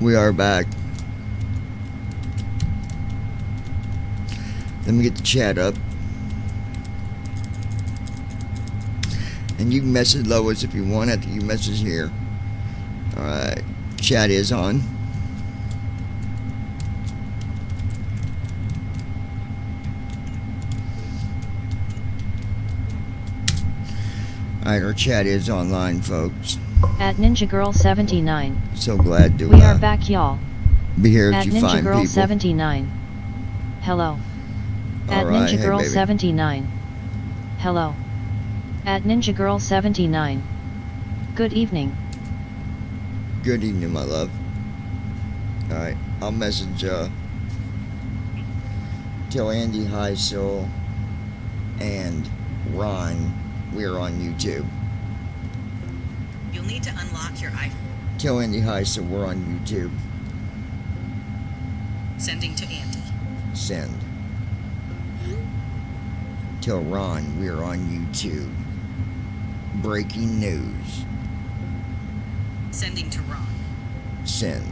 We are back. Let me get the chat up. And you can message Lois if you want after you message here. Alright. Chat is on. Alright, our chat is online, folks. At Ninja Girl 79. So glad to We are back, y'all. be here At with you Ninja fine Girl people. 79. Hello. At Alright, Ninja hey, Girl baby. 79. Hello. At Ninja Girl 79. Good evening. Good evening, my love. Alright, I'll message tell Andy hi, Soul, and Ron we're on YouTube. You'll need to unlock your iPhone. Tell Andy hi, so we're on YouTube. Sending to Andy. Send. Tell Ron we're on YouTube. Breaking news. Sending to Ron. Send.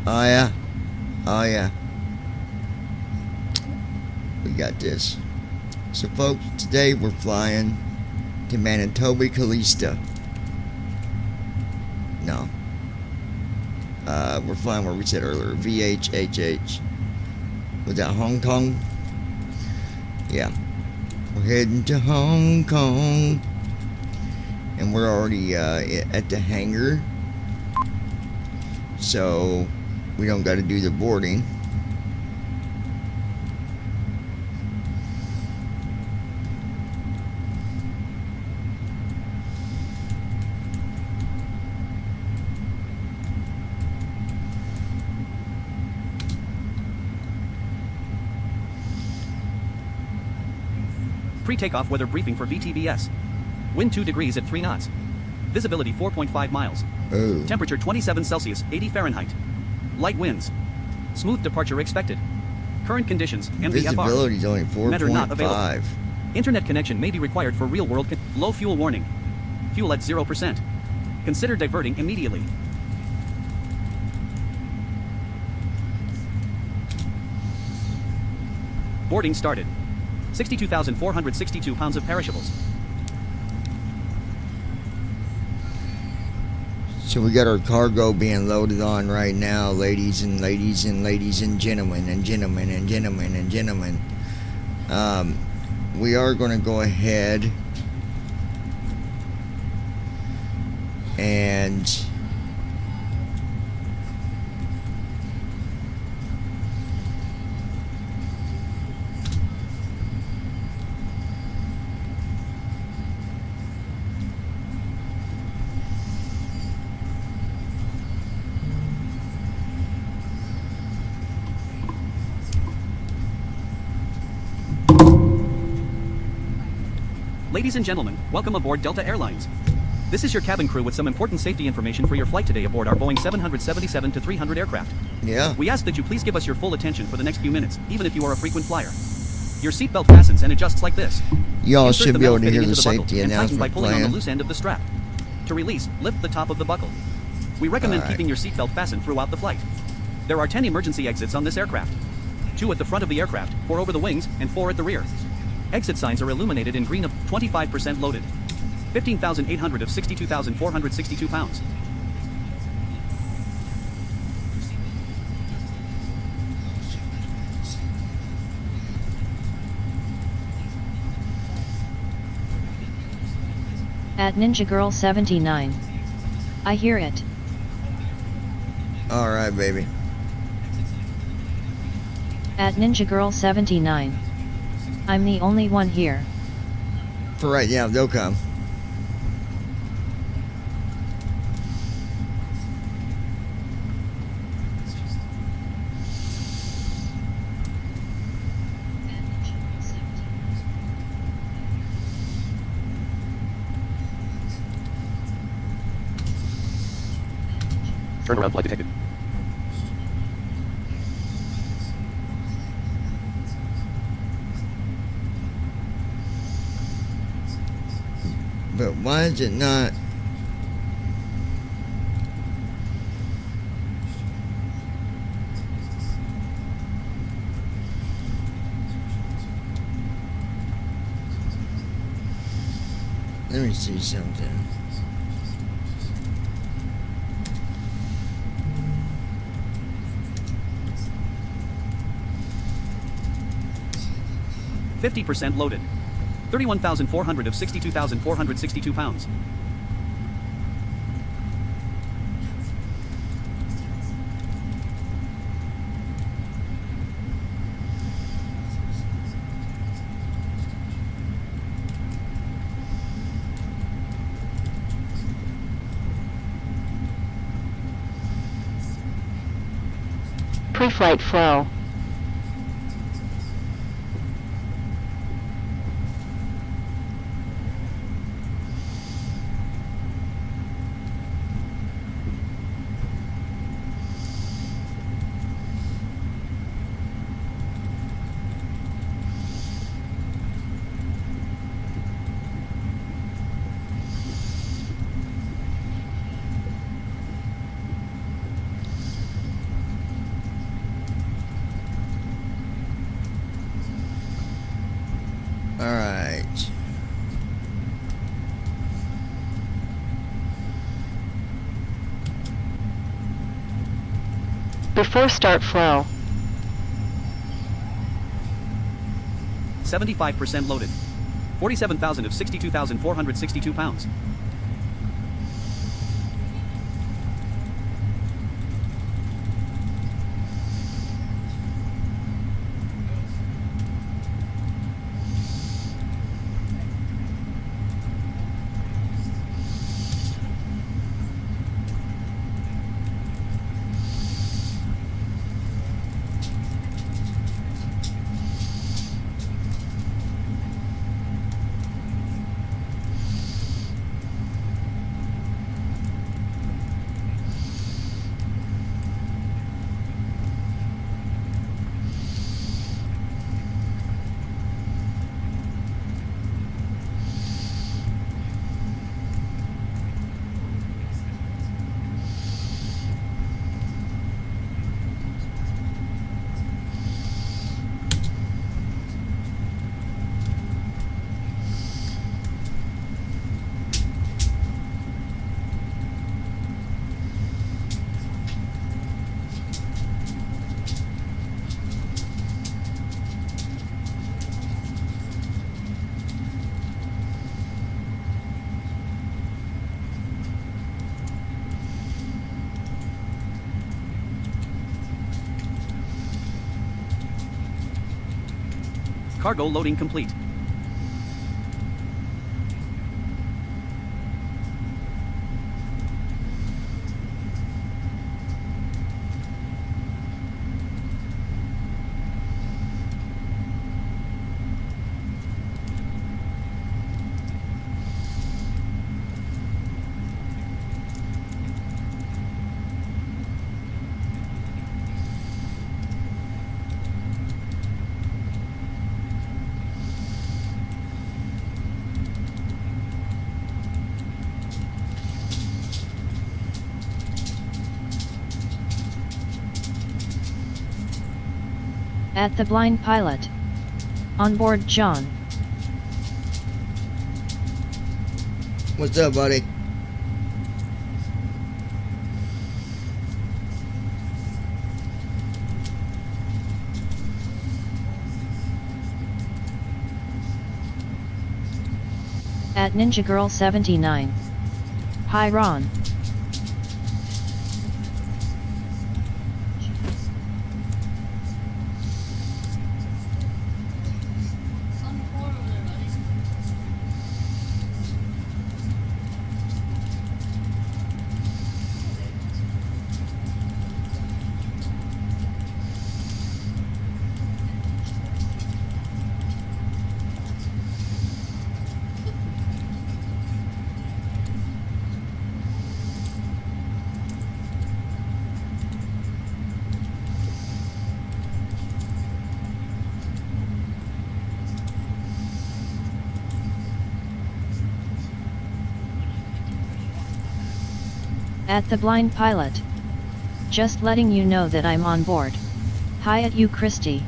Oh yeah. Oh yeah. We got this. So folks, today we're flying to Manitoba, Calista. No. We're flying where we said earlier, VHHH. Was that Hong Kong? Yeah. We're heading to Hong Kong. And we're already at the hangar. So we don't got to do the boarding. Pre-takeoff weather briefing for VTBS. Wind 2 degrees at 3 knots. Visibility 4.5 miles. Oh. Temperature 27 Celsius, 80 Fahrenheit. Light winds. Smooth departure expected. Current conditions, MVFR. Visibility is only Met or not 4.5. available. Internet connection may be required for real-world low fuel warning. Fuel at 0%. Consider diverting immediately. Boarding started. 62,462 pounds of perishables. So we got our cargo being loaded on right now, ladies and ladies and ladies and gentlemen and gentlemen and gentlemen and gentlemen. We are going to go ahead and Ladies and gentlemen, welcome aboard Delta Airlines. This is your cabin crew with some important safety information for your flight today aboard our Boeing 777-300 aircraft. yeah. We ask that you please give us your full attention for the next few minutes, even if you are a frequent flyer. Your seatbelt fastens and adjusts like this. Y'all Insert should the be able metal to hear fitting the into buckle safety and tighten by announcement pulling on the playing. loose end of the strap. To release, lift the top of the buckle. We recommend Alright. keeping your seatbelt fastened throughout the flight. There are 10 emergency exits on this aircraft. 2 at the front of the aircraft, 4 over the wings, and 4 at the rear. Exit signs are illuminated in green of 25% loaded. 15,800 of 62,462 pounds. At Ninja Girl 79. I hear it. Alright, baby. At Ninja Girl 79. I'm the only one here. For right now, they'll come. Turnaround flight detected. But why is it not? Let me see something. %50 loaded. 31,400 of 62,462 pounds. Pre-flight flow. All right. Before start flow. 75% loaded. 47,000 of 62,462 pounds. Cargo loading complete. At the blind pilot. On board John. What's up, buddy? At Ninja Girl 79. Hi Ron. At the blind pilot. Just letting you know that I'm on board. Hi at you, Christy.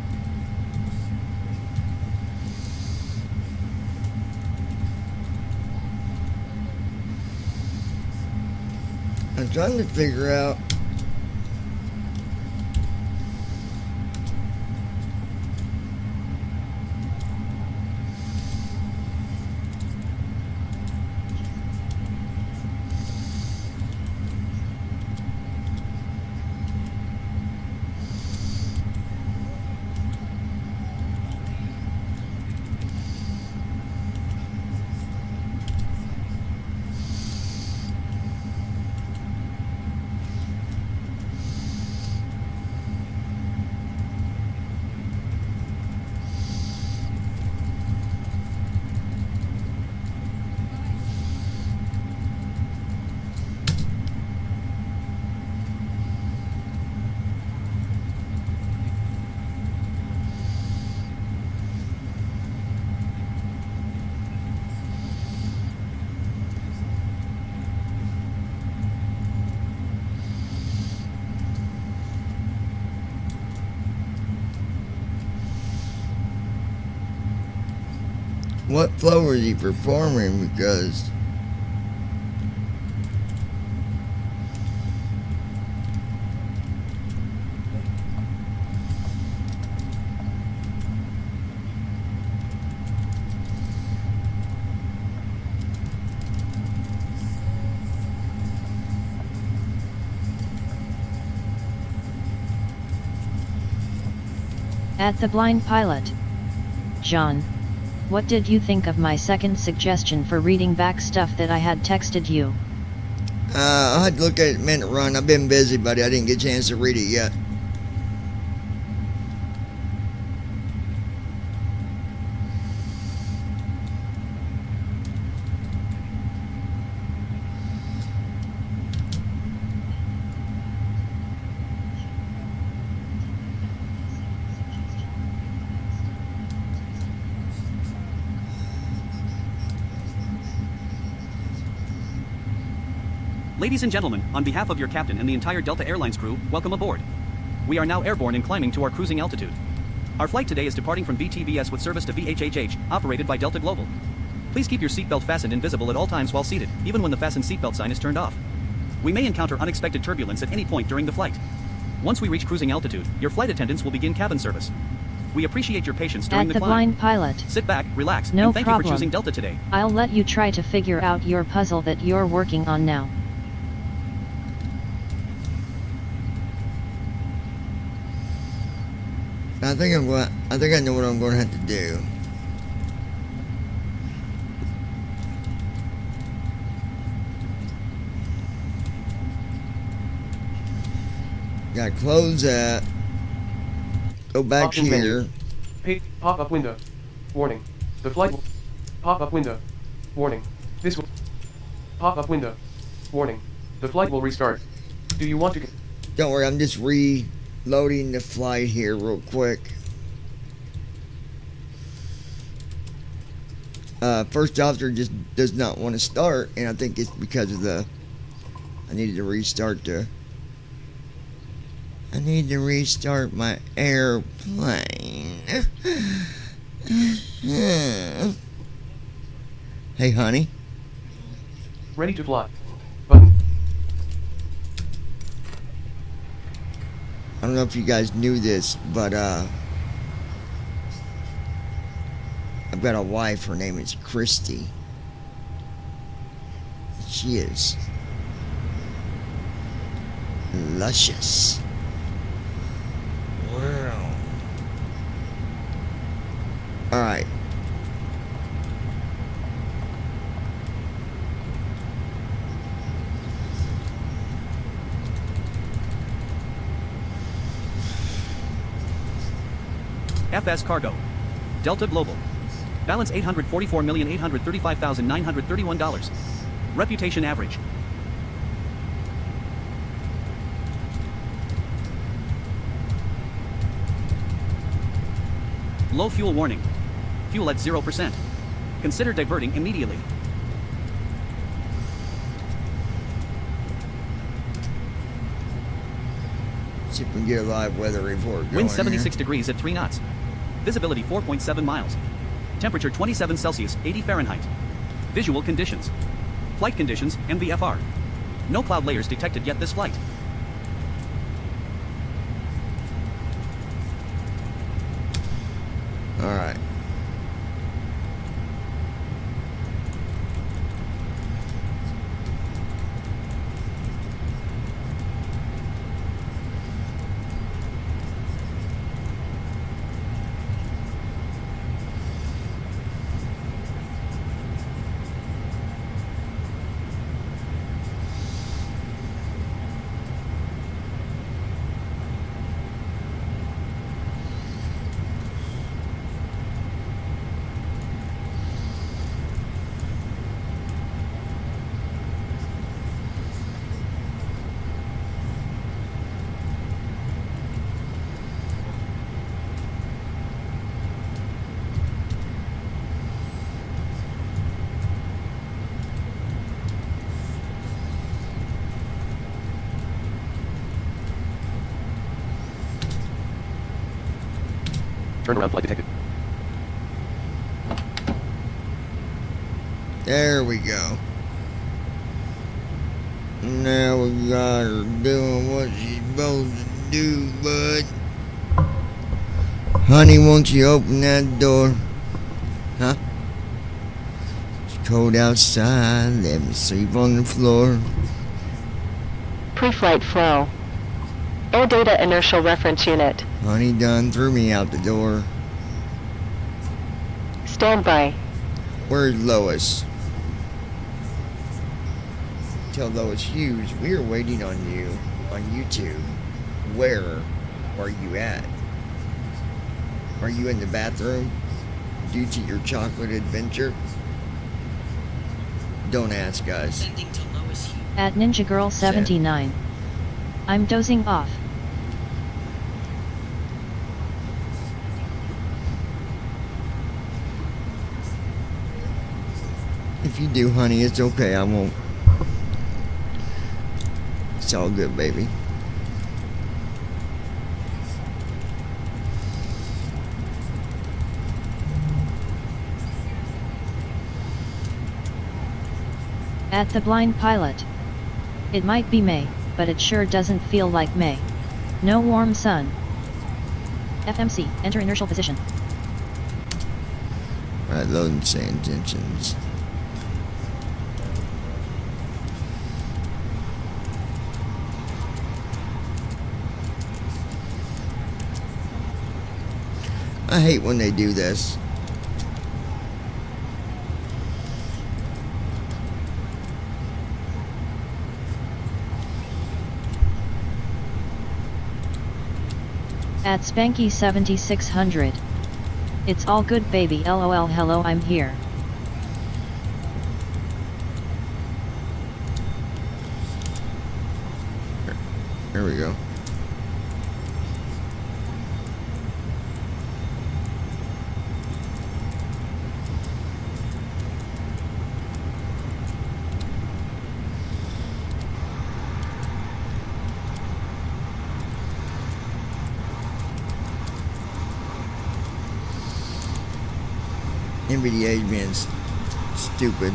I'm trying to figure out. What flow is he performing? Because At the blind pilot. John. What did you think of my second suggestion for reading back stuff that I had texted you? I had to look at it minute run. I've been busy, buddy. I didn't get a chance to read it yet. Ladies and gentlemen, on behalf of your captain and the entire Delta Airlines crew, welcome aboard. We are now airborne and climbing to our cruising altitude. Our flight today is departing from VTVS with service to VHHH, operated by Delta Global. Please keep your seatbelt fastened and visible at all times while seated, even when the fasten seatbelt sign is turned off. We may encounter unexpected turbulence at any point during the flight. Once we reach cruising altitude, your flight attendants will begin cabin service. We appreciate your patience during At the the climb. blind pilot. Sit back, relax, No and thank you problem. for choosing Delta today. I'll let you try to figure out your puzzle that you're working on now. I think I know what I'm going to have to do. Got to close that. Go back Options here. menu. Pop-up window. Warning. The flight will... Pop-up window. Warning. This will... Pop-up window. Warning. The flight will restart. Do you want to... Don't worry, I'm just reloading the flight here real quick. First officer just does not want to start, and I think it's because of the... I needed to restart my airplane. Hey, honey. Ready to fly. Button. I don't know if you guys knew this, but I've got a wife. Her name is Christy. She is luscious. Wow. All right. FS Cargo. Delta Global. Balance $844,835,931. Reputation average. Low fuel warning. Fuel at 0%. Consider diverting immediately. See if we can get a live weather report going Wind 76 here. degrees at 3 knots. Visibility 4.7 miles. Temperature 27 Celsius, 80 Fahrenheit. Visual conditions. Flight conditions, MVFR. No cloud layers detected yet this flight. All right. Turn around flight detected. There we go. Now we got her doing what she's supposed to do, bud. Honey, won't you open that door? Huh? It's cold outside. Let me sleep on the floor. Pre-flight flow. Air data inertial reference unit. Honey done threw me out the door. Standby. Where's Lois? Tell Lois Hughes we are waiting on you on YouTube. Where are you at? Are you in the bathroom due to your chocolate adventure? Don't ask, guys. Sending to Lois Hughes. At Ninja Girl 79. I'm dozing off. If you do, honey, it's okay. I won't. It's all good, baby. At the blind pilot. It might be May, but it sure doesn't feel like May. No warm sun. FMC, enter inertial position. Alright, loading say intentions. I hate when they do this. At Spanky 7600. It's all good, baby. LOL. Hello, I'm here. There we go. NVDA being stupid.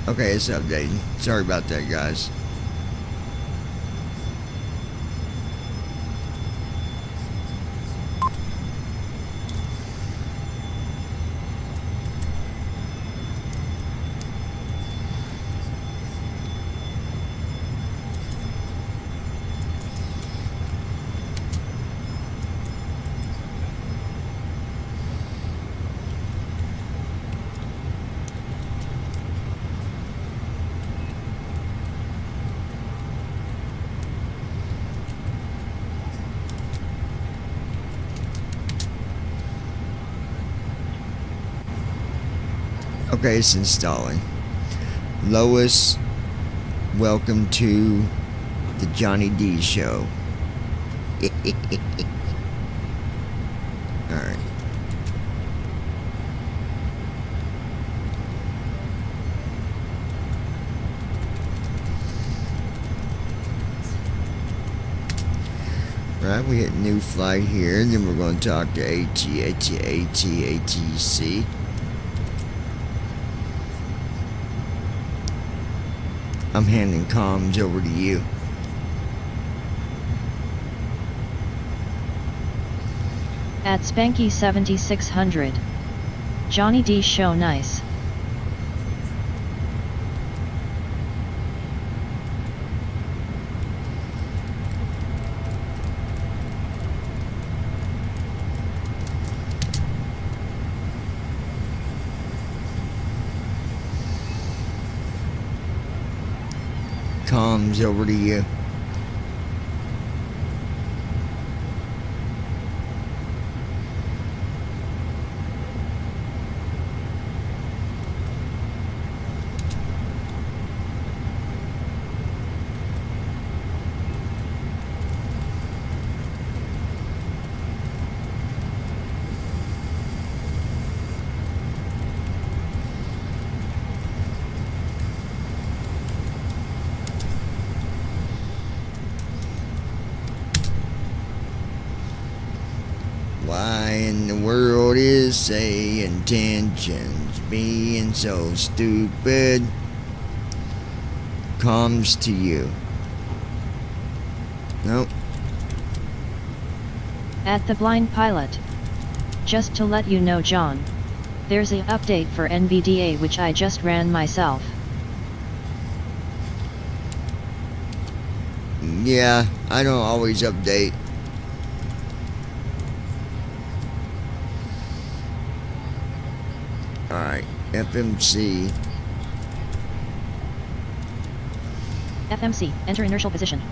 Okay, it's updating. Sorry about that, guys. Okay, it's installing. Lois, welcome to the Johnny D show. Alright. Right, we hit new flight here, and then we're going to talk to ATC. I'm handing comms over to you. At Spanky 7600. Johnny D show nice. Comms over to you. Why in the world is say intentions being so stupid? Comes to you. Nope. At the blind pilot. Just to let you know, John. There's a update for NVDA which I just ran myself. Yeah, I don't always update. Alright, FMC. FMC, enter inertial position.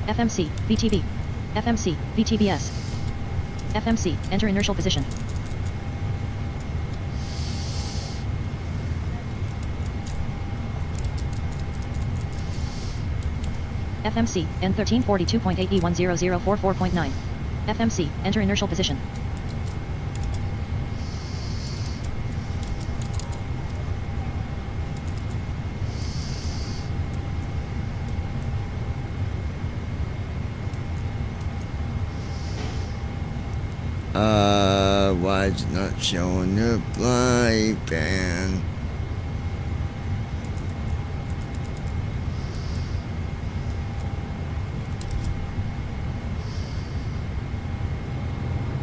FMC, VTB. FMC, VTBS. FMC, enter inertial position. FMC, N1342.8E10044.9. FMC, enter inertial position. Why is it not showing the flight pan?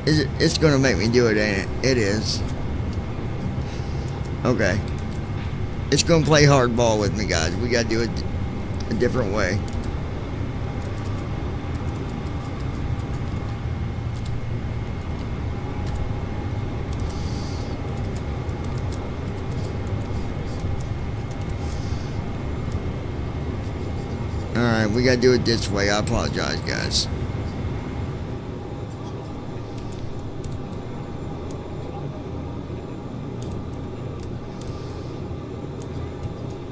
It's gonna make me do it, ain't it? It is. Okay. It's gonna play hardball with me, guys. We gotta do it a different way. Alright, we gotta do it this way. I apologize, guys.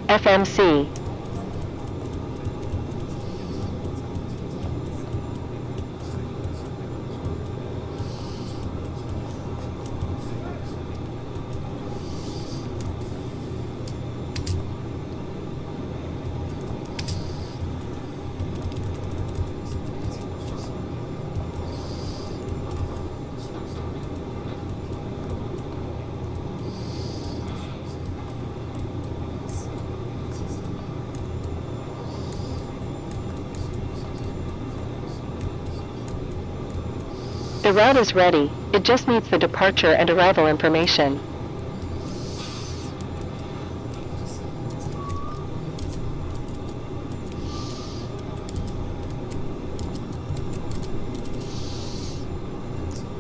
FMC. The route is ready, it just needs the departure and arrival information.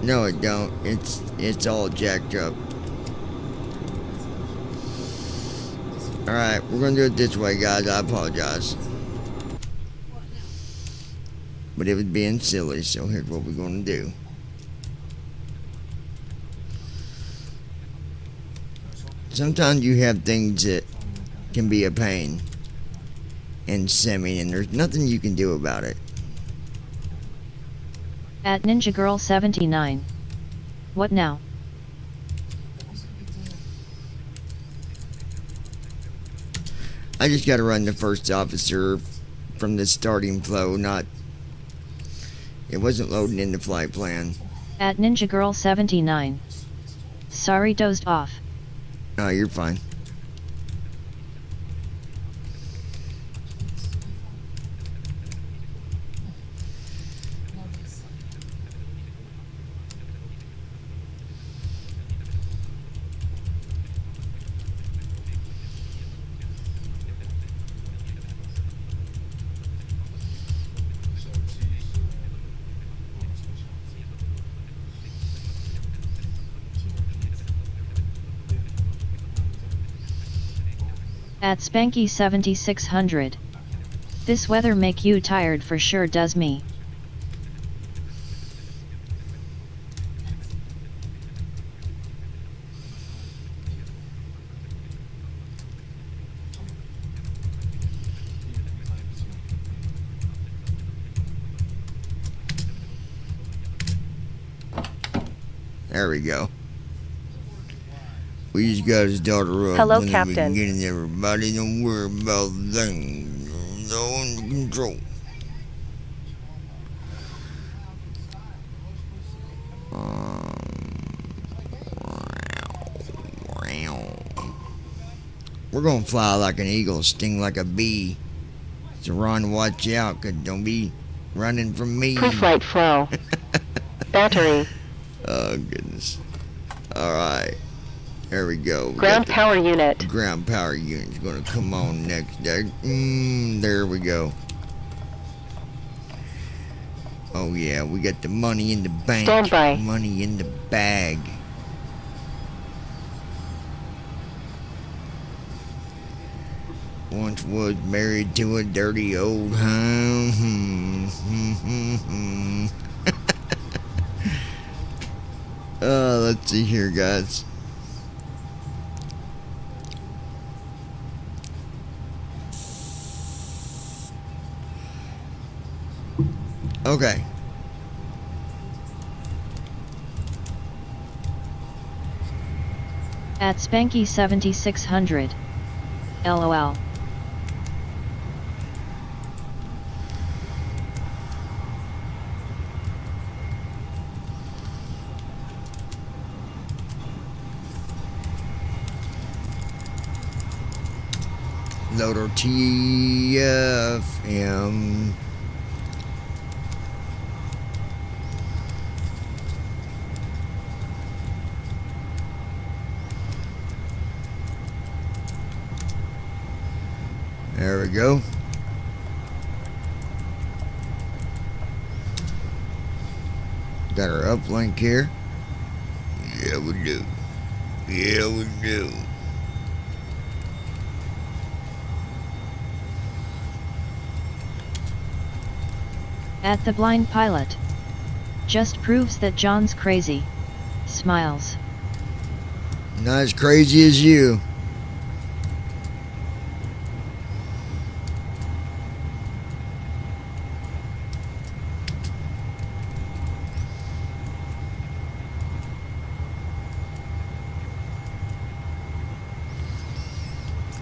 No, it don't. It's all jacked up. Alright, we're gonna do it this way, guys. I apologize. But it was being silly, so here's what we're gonna do. Sometimes you have things that can be a pain in simming, and there's nothing you can do about it. At Ninja Girl 79. What now? I just gotta run the first officer from the starting flow, it wasn't loading in the flight plan. At Ninja Girl 79. Sorry, dozed off. No, you're fine. At Spanky 7600. This weather make you tired for sure, does me. There we go. We just got his daughter up. Hello, in the Captain. beginning, everybody, don't worry about things. It's all under control. We're gonna fly like an eagle, sting like a bee. So Ron, watch out, 'cause don't be running from me. Pre-flight flow. Battery. Oh goodness. Alright. There we go. We Ground got the power unit. ground power unit's gonna come on next. There we go. Oh yeah, we got the money in the bank. Stand by. Money in the bag. Once was married to a dirty old hound. Let's see here, guys. Okay. At Spanky 7600. LOL. Load our TFM. There we go. Got our uplink here. Yeah, we do. Yeah, we do. At the blind pilot. Just proves that John's crazy. Smiles. Not as crazy as you.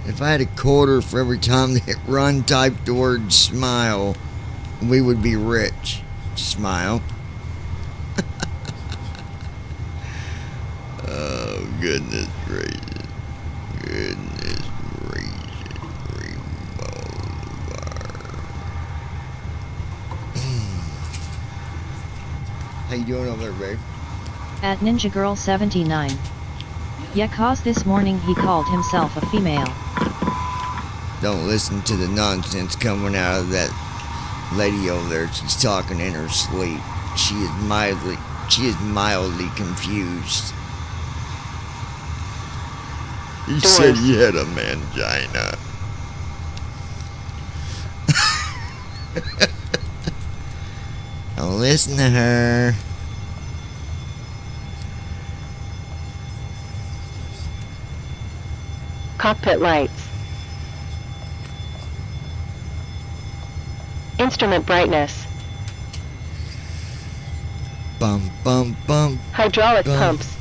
If I had a quarter for every time that Run typed the word smile, we would be rich. Smile. Oh, goodness gracious. Goodness gracious. Rainbow bar. How you doing over there, babe? At Ninja Girl 79. Yeah, cause this morning he called himself a female. Don't listen to the nonsense coming out of that lady over there. She's talking in her sleep. She is mildly confused. He said he had a mangina. Don't listen to her. Cockpit lights. Instrument brightness. Bum, bum, bum. Hydraulic bum. pumps.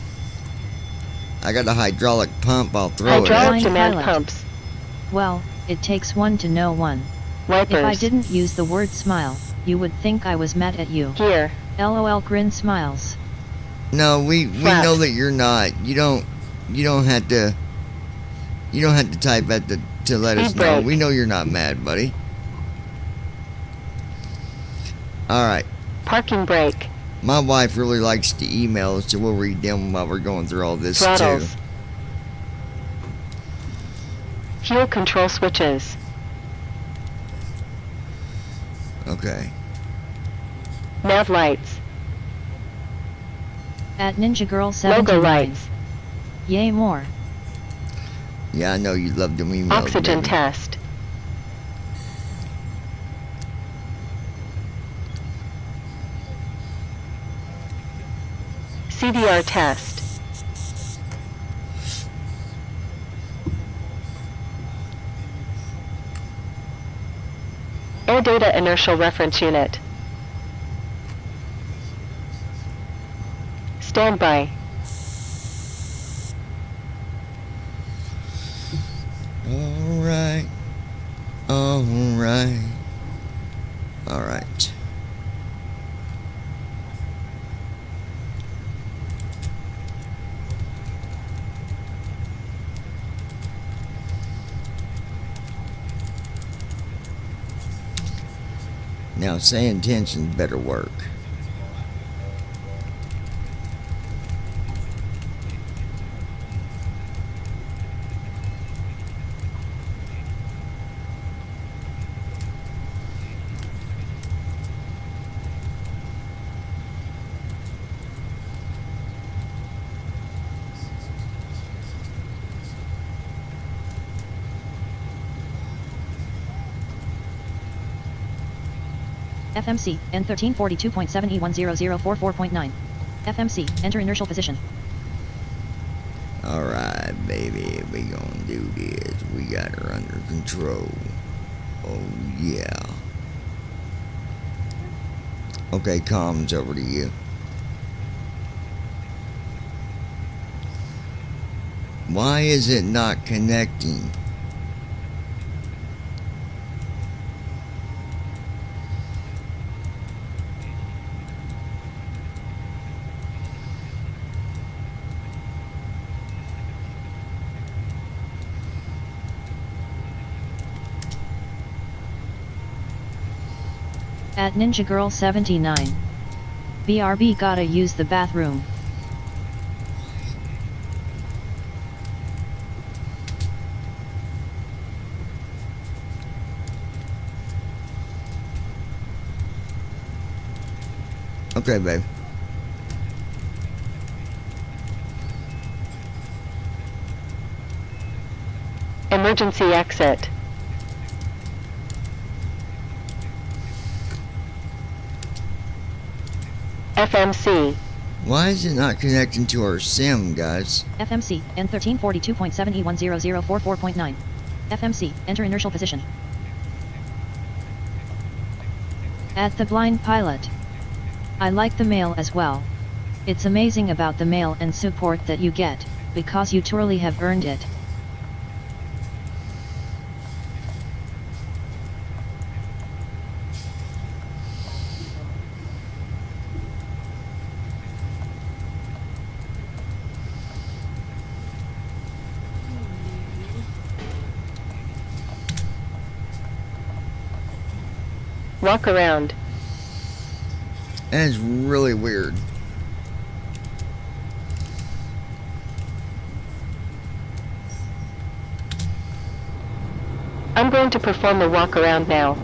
I got a hydraulic pump. I'll throw it at Hydraulic you. demand Pilot. pumps. Well, it takes one to know one. Wipers. If I didn't use the word smile, you would think I was mad at you. Gear. LOL grin smiles. No, we Flaps. know that you're not. You don't have to type at to let us Speed know. brake. We know you're not mad, buddy. All right. Parking brake. My wife really likes to email us, so we'll read them while we're going through all this Throttles. too. Fuel control switches. Okay. Nav lights. At Ninja Girl 79. Logo lights. Yay more. Yeah, I know you love them emails. Oxygen baby. test. CDR test. Air data inertial reference unit. Standby. All right. All right. All right. Now, say intentions better work. FMC, N1342.7E10044.9. FMC, enter inertial position. Alright, baby, we gonna do this. We got her under control. Oh, yeah. Okay, comms over to you. Why is it not connecting? At Ninja Girl 79. BRB gotta use the bathroom. Okay, babe. Emergency exit. FMC. Why is it not connecting to our sim, guys? FMC, N1342.7E10044.9. FMC, enter inertial position. At the blind pilot. I like the mail as well. It's amazing about the mail and support that you get, because you truly have earned it. Walk around. That is really weird. I'm going to perform a walk around now.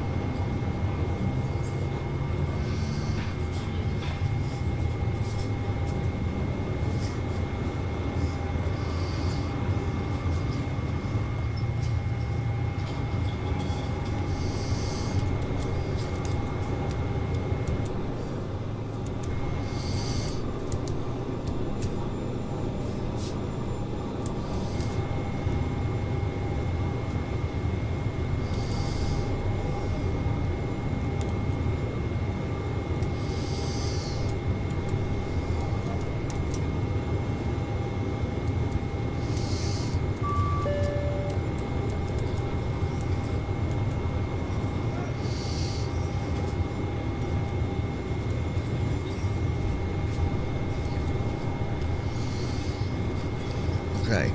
Okay.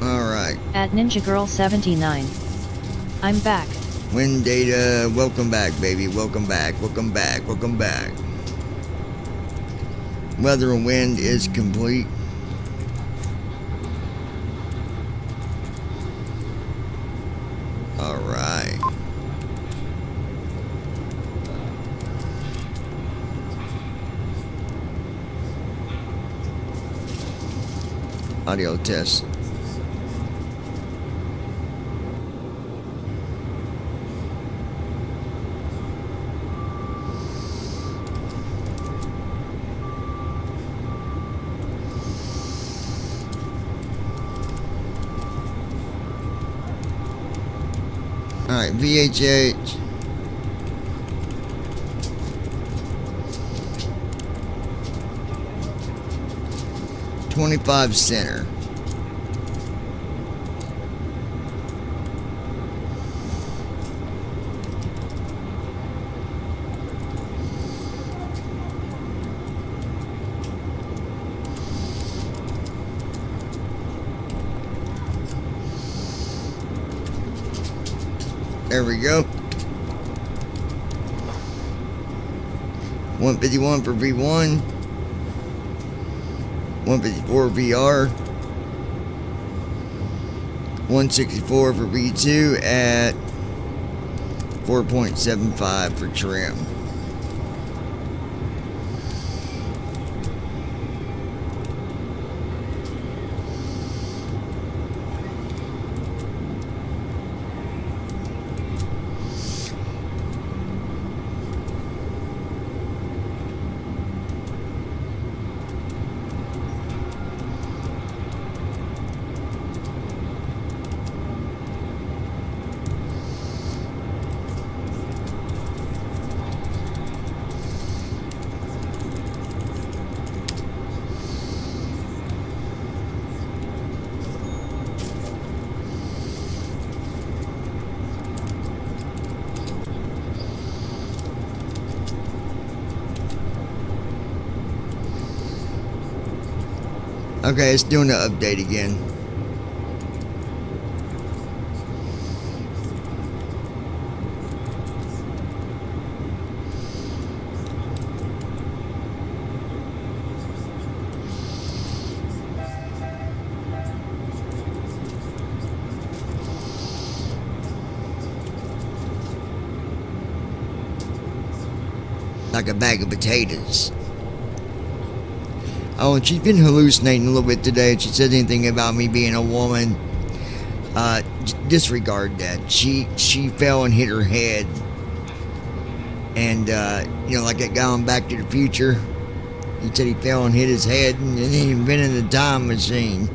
Alright. At Ninja Girl 79. I'm back. Wind data, welcome back, baby. Welcome back, welcome back, welcome back. Weather and wind is complete. Alright. Audio test. Alright, VHH. $25 center. There we go. 151 for V1. 154 VR. 164 for V2 at 4.75 for trim. Okay, it's doing the update again. Like a bag of potatoes. Oh, and she's been hallucinating a little bit today. If she says anything about me being a woman, disregard that. She fell and hit her head. And, you know, like that guy on Back to the Future. He said he fell and hit his head and then he invented the time machine.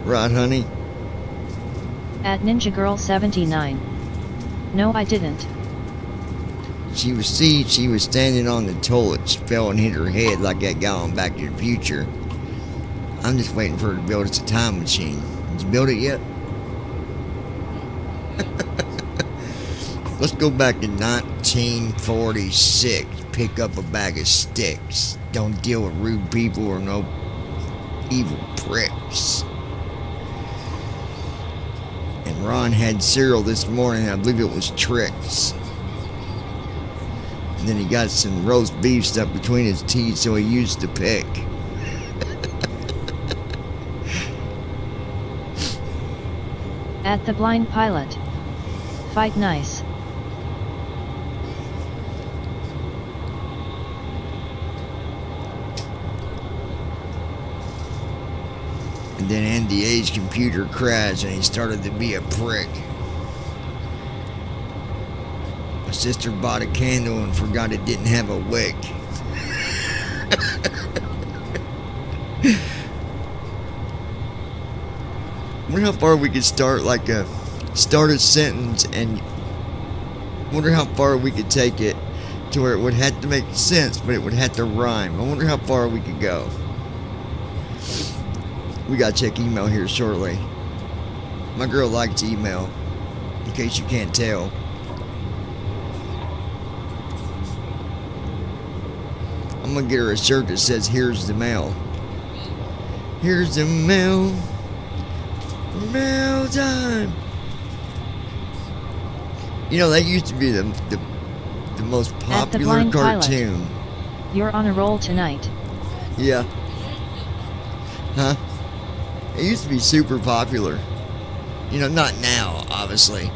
Right, honey? At Ninja Girl 79. No, I didn't. She was standing on the toilet. She fell and hit her head like that guy on Back to the Future. I'm just waiting for her to build us a time machine. Did you build it yet? Let's go back to 1946. Pick up a bag of sticks. Don't deal with rude people or no evil pricks. And Ron had cereal this morning. I believe it was Trix. And then he got some roast beef stuck between his teeth, so he used the pick. At the Blind Pilot. Fight nice. And then Andy A's computer crashed and he started to be a prick. My sister bought a candle and forgot it didn't have a wick. Wonder how far we could start a sentence and wonder how far we could take it to where it would have to make sense, but it would have to rhyme. I wonder how far we could go. We gotta check email here shortly. My girl likes email, in case you can't tell. I'm gonna get her a shirt that says, "Here's the mail." Here's the mail. Mail time. You know, that used to be the most At the popular Blind Pilot. cartoon. You're on a roll tonight. Yeah. Huh? It used to be super popular. You know, not now, obviously,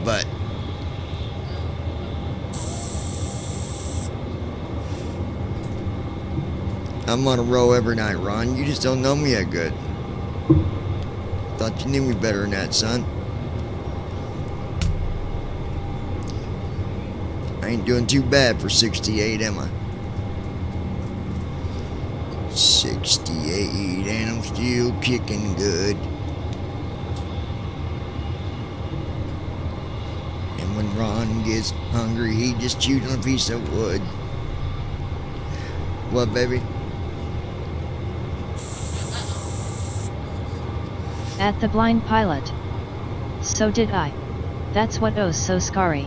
but I'm on a roll every night, Ron. You just don't know me that good. Thought you knew me better than that, son. I ain't doing too bad for 68, am I? 68, and I'm still kicking good. And when Ron gets hungry, he just chews on a piece of wood. What, baby? At the Blind Pilot. So did I. That's what oh so scary.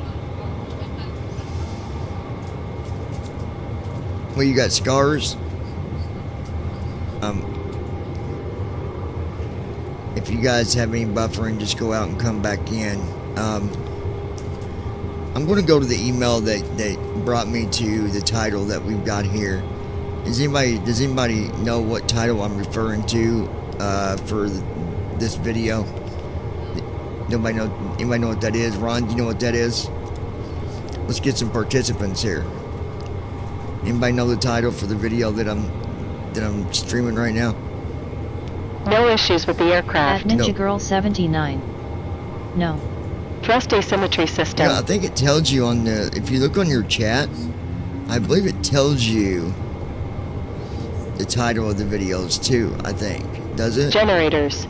Well, you got scars? If you guys have any buffering, just go out and come back in. I'm going to go to the email that brought me to the title that we've got here. Does anybody know what title I'm referring to for this video? Anybody know what that is? Ron, do you know what that is? Let's get some participants here. Anybody know the title for the video that I'm streaming right now? No issues with the At aircraft. Ninja No. Girl 79. No. Thrust asymmetry system. Yeah, I think it tells you on the, if you look on your chat, I believe it tells you the title of the videos too, I think. Does it? Generators.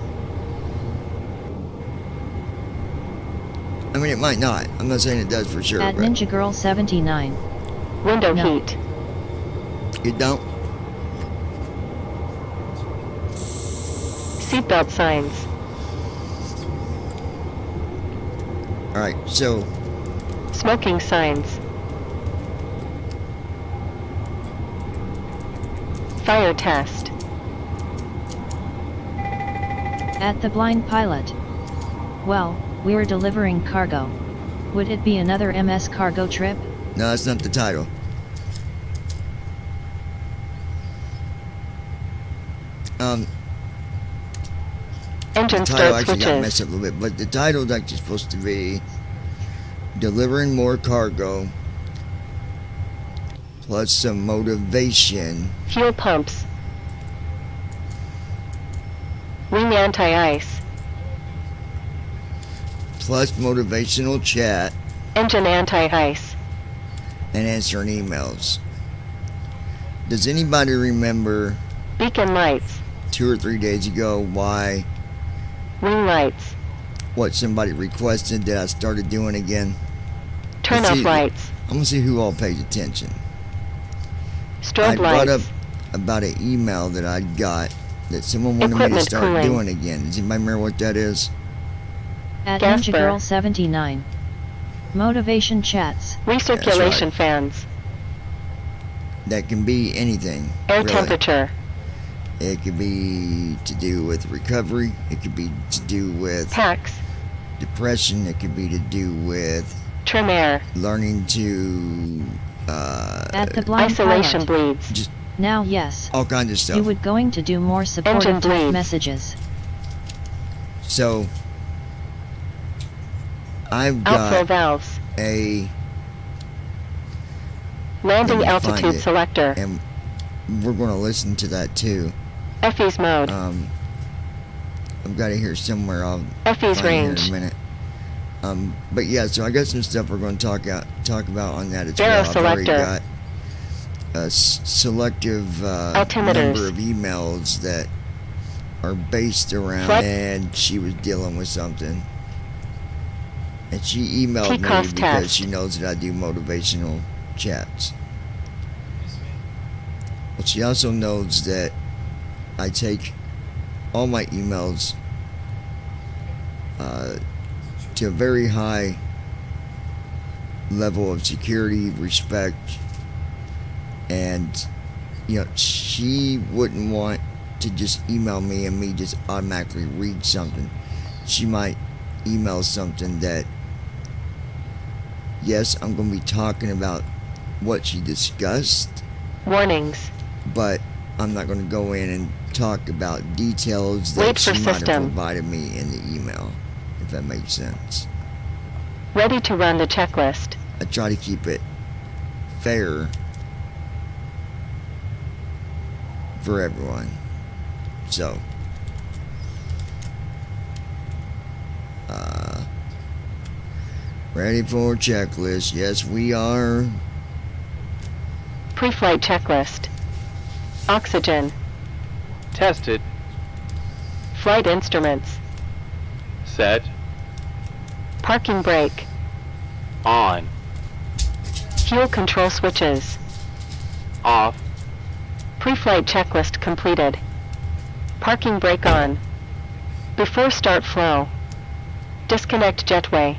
I mean, it might not. I'm not saying it does for sure. At But Ninja Girl 79. Window No. heat. you don't? Seatbelt signs. Alright, so, Smoking signs. Fire test. At the Blind Pilot. Well, we were delivering cargo. Would it be another MS cargo trip? no, that's not the title. Engine The title start actually got messed switches. up a little bit, but the title is actually supposed to be delivering more cargo plus some motivation. Fuel pumps. Wing anti-ice. Plus motivational chat Engine anti-ice. and answering emails. Does anybody remember Beacon lights. 2 or 3 days ago why Wing lights. what somebody requested that I started doing again? Turn Let's off see. lights. I'm gonna see who all pays attention. I Strobe brought up lights. about an email that I got that someone wanted me to Equipment start cooling. doing again. Does anybody remember what that is? At Gasper. Ninja Girl 79. Motivation chats. Recirculation right. fans. That can be anything. Air really. temperature. It could be to do with recovery. It could be to do with Packs. depression. It could be to do with Trim air. learning to At the blind Isolation pilot. bleeds. Now yes. all kinds of stuff. You would going to do more supportive Engine type bleeds. messages. So I've Outflow got valves. a Landing Let me find altitude it. selector. and we're going to listen to that too. FE's mode. I've got it here somewhere. I'll FE's find it here in range. a minute. But yeah, so I got some stuff we're going to talk about on that as Zero well. I've already selector. got a selective Altimeters. number of emails that are based around, Flood- and she was dealing with something. And she emailed me T-cost because test. she knows that I do motivational chats. But she also knows that I take all my emails to a very high level of security, respect, and she wouldn't want to just email me and me just automatically read something. She might email something that, yes, I'm going to be talking about what she discussed, Warnings. but I'm not going to go in and talk about details that Wait she for might have system. provided me in the email, if that makes sense. Ready to run the checklist. I try to keep it fair for everyone. So, ready for checklist? Yes, we are. Pre-flight checklist. Oxygen. Tested. Flight instruments. Set. Parking brake. On. Fuel control switches. Off. Pre-flight checklist completed. Parking brake on. Before start flow. Disconnect jetway.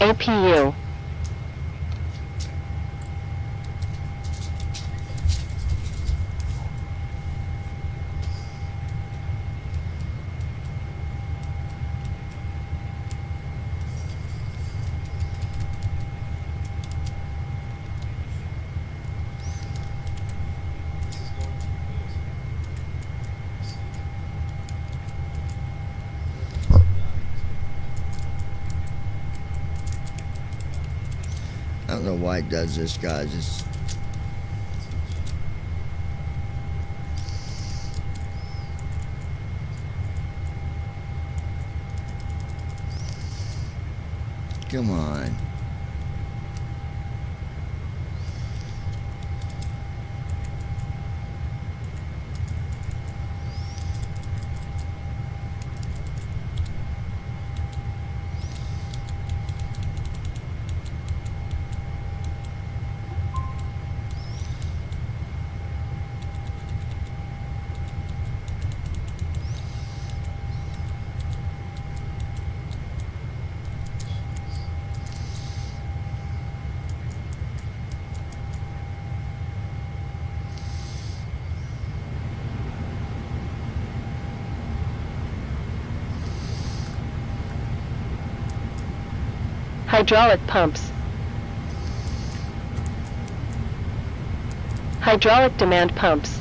APU. I don't know why it does this, guys. It's come on. Hydraulic pumps. Hydraulic demand pumps.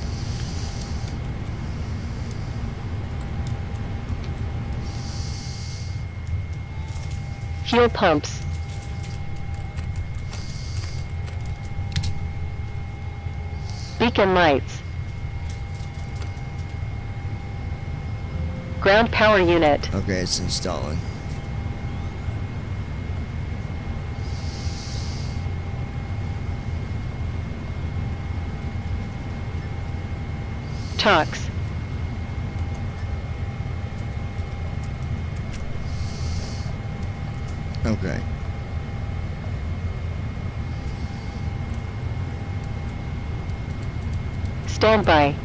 Fuel pumps. Beacon lights. Ground power unit. Okay, it's installing. Talks. Okay. Standby.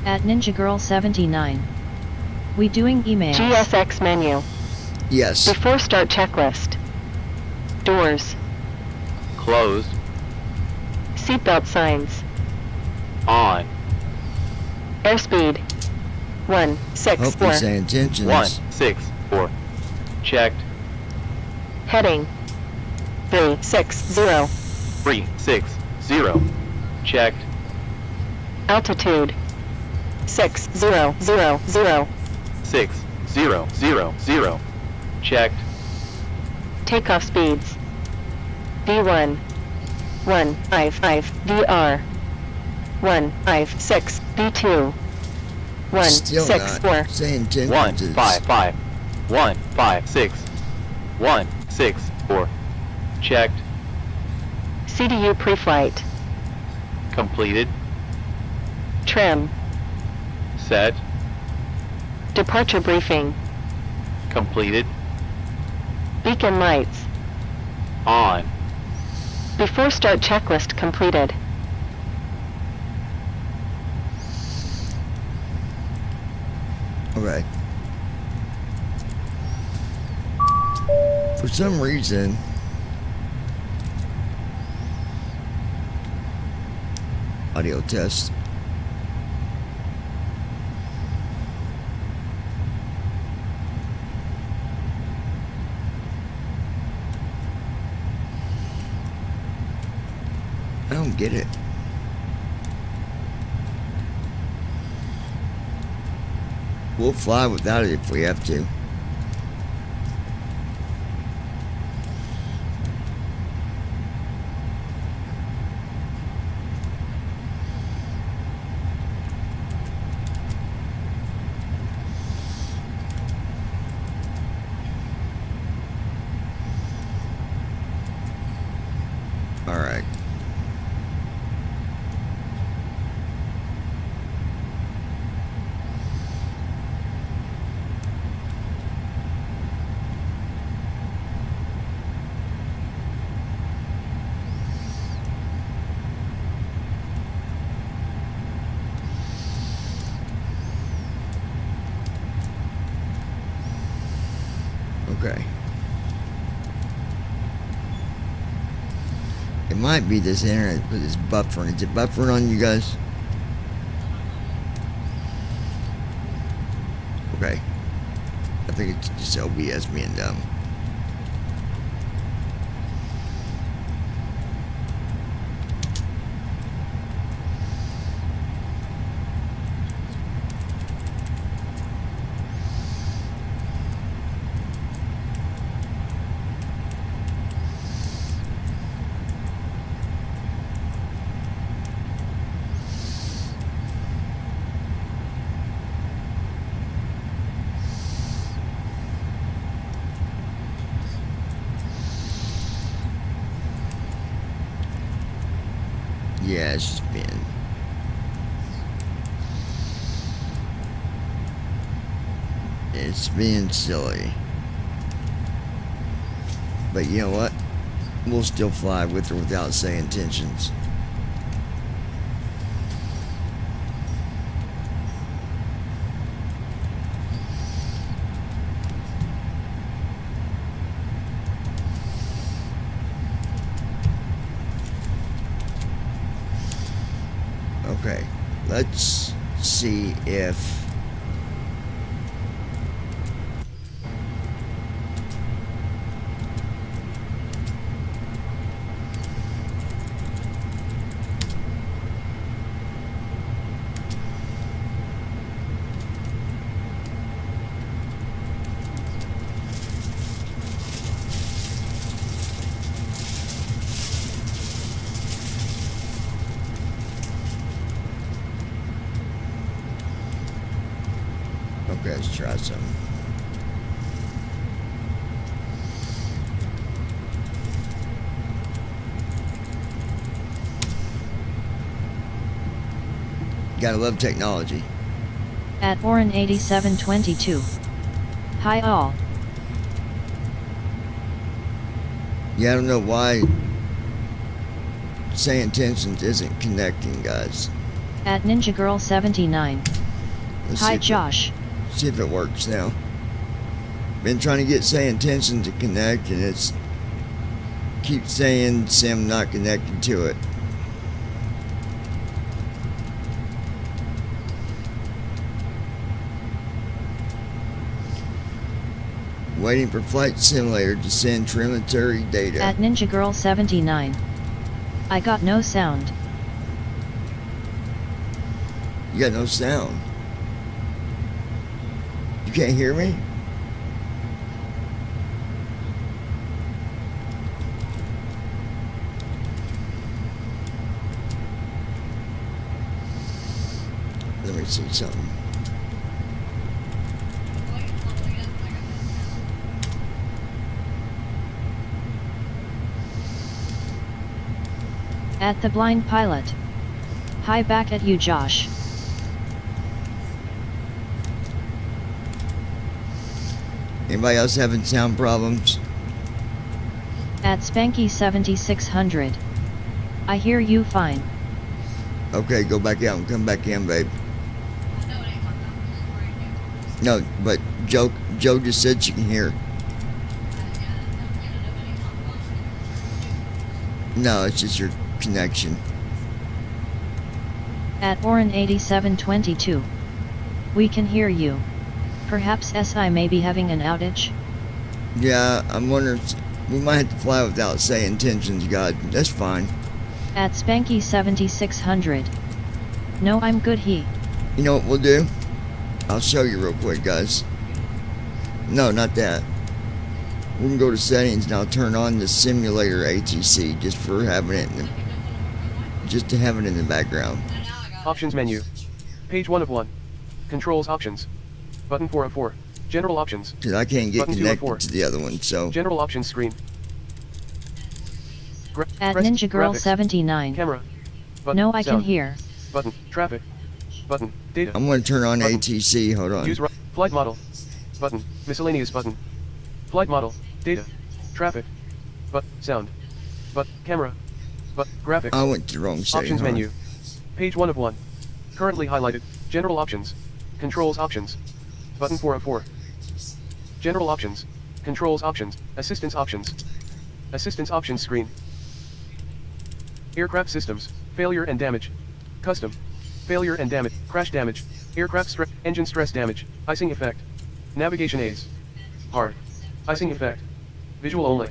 At Ninja Girl 79. We doing emails. GSX menu. Yes. Before start checklist. Doors. Closed. Seatbelt signs. On. Airspeed. Hope 164. he's saying intentions. 164. Checked. Heading. 360. 360. Checked. Altitude. 6000. 600. Checked. Takeoff speeds. V1. 155. VR. 156. V2. Still 164. not saying intentions. 155. 156. 164. Checked. CDU pre-flight. Completed. Trim. Set. Departure briefing. Completed. Beacon lights. On. Before start checklist completed. Okay. For some reason, audio test. I don't get it. We'll fly without it if we have to. All right. Okay. It might be this internet, but it's buffering. Is it buffering on you guys? Okay. I think it's just OBS being dumb. Yeah, it's just being... It's being silly. But you know what? We'll still fly with or without saying intentions. Okay, let's see if Okay, let's try some. Gotta love technology. At Oren8722. Hi all. Yeah, I don't know why Say Intentions isn't connecting, guys. At NinjaGirl79. Let's Hi see if Josh. See if it works now. Been trying to get Say Intention to connect, and it's keeps saying Sim not connected to it. Waiting for Flight Simulator to send telemetry data. At NinjaGirl79. I got no sound. You got no sound. You can't hear me? Let me see something. At the blind pilot. Hi back at you Josh. Anybody else having sound problems? At Spanky7600. I hear you fine. Okay, go back out and come back in, babe. No, but Joe just said she can hear. No, it's just your connection. At Oren8722. We can hear you. Perhaps SI may be having an outage? Yeah, I'm wondering, we might have to fly without Say Intentions, God. That's fine. At Spanky7600. No, I'm good he. You know what we'll do? I'll show you real quick, guys. No, not that. We can go to settings and I'll turn on the simulator ATC just for having it just to have it in the background. Options menu. Page 1 of 1. Controls options. Button 4 of 4. General options. Because I can't get Button 2 of 4. connected to the other one, so. General options screen. At press NinjaGirl79. Camera. Button, No, I can sound. hear. Button. Traffic. Button. Data. I'm going to turn on Button. ATC. Hold on. Use flight model. Button. Miscellaneous button. Flight model. Data. Traffic. But sound. But camera. But graphics. I went to the wrong setting. Options Hold on. menu. Page 1 of 1. Currently highlighted. General options. Controls options. Button 4 of 4. General options. Controls options. Assistance options. Assistance options screen. Aircraft systems. Failure and damage. Custom. Failure and damage. Crash damage. Aircraft engine stress damage. Icing effect. Navigation aids. Hard. Icing effect. Visual only.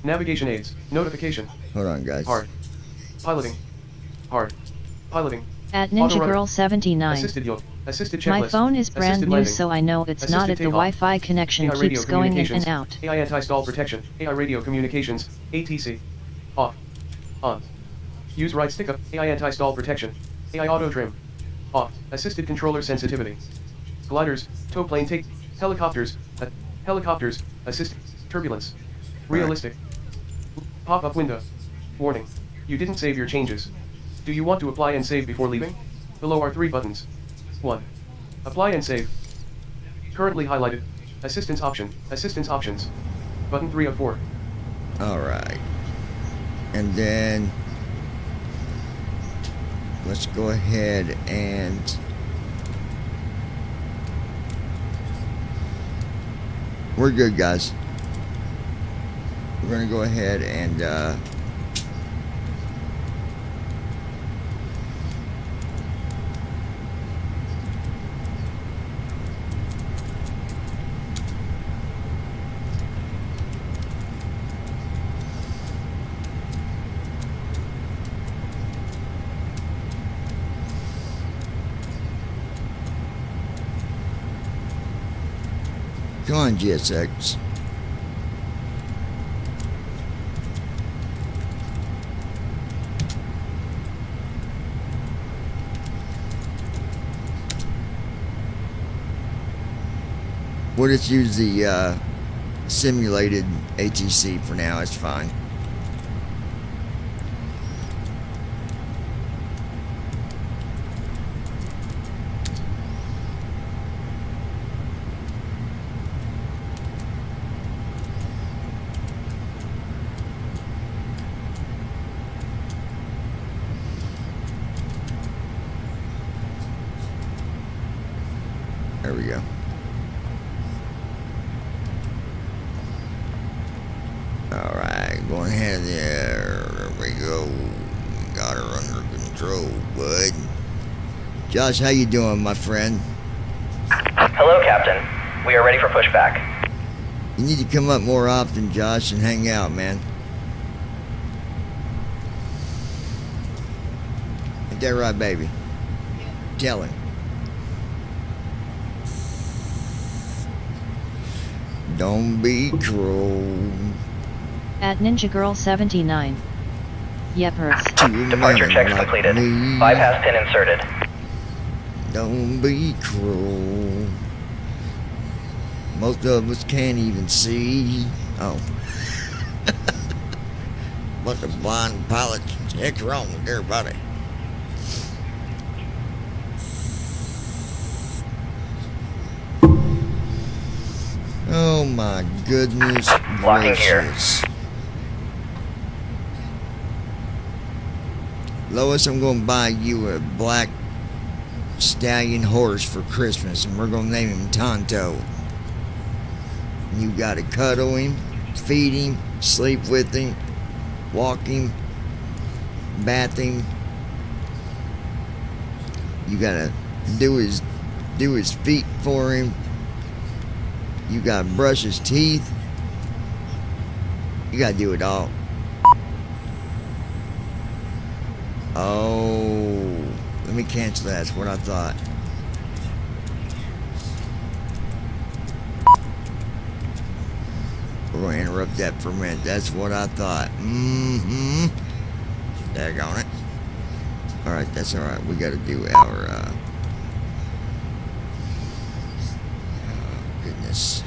Navigation aids. Notification. Hold on, guys. Hard. Piloting. Hard. Piloting. At Autorunner. NinjaGirl79. Assisted yoke. Assisted checklist. My phone is brand Assisted new, landing. so I know it's not Assisted at the takeoff. Wi-Fi connection AI radio keeps going in communications. and out. AI anti-stall protection. AI radio communications. ATC. Off. On. Use right stick up. AI anti-stall protection. AI auto trim. Off. Assisted controller sensitivity. Gliders. Tow plane take. Helicopters. Helicopters. Assist. Turbulence. Realistic. Pop-up window. Warning. You didn't save your changes. Do you want to apply and save before leaving? Below are 3 buttons. 1. Apply and save. Currently highlighted. Assistance option. Assistance options. Button 3 of 4. Alright. And then let's go ahead and we're good, guys. We're gonna go ahead and come on, GSX. We'll just use the simulated ATC for now. It's fine. There we go. Alright, going ahead there. There we go. Got her under control, bud. Josh, how you doing, my friend? Hello, Captain. We are ready for pushback. You need to come up more often, Josh, and hang out, man. Ain't that right, baby? Tell him. Don't be cruel. At Ninja Girl 79. Yepers. To Departure a man checks like completed. me. Bypass pin inserted. Don't be cruel. Most of us can't even see. Oh. What the blind pilots? What the heck's wrong with everybody? Oh my goodness Locking gear. gracious. Lois, I'm going to buy you a black stallion horse for Christmas, and we're going to name him Tonto. You got to cuddle him, feed him, sleep with him, walk him, bath him. You got to do his feet for him. You got to brush his teeth. You got to do it all. Oh, let me cancel that. That's what I thought. We're going to interrupt that for a minute. That's what I thought. Mm-hmm. Daggone it. Alright, that's alright. We got to do our, oh, goodness.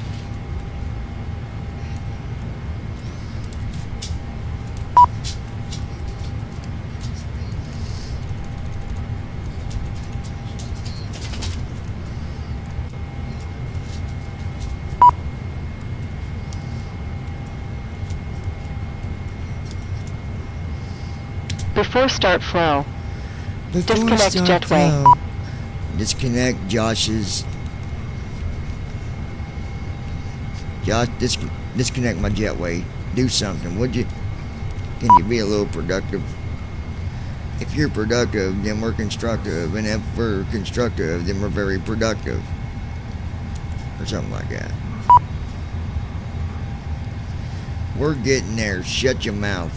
Before start flow. Before we Disconnect start jetway. flow, disconnect Josh's. Josh, disconnect my jetway. Do something, would you? Can you be a little productive? If you're productive, then we're constructive, and if we're constructive, then we're very productive, or something like that. We're getting there. Shut your mouth.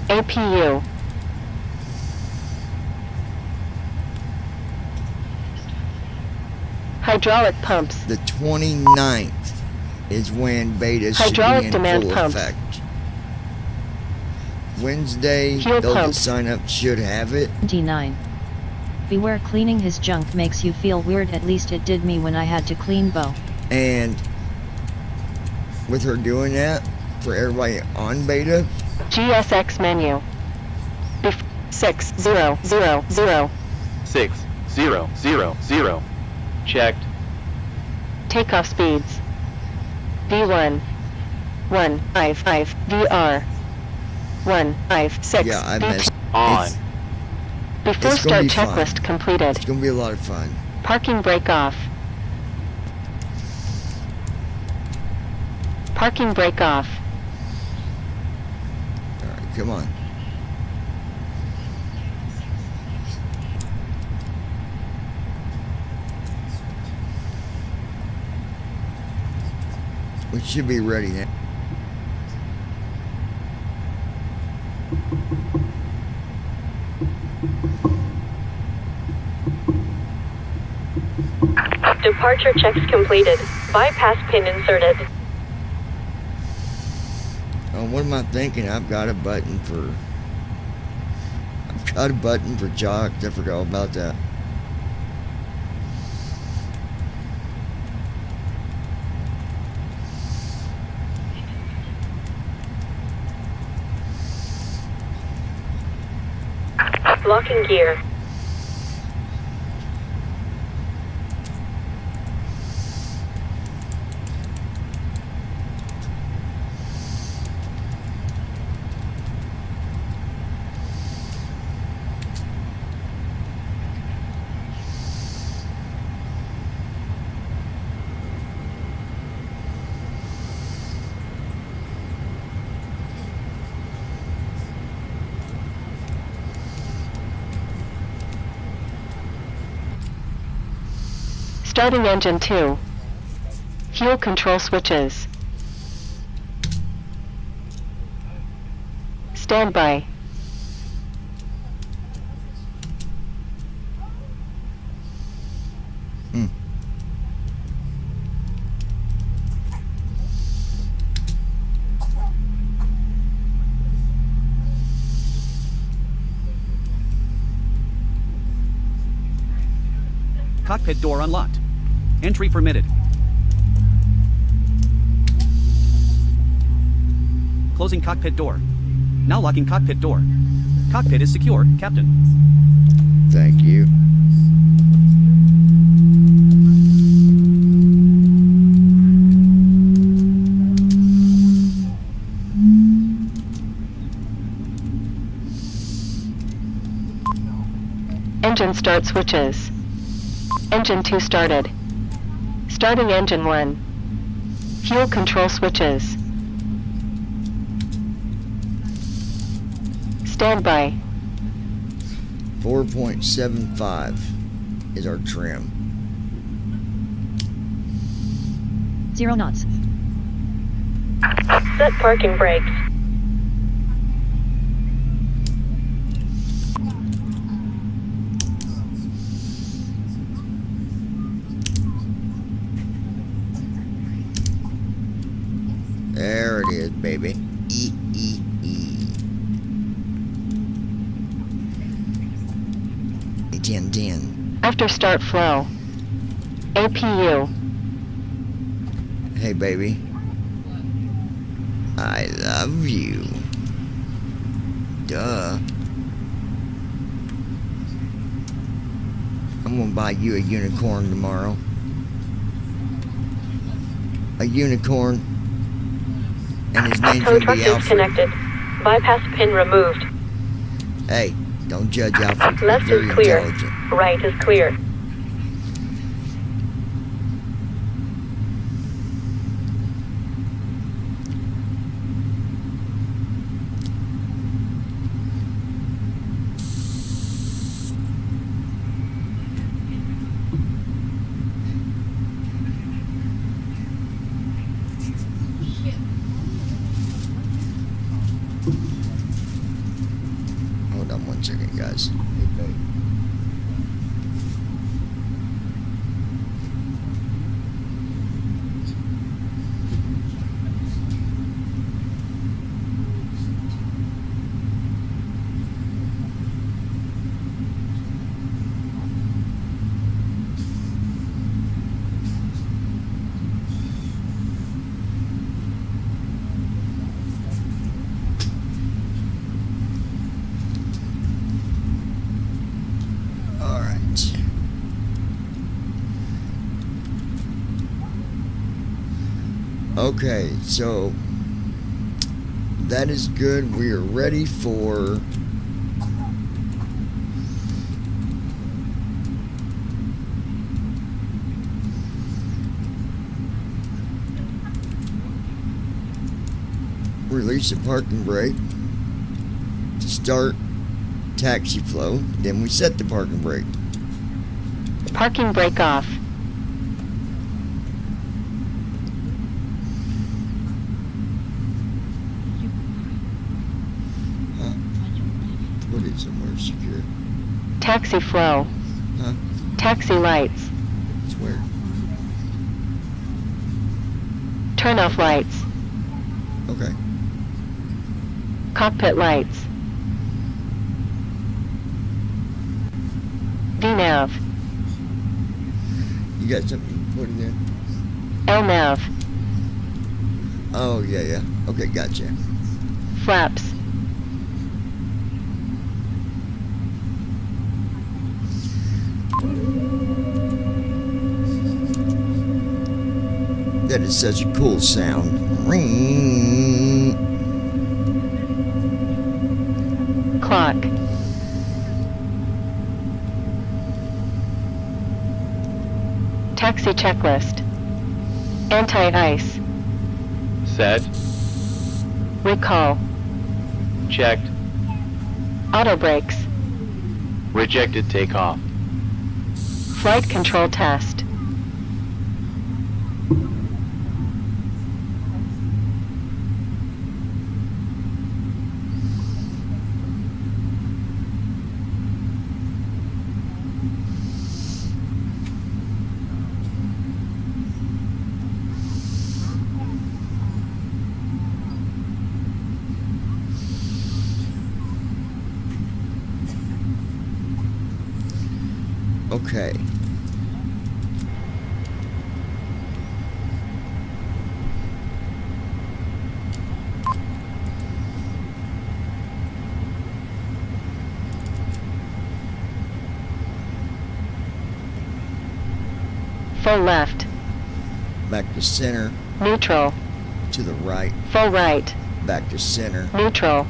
APU. Hydraulic pumps. The 29th is when beta should Hydraulic be in demand full pumps. effect. Wednesday, Fuel those that pumps. sign up should have it. 29. Beware cleaning his junk makes you feel weird, at least it did me when I had to clean Bo. And with her doing that, for everybody on beta, GSX menu. 6000. 6000. Checked. Takeoff speeds. V1. 155. VR. 156. yeah, I messed. On. It's, Before it's gonna start be fun. checklist completed. it's gonna be a lot of fun. Parking brake off. Parking brake off. All right, come on. We should be ready now. Departure checks completed. Bypass pin inserted. Oh, what am I thinking? I've got a button for Got a button for jocks. I forgot about that. Locking gear. Starting engine 2. Fuel control switches. Standby. Cockpit door unlocked. Entry permitted. Closing cockpit door. Now locking cockpit door. Cockpit is secure, Captain. Thank you. Engine start switches. Engine 2 started. Starting engine 1. Fuel control switches. Standby. 4.75 is our trim. 0 knots. Set parking brakes. There it is, baby. E. 10. After start flow. APU. Hey, baby. I love you. Duh. I'm gonna buy you a unicorn tomorrow. A unicorn. And his name's Tow gonna truck be is Alfred. connected. Bypass pin removed. Hey, don't judge Alfred. Left He's very is clear. intelligent. Right is clear. Hold on 1 second, guys. All right. Okay, so that is good. We are ready for release the parking brake to start taxi flow. Then we set the parking brake. Parking brake off. Put it somewhere secure. Taxi flow. Huh? Taxi lights. It's weird. Turn off lights. Okay. Cockpit lights. VNav. You got something to put it in? LNav. Oh, yeah. Okay, gotcha. Flaps. That is such a cool sound. Ring. Clock. Taxi checklist. Anti-ice. Set. Recall. Checked. Auto brakes. Rejected takeoff. Flight control test. Okay. Full left. Back to center. Neutral. To the right. Full right. Back to center. Neutral.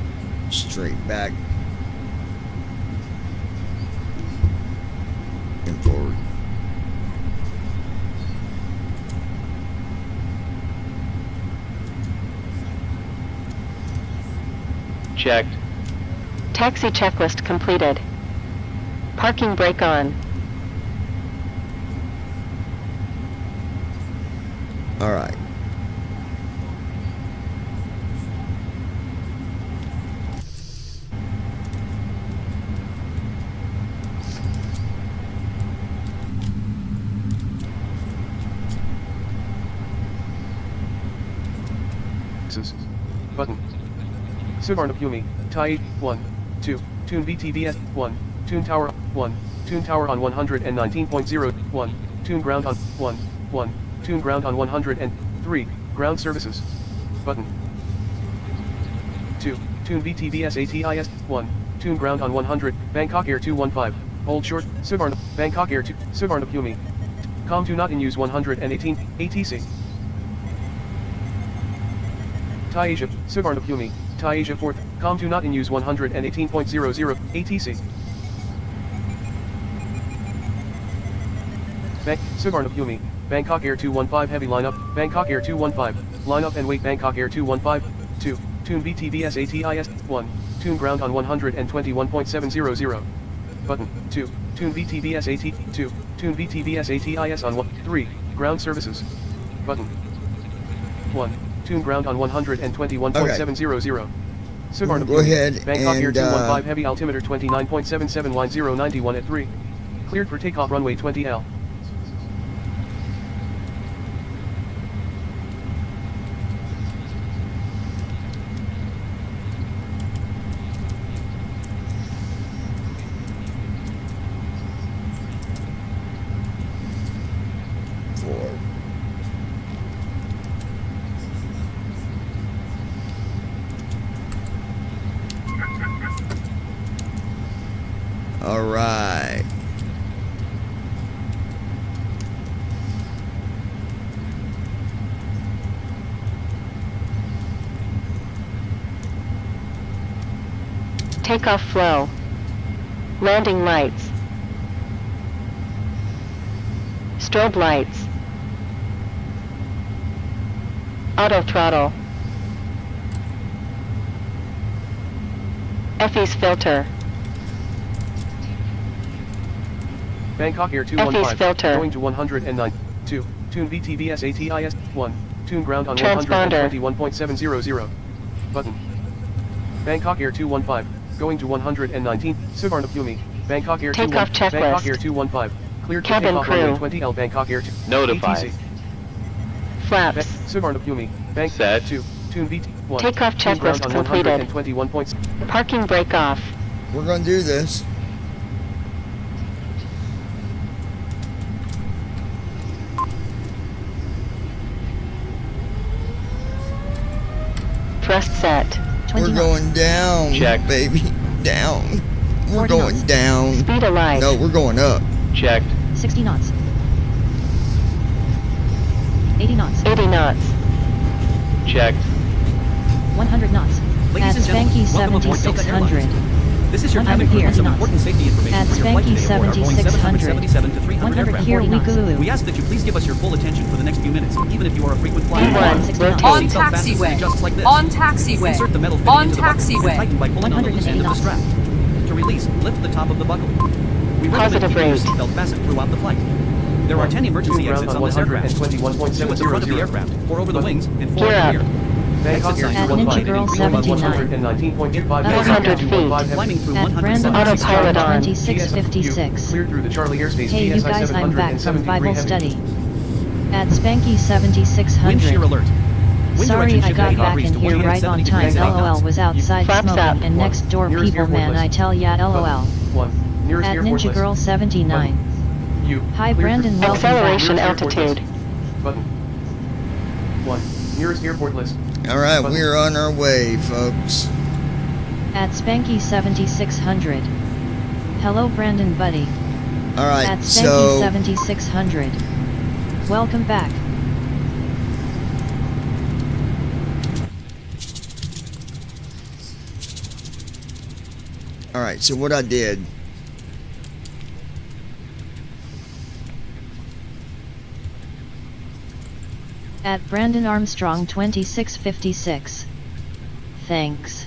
Straight back. And forward. Checked. Taxi checklist completed. Parking brake on. All right. Button. Suvarnabhumi, Tai 1, 2, Tune VTVS 1, Tune Tower 1, Tune Tower on 119.0, Tune Ground on 1, Tune Ground on 103, Ground Services. Button. 2, Tune VTVS ATIS 1, Tune Ground on 100, Bangkok Air 215, Hold Short, Bangkok Air 2, Suvarnabhumi. Com2 not in use 118, ATC. Thai Asia, Suvarnabhumi, Thai Asia 4th, Com2 not in use 118.00, ATC. Suvarnabhumi, Bangkok Air 215 heavy lineup, Bangkok Air 215, lineup and wait Bangkok Air 215, 2, Tune VTVS ATIS, 1, Tune ground on 121.700. Button, 2, Tune VTVS AT, 2, Tune VTVS ATIS on 1, 3, ground services. Button, 1. Tune ground on 121.700. Suvarnabhumi. Go ahead Bangkok Air and, 215 heavy altimeter 29.77 line 091 at 3. Cleared for takeoff runway 20L. Forward. All right. Takeoff flow. Landing lights. Strobe lights. Auto throttle. FE's filter. Bangkok Air FE's 215, filter. going to 109. 2, Tune VTVS ATIS, 1, Tune ground on Transponder. 121.700. Button. Bangkok Air 215, going to 119, Suvarnabhumi, Bangkok Air Takeoff 215, Bangkok checklist. Air 215, cleared for Cabin takeoff crew. runway 20L, Bangkok Air 2, Notify. ATC. Flaps. Suvarnabhumi, Bank Set. 2, Tune VT, 1, Takeoff Tune ground checklist on completed. 121. Parking brake off. We're going to do this. Thrust set. 20 We're knots. going down, Check. baby. Down. We're 40 going knots. down. Speed alive. No, we're going up. Checked. 60 knots. 80 knots. 80 knots. Checked. 100 knots. Ladies At and gentlemen, Spanky welcome aboard Delta 7600. This is your 100 cabin crew here. with some Knots. important safety information At for your flight Spanky today aboard our Boeing 7600. 777 to 300 100 aircraft. here. Weegaloo. We ask that you please give us your full attention for the next few minutes, even if you are a frequent flyer. E1, 60 knots. rotate. On Seatbelt fastens taxiway. adjust like this. On taxiway. Insert the metal fitting On into the buckle and taxiway. tighten by pulling on the loose end of the 180 strap. To release, lift the top of the buckle. We recommend Positive keeping your rate. seatbelt fastened throughout the flight. There are 10 emergency Two ground exits on on this aircraft. 121.700. 2 at the front of the aircraft, 4 over the wings, and 4 Gear at up. the rear. Bangkok Exit Air signs At are Ninja located in Girl green above 79. 119.25 400 feet. Climbing through At 100 Brandon seconds. Autopilot on. 2656. Cleared through the Charlie airspace. Hey you GSI guys, I'm back from 773 Bible heavy. study. At Spanky Wind shear 7600. alert. Wind Sorry direction I shift got 80 back degrees in to here 170 right on time. degrees south. LOL was outside Flaps smoking up. and next door Nearest people airport man list. I tell ya LOL. 1. Nearest At airport Ninja list. Girl 79. U. Hi, Cleared Brandon, through- welcome back. Acceleration Nearest airport altitude. list. Button. 1. Nearest airport list. All right, we're on our way, folks. At Spanky 7600. Hello Brandon buddy. All right, At Spanky so 7600. Welcome back. all right, so what I did. At Brandon Armstrong 2656. Thanks.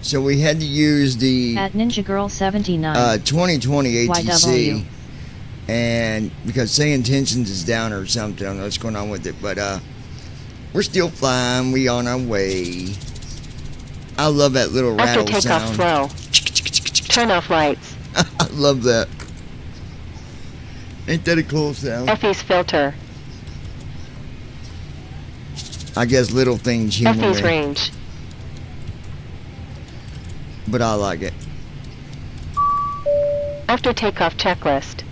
So we had to use the At Ninja Girl 79. 2020 ATC, YW. and because say intentions is down or something, I don't know what's going on with it, but we're still flying. We on our way. I love that little After rattle takeoff, sound. slow. Turn off lights. I love that. Ain't that a cool sound? FE's filter. I guess little things humor FE's me, range. but I like it. After takeoff checklist.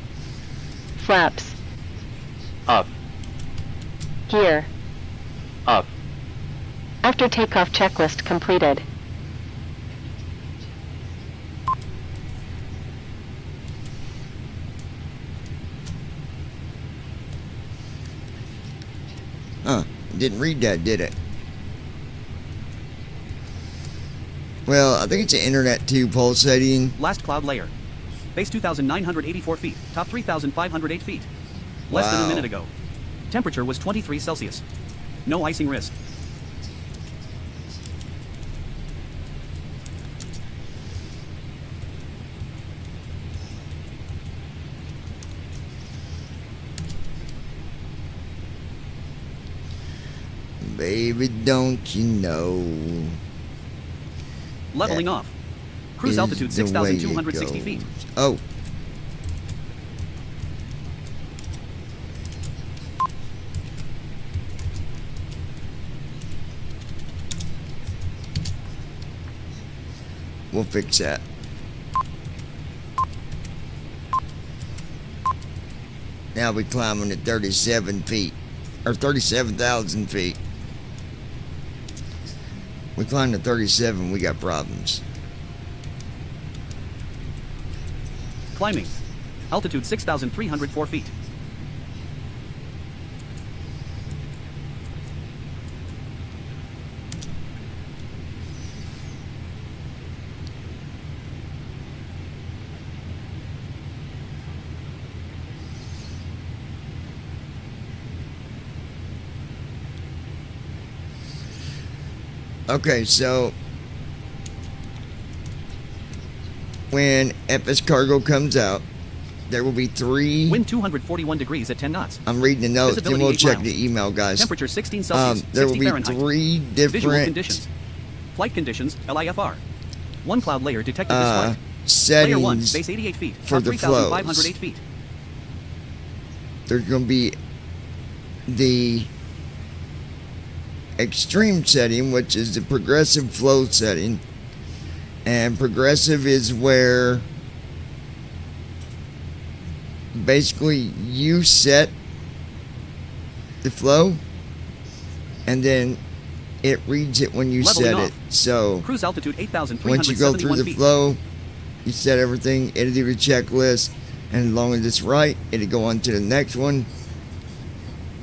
Flaps. Up. Gear. Up. After takeoff checklist completed. Huh? Didn't read that, did it? Well, I think it's an internet tube pulsating. Last cloud layer. Base 2,984 feet. Top 3,508 feet. Less than a Wow. minute ago. Temperature was 23 Celsius. No icing risk. Baby, don't you know? Leveling That off. Cruise is altitude the way it 6,260 feet. goes. Oh. We'll fix that. Now we're climbing at 37 feet. Or 37,000 feet. We climbed to 37, we got problems. Climbing. Altitude 6,304 feet. Okay, so when FS Cargo comes out, there will be 3. Wind 241 degrees at 10 knots. I'm reading the notes, then Visibility we'll 8 check miles. the email, guys. Temperature 16 Celsius. There will 60 be Fahrenheit. 3 Visual different conditions. Flight conditions, LIFR. One cloud layer detected this flight. Layer 1, settings. base 88 feet. for Top the 3,508 feet. There's going to be the extreme setting, which is the progressive flow setting. And progressive is where basically you set the flow, and then it reads it when you Leveling set off. it. So Cruise altitude once you go through 8,371 the feet. flow, you set everything, it'll do a checklist, and as long as it's right, it'll go on to the next one,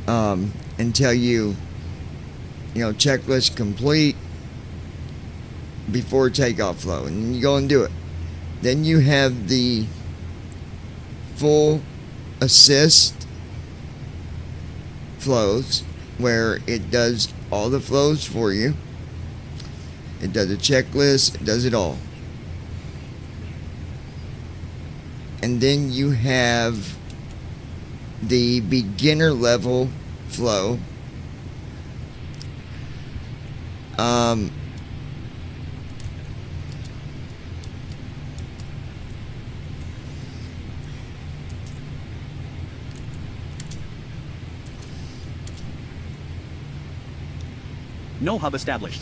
and tell you, checklist complete before takeoff flow, and you go and do it. Then you have the full assist flows, where it does all the flows for you. It does a checklist, it does it all. And then you have the beginner level flow. No hub established.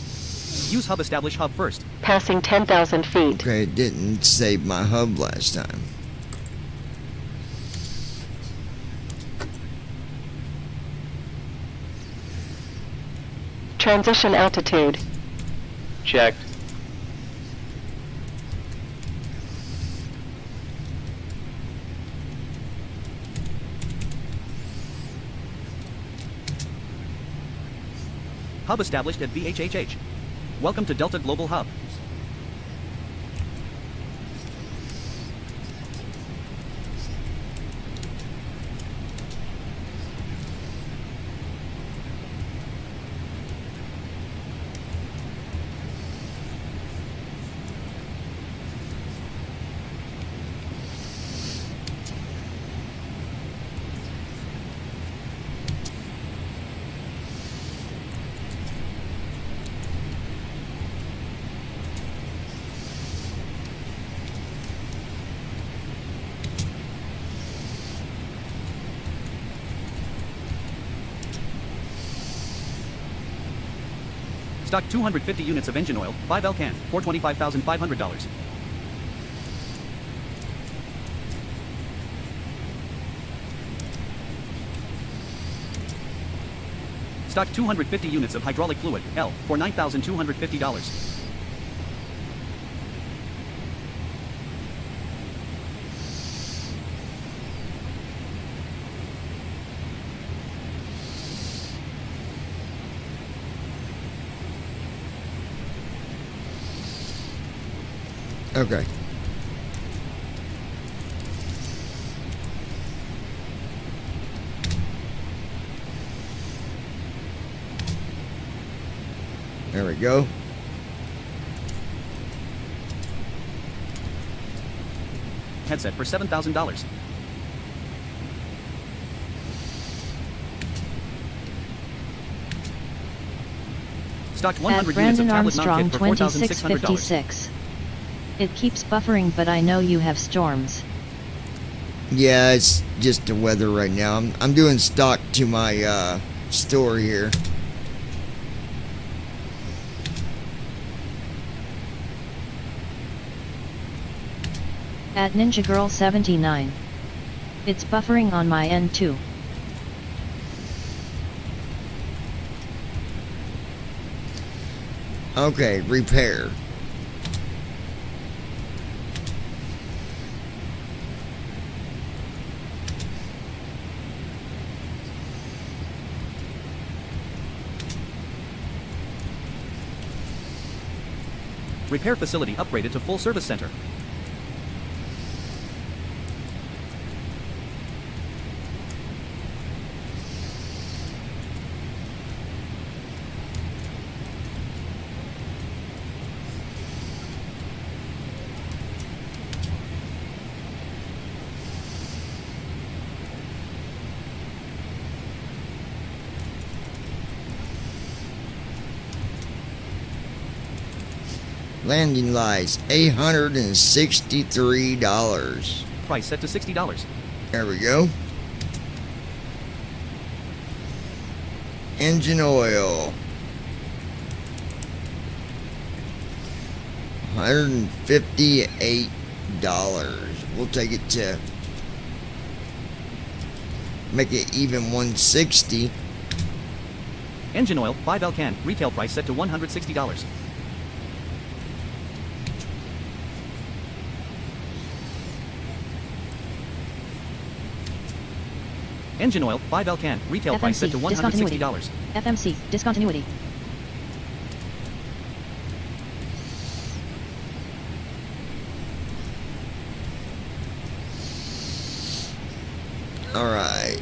Use hub establish hub first. Passing 10,000 feet. Okay, it didn't save my hub last time. Transition altitude. Checked. Hub established at VHHH. Welcome to Delta Global Hub. Stock 250 units of engine oil, 5 L can, for $25,500. Stock 250 units of hydraulic fluid, L, for $9,250. Okay. There we go. Headset for $7,000. Stocked At 100 units of Brandon tablet mount Armstrong kit for $4,600. 2656. It keeps buffering, but I know you have storms. Yeah, it's just the weather right now. I'm doing stock to my store here. At Ninja Girl 79. It's buffering on my end too. Okay, repair. Repair facility upgraded to full service center. Landing lights, $863. Price set to $60. There we go. Engine oil, $158. We'll take it to make it even $160. Engine oil, 5L can, retail price set to $160. Engine oil, 5L can, retail price set to discontinuity. $160. FMC, discontinuity. All right.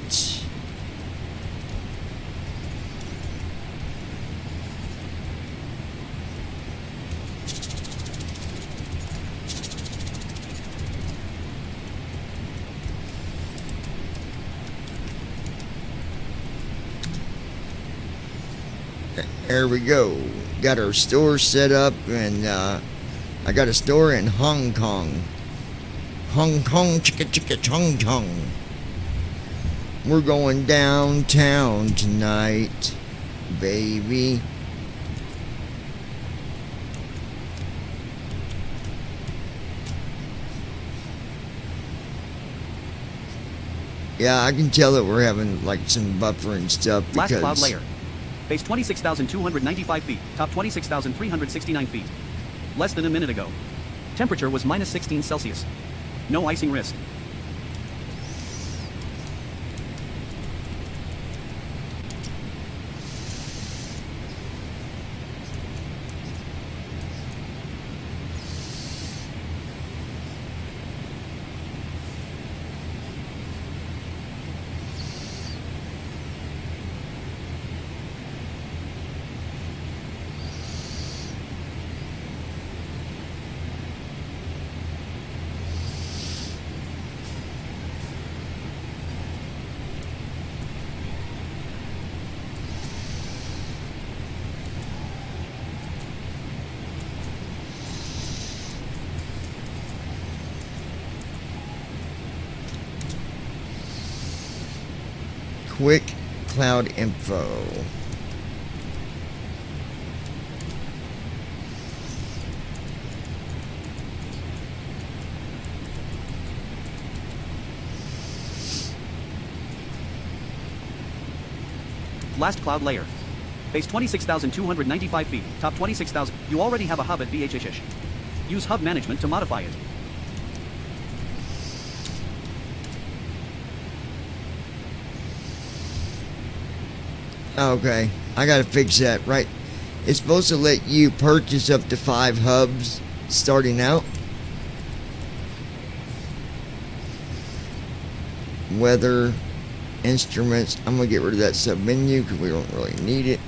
There we go. Got our store set up, and I got a store in Hong Kong. Hong Kong, chicka chicka chong chong. We're going downtown tonight, baby. Yeah, I can tell that we're having like some buffer and stuff Last because cloud layer. Base 26,295 feet, top 26,369 feet. Less than a minute ago. Temperature was minus 16 Celsius. No icing risk. quick cloud info. Last cloud layer. Base 26,295 feet, top 26,000. You already have a hub at BHHH. Use hub management to modify it. Okay, I gotta fix that, right? It's supposed to let you purchase up to 5 hubs starting out. Weather, instruments. I'm gonna get rid of that sub menu because we don't really need it.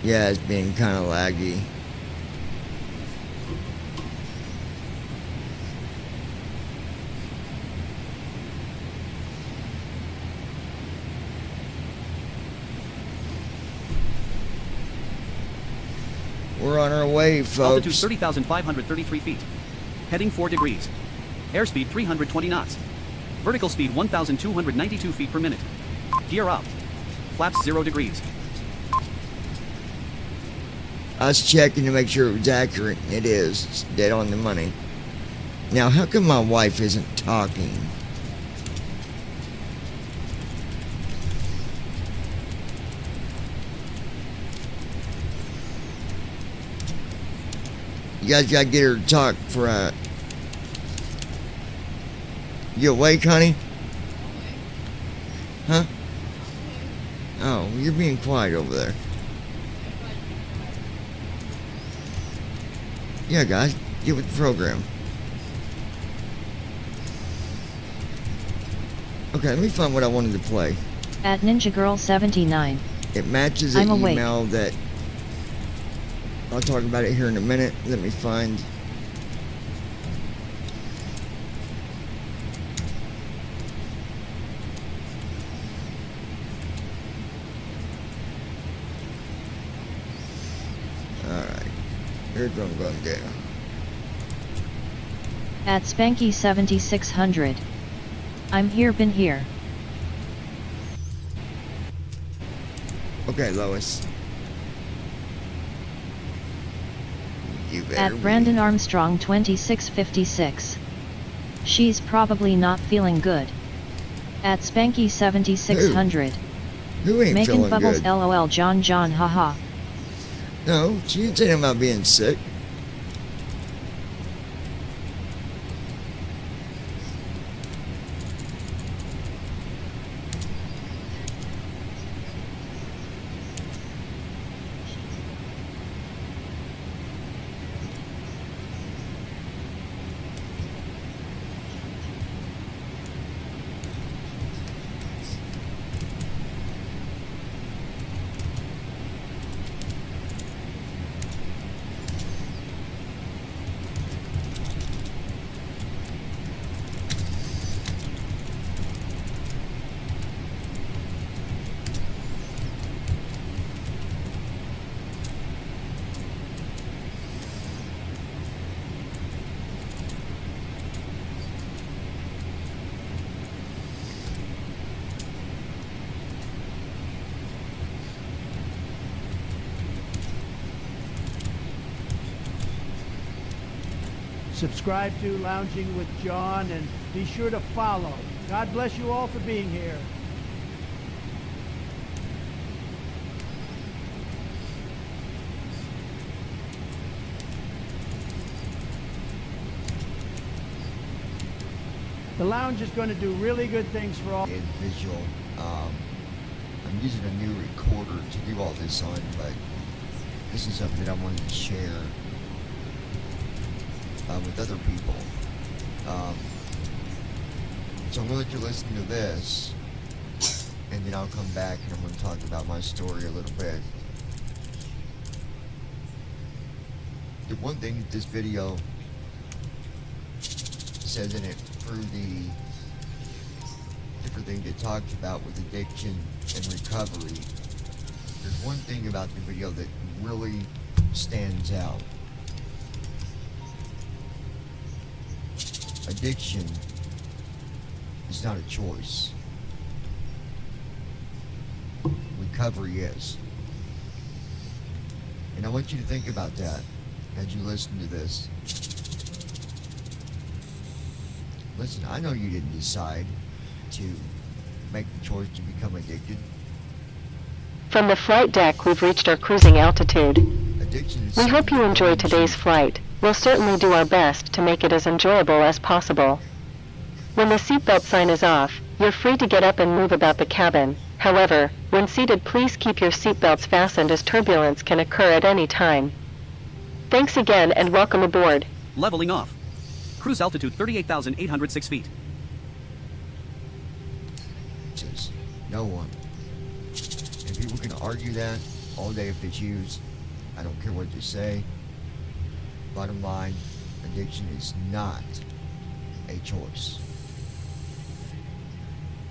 Yeah, it's being kind of laggy. We're on our way, Altitude folks. 30,533 feet. Heading 4 degrees. Airspeed 320 knots. Vertical speed 1,292 feet per minute. Gear up. Flaps 0 degrees. I was checking to make sure it was accurate. It is. It's dead on the money. Now, how come my wife isn't talking? You guys gotta get her to talk for You awake, honey? Huh? Oh, you're being quiet over there. Yeah, guys, get with the program. Okay, let me find what I wanted to play. At Ninja Girl 79. It matches an I'm awake. email that I'll talk about it here in a minute. Let me find. Alright. Here's what I'm going to do. At Spanky 7600. I'm here, been here. Okay, Lois. You better At be. Brandon Armstrong 2656. She's probably not feeling good. At Spanky 7600. Who ain't Making feeling bubbles good? LOL John haha. No, she didn't say anything about being sick. Subscribe to Lounging with John and be sure to follow. God bless you all for being here. The lounge is going to do really good things for all. Visual. I'm using a new recorder to do all this on, but this is something that I wanted to share with other people. So I'm going to let you listen to this, and then I'll come back and I'm going to talk about my story a little bit. The one thing that this video says in it, through the different things it talks about with addiction and recovery, there's one thing about the video that really stands out. Addiction is not a choice. Recovery is. And I want you to think about that as you listen to this. Listen, I know you didn't decide to make the choice to become addicted. From the flight deck, we've reached our cruising altitude. Addiction is We hope something you that enjoy owns today's you. flight. We'll certainly do our best to make it as enjoyable as possible. When the seatbelt sign is off, you're free to get up and move about the cabin. However, when seated, please keep your seatbelts fastened as turbulence can occur at any time. Thanks again and welcome aboard. Leveling off. Cruise altitude 38,806 feet. Says no one. And people can argue that all day if they choose. I don't care what they say. Bottom line, addiction is not a choice.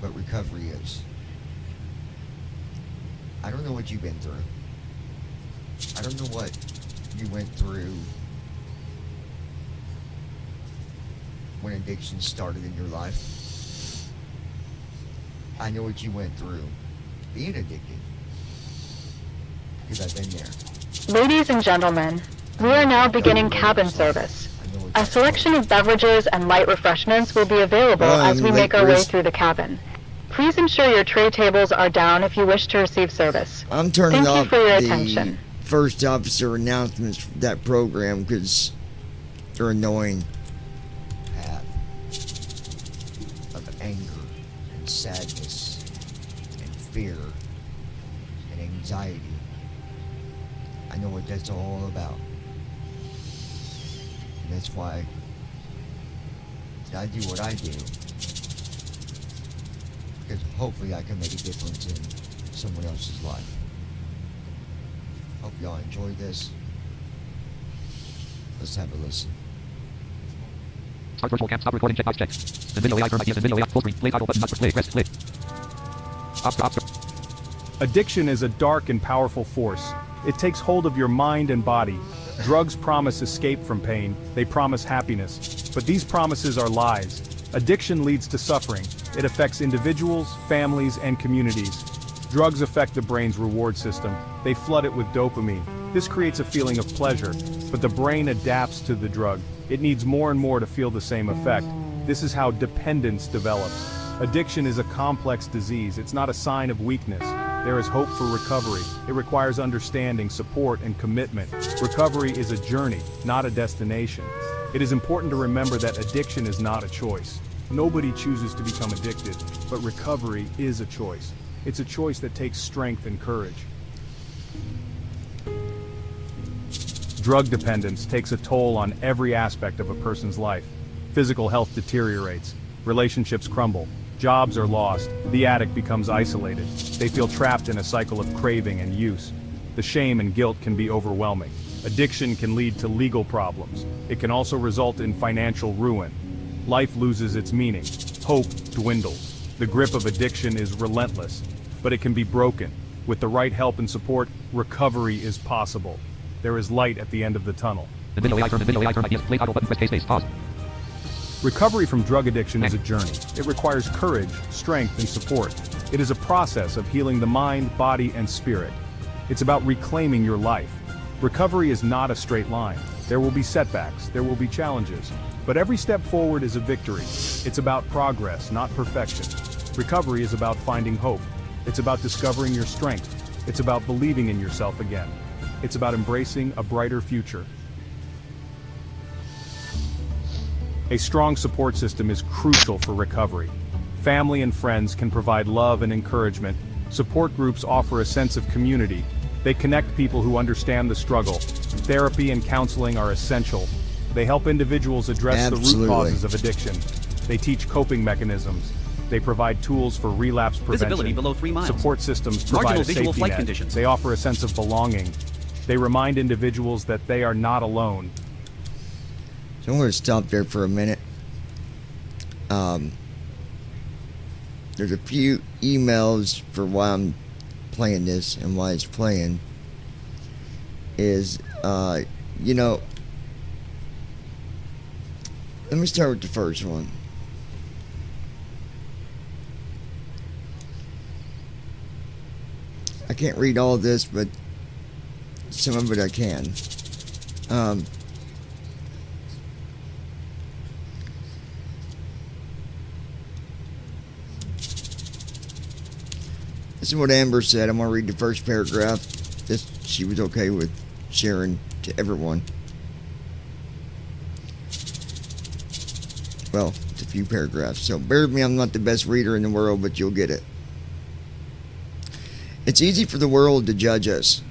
But recovery is. I don't know what you've been through. I don't know what you went through when addiction started in your life. I know what you went through being addicted, because I've been there. Ladies and gentlemen, we are now beginning cabin service. A selection of beverages and light refreshments will be available as we make our way through the cabin. Please ensure your tray tables are down if you wish to receive service. I'm turning Thank you off for your the attention. first officer announcements for that program because they're annoying. Path of anger and sadness and fear and anxiety. I know what that's all about. And that's why I do what I do. Because hopefully I can make a difference in someone else's life. Hope y'all enjoy this. Let's have a listen. Start virtual cam. Stop recording. Checkbox checked. The video AI term ideas and video AI full screen. Play toggle button not play. Press play. Stop. Addiction is a dark and powerful force. It takes hold of your mind and body. Drugs promise escape from pain. They promise happiness. But these promises are lies. Addiction leads to suffering. It affects individuals, families, and communities. Drugs affect the brain's reward system. They flood it with dopamine. This creates a feeling of pleasure, but the brain adapts to the drug. It needs more and more to feel the same effect. This is how dependence develops. Addiction is a complex disease. It's not a sign of weakness. There is hope for recovery. It requires understanding, support, and commitment. Recovery is a journey, not a destination. It is important to remember that addiction is not a choice. Nobody chooses to become addicted, but recovery is a choice. It's a choice that takes strength and courage. Drug dependence takes a toll on every aspect of a person's life. Physical health deteriorates, relationships crumble, jobs are lost, the addict becomes isolated. They feel trapped in a cycle of craving and use. The shame and guilt can be overwhelming. Addiction can lead to legal problems. It can also result in financial ruin. Life loses its meaning. Hope dwindles. The grip of addiction is relentless, but it can be broken. With the right help and support, recovery is possible. There is light at the end of the tunnel. The video AI term ideas. Play toggle button. Press space. Pause. Recovery from drug addiction is a journey. It requires courage, strength, and support. It is a process of healing the mind, body, and spirit. It's about reclaiming your life. Recovery is not a straight line. There will be setbacks, there will be challenges, but every step forward is a victory. It's about progress, not perfection. Recovery is about finding hope. It's about discovering your strength. It's about believing in yourself again. It's about embracing a brighter future. A strong support system is crucial for recovery. Family and friends can provide love and encouragement. Support groups offer a sense of community. They connect people who understand the struggle. Therapy and counseling are essential. They help individuals address the root causes of addiction. They teach coping mechanisms. They provide tools for relapse prevention. Visibility below 3 miles. Support systems provide Marginal a visual safety flight net. conditions. They offer a sense of belonging. They remind individuals that they are not alone. So I'm going to stop there for a minute. There's a few emails for why I'm playing this and why it's playing. Is, let me start with the first one. I can't read all this, but some of it I can. This is what Amber said. I'm going to read the first paragraph. She was okay with sharing to everyone. Well, it's a few paragraphs. So bear with me, I'm not the best reader in the world, but you'll get it. It's easy for the world to judge us.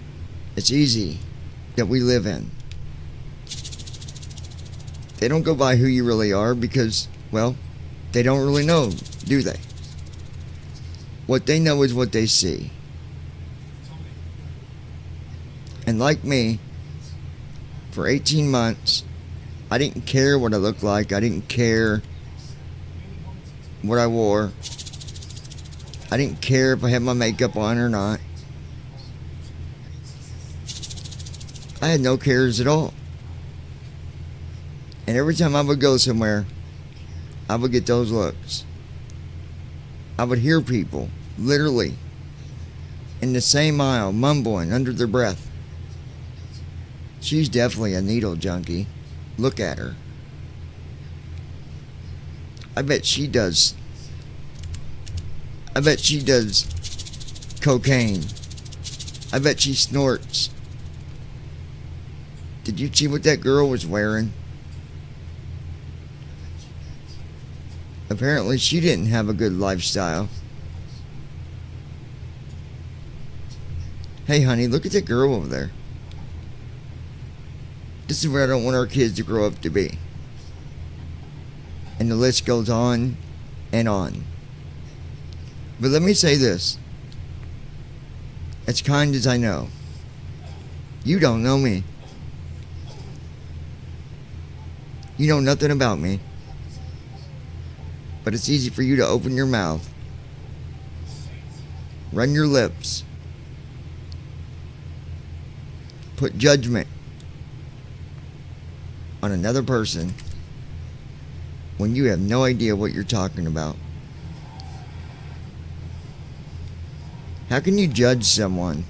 It's easy that we live in. They don't go by who you really are because, well, they don't really know, do they? What they know is what they see. And like me, for 18 months, I didn't care what I looked like. I didn't care what I wore. I didn't care if I had my makeup on or not. I had no cares at all. And every time I would go somewhere, I would get those looks. I would hear people, literally, in the same aisle, mumbling under their breath. She's definitely a needle junkie. Look at her. I bet she does cocaine. I bet she snorts. Did you see what that girl was wearing? Apparently she didn't have a good lifestyle. Hey honey, look at that girl over there. This is where I don't want our kids to grow up to be. And the list goes on and on. But let me say this. As kind as I know, you don't know me. You know nothing about me. But it's easy for you to open your mouth, run your lips, put judgment on another person when you have no idea what you're talking about. How can you judge someone?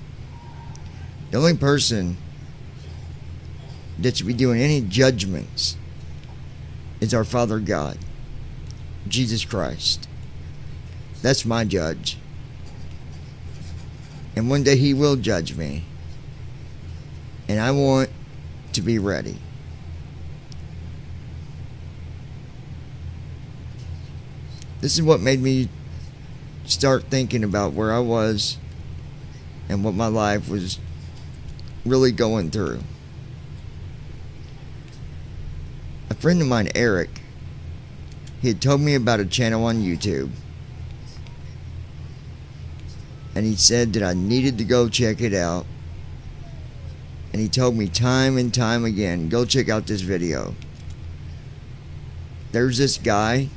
The only person that should be doing any judgments is our Father God, Jesus Christ. That's my judge. And one day he will judge me. And I want to be ready. This is what made me start thinking about where I was and what my life was really going through. A friend of mine, Eric, he had told me about a channel on YouTube. And he said that I needed to go check it out. And he told me time and time again, go check out this video. There's this guy,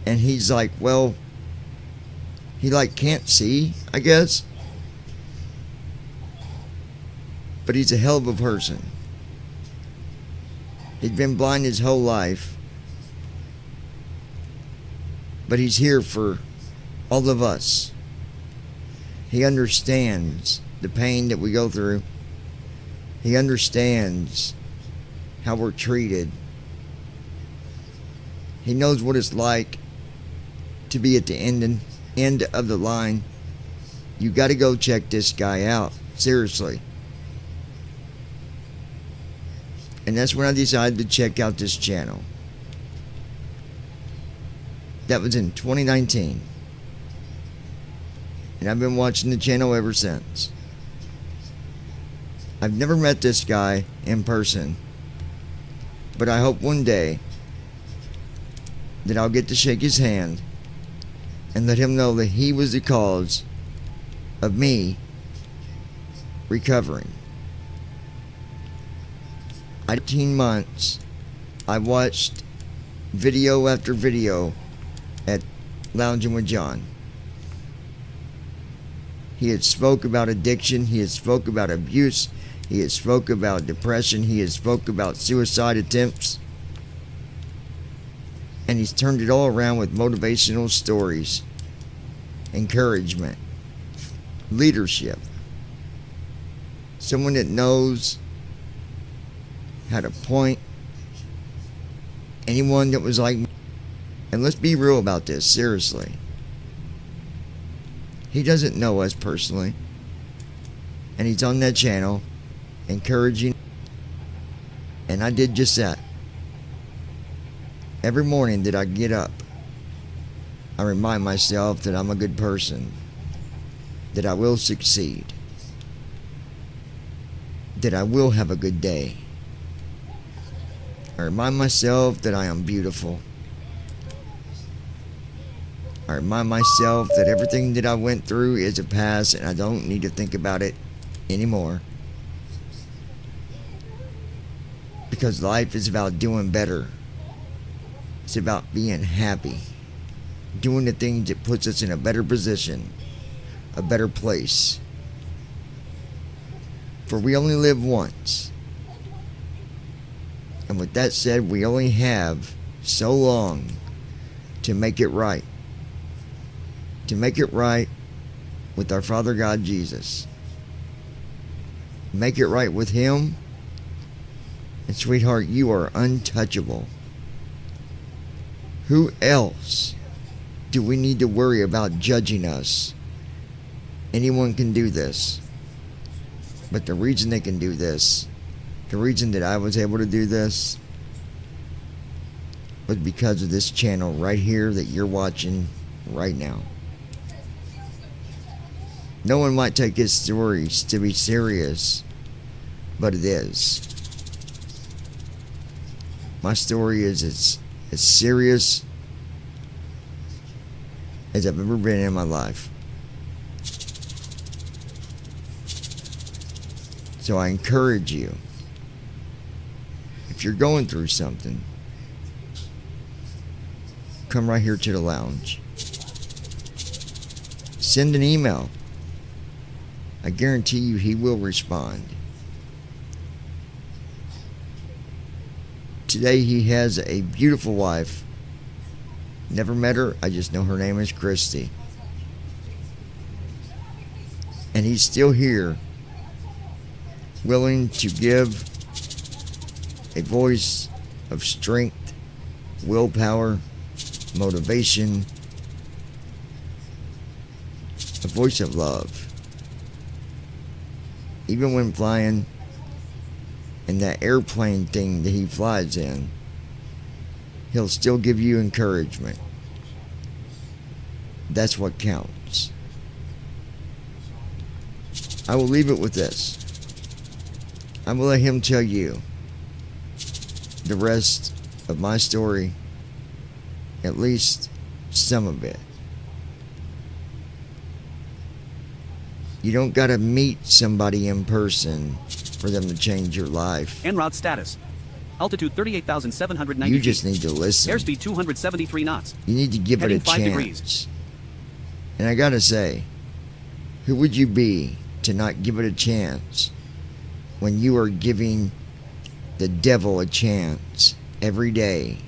and he's like, well, he like can't see, I guess. But he's a hell of a person. He'd been blind his whole life. But he's here for all of us. He understands the pain that we go through. He understands how we're treated. He knows what it's like to be at the end of the line. You got to go check this guy out. Seriously. And that's when I decided to check out this channel. That was in 2019. And I've been watching the channel ever since. I've never met this guy in person, but I hope one day that I'll get to shake his hand and let him know that he was the cause of me recovering. 18 months, I watched video after video at Lounging with John. He had spoke about addiction. He had spoke about abuse. He had spoke about depression. He had spoke about suicide attempts. And he's turned it all around with motivational stories, encouragement, leadership. Someone that knows how to point anyone that was like me. And let's be real about this, seriously. He doesn't know us personally. And he's on that channel encouraging. And I did just that. Every morning that I get up, I remind myself that I'm a good person, that I will succeed, that I will have a good day. I remind myself that I am beautiful. I remind myself that everything that I went through is a past and I don't need to think about it anymore. Because life is about doing better. It's about being happy. Doing the things that puts us in a better position, a better place. For we only live once. And with that said, we only have so long to make it right. To make it right with our Father God Jesus. Make it right with Him. And sweetheart, you are untouchable. Who else do we need to worry about judging us? Anyone can do this. But the reason they can do this, the reason that I was able to do this, was because of this channel right here that you're watching right now. No one might take his stories to be serious, but it is. My story is as serious as I've ever been in my life. So I encourage you, if you're going through something, come right here to the lounge. Send an email. I guarantee you he will respond. Today he has a beautiful wife. Never met her, I just know her name is Christy. And he's still here willing to give a voice of strength, willpower, motivation, a voice of love. Even when flying in that airplane thing that he flies in, he'll still give you encouragement. That's what counts. I will leave it with this. I will let him tell you the rest of my story, at least some of it. You don't gotta meet somebody in person for them to change your life. En route status. Altitude 38,790 You just need to listen. Airspeed 273 knots. You need to give Heading it a 5 chance. degrees. And I gotta say, who would you be to not give it a chance when you are giving the devil a chance every day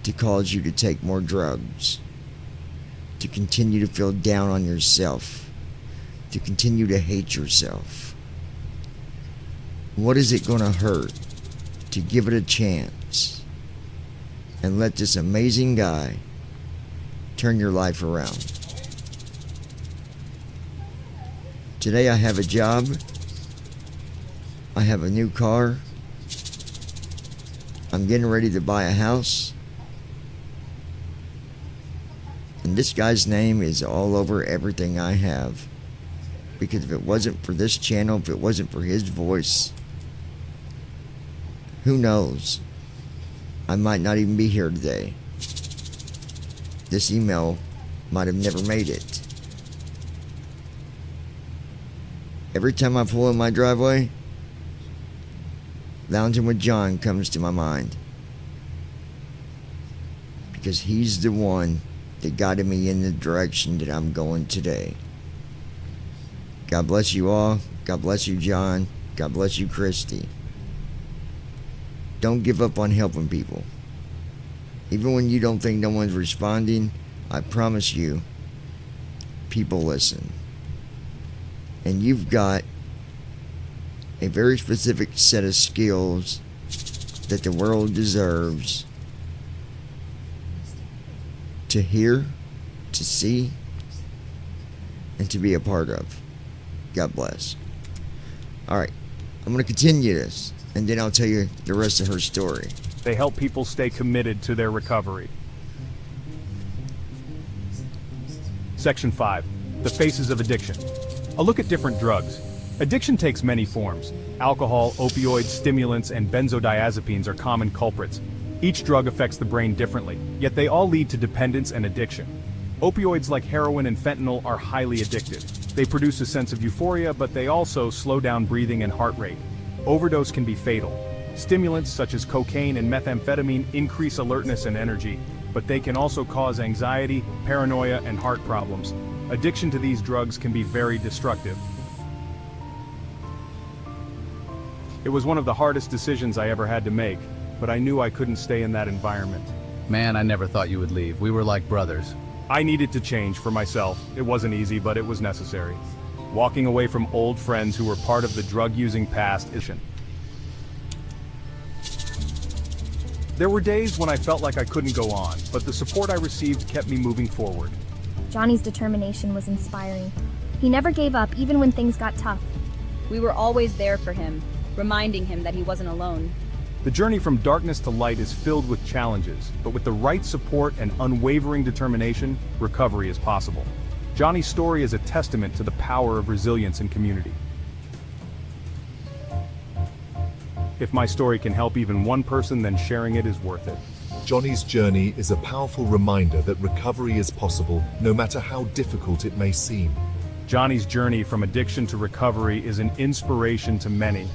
to cause you to take more drugs, to continue to feel down on yourself, to continue to hate yourself? What is it gonna hurt to give it a chance and let this amazing guy turn your life around? Today I have a job, I have a new car, I'm getting ready to buy a house, and this guy's name is all over everything I have, because if it wasn't for this channel, if it wasn't for his voice, who knows, I might not even be here today. This email might have never made it. Every time I pull in my driveway, Lounging with John comes to my mind. Because he's the one that guided me in the direction that I'm going today. God bless you all. God bless you, John. God bless you, Christy. Don't give up on helping people. Even when you don't think no one's responding, I promise you, people listen. And you've got a very specific set of skills that the world deserves to hear, to see, and to be a part of. God bless. Alright, I'm going to continue this, and then I'll tell you the rest of her story. They help people stay committed to their recovery. Section 5. The Faces of Addiction. A look at different drugs. Addiction takes many forms. Alcohol, opioids, stimulants, and benzodiazepines are common culprits. Each drug affects the brain differently, yet they all lead to dependence and addiction. Opioids like heroin and fentanyl are highly addictive. They produce a sense of euphoria, but they also slow down breathing and heart rate. Overdose can be fatal. Stimulants such as cocaine and methamphetamine increase alertness and energy, but they can also cause anxiety, paranoia, and heart problems. Addiction to these drugs can be very destructive. It was one of the hardest decisions I ever had to make, but I knew I couldn't stay in that environment. Man, I never thought you would leave. We were like brothers. I needed to change for myself. It wasn't easy, but it was necessary. Walking away from old friends who were part of the drug-using past is... There were days when I felt like I couldn't go on, but the support I received kept me moving forward. Johnny's determination was inspiring. He never gave up even when things got tough. We were always there for him, reminding him that he wasn't alone. The journey from darkness to light is filled with challenges, but with the right support and unwavering determination, recovery is possible. Johnny's story is a testament to the power of resilience and community. If my story can help even one person, then sharing it is worth it. Johnny's journey is a powerful reminder that recovery is possible, no matter how difficult it may seem. Johnny's journey from addiction to recovery is an inspiration to many.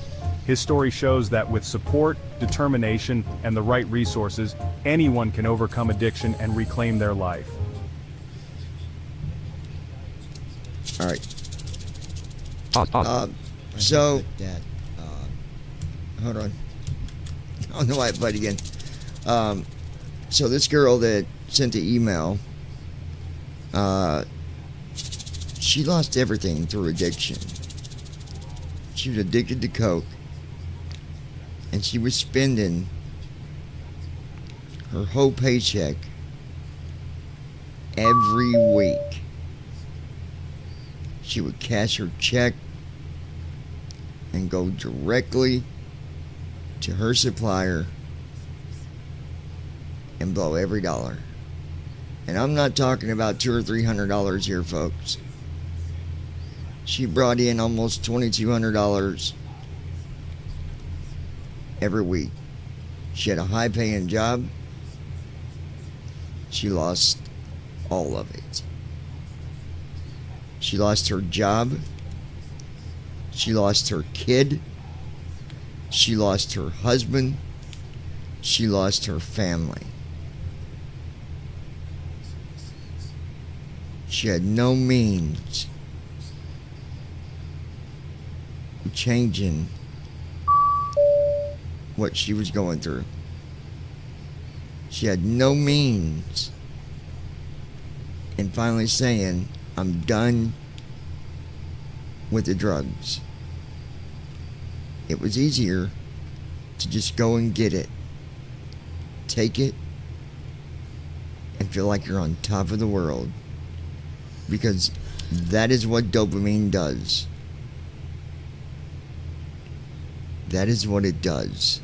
His story shows that with support, determination, and the right resources, anyone can overcome addiction and reclaim their life. All right. Pause. So, hold on. I don't know why I played again. So this girl that sent the email, she lost everything through addiction. She was addicted to coke, and she was spending her whole paycheck every week. She would cash her check and go directly to her supplier and blow every dollar. And I'm not talking about $200 or $300 here, folks. She brought in almost $2,200 every week. She had a high-paying job. She lost all of it. She lost her job. She lost her kid. She lost her husband. She lost her family. She had no means of changing what she was going through. She had no means in finally saying, I'm done with the drugs. It was easier to just go and get it, take it, and feel like you're on top of the world. Because that is what dopamine does. That is what it does.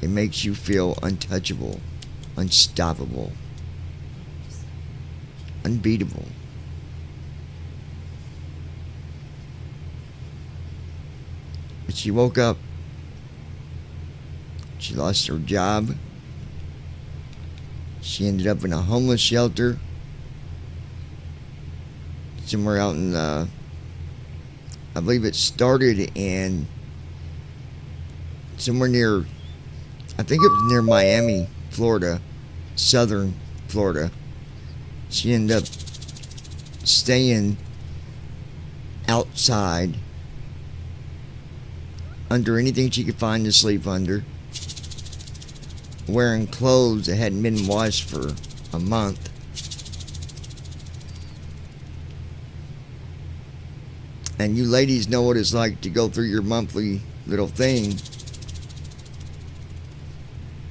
It makes you feel untouchable, unstoppable, unbeatable. But she woke up. She lost her job. She ended up in a homeless shelter somewhere out in I believe it started in somewhere near, I think it was near Miami, Florida, southern Florida. She ended up staying outside under anything she could find to sleep under, wearing clothes that hadn't been washed for a month. And you ladies know what it's like to go through your monthly little thing.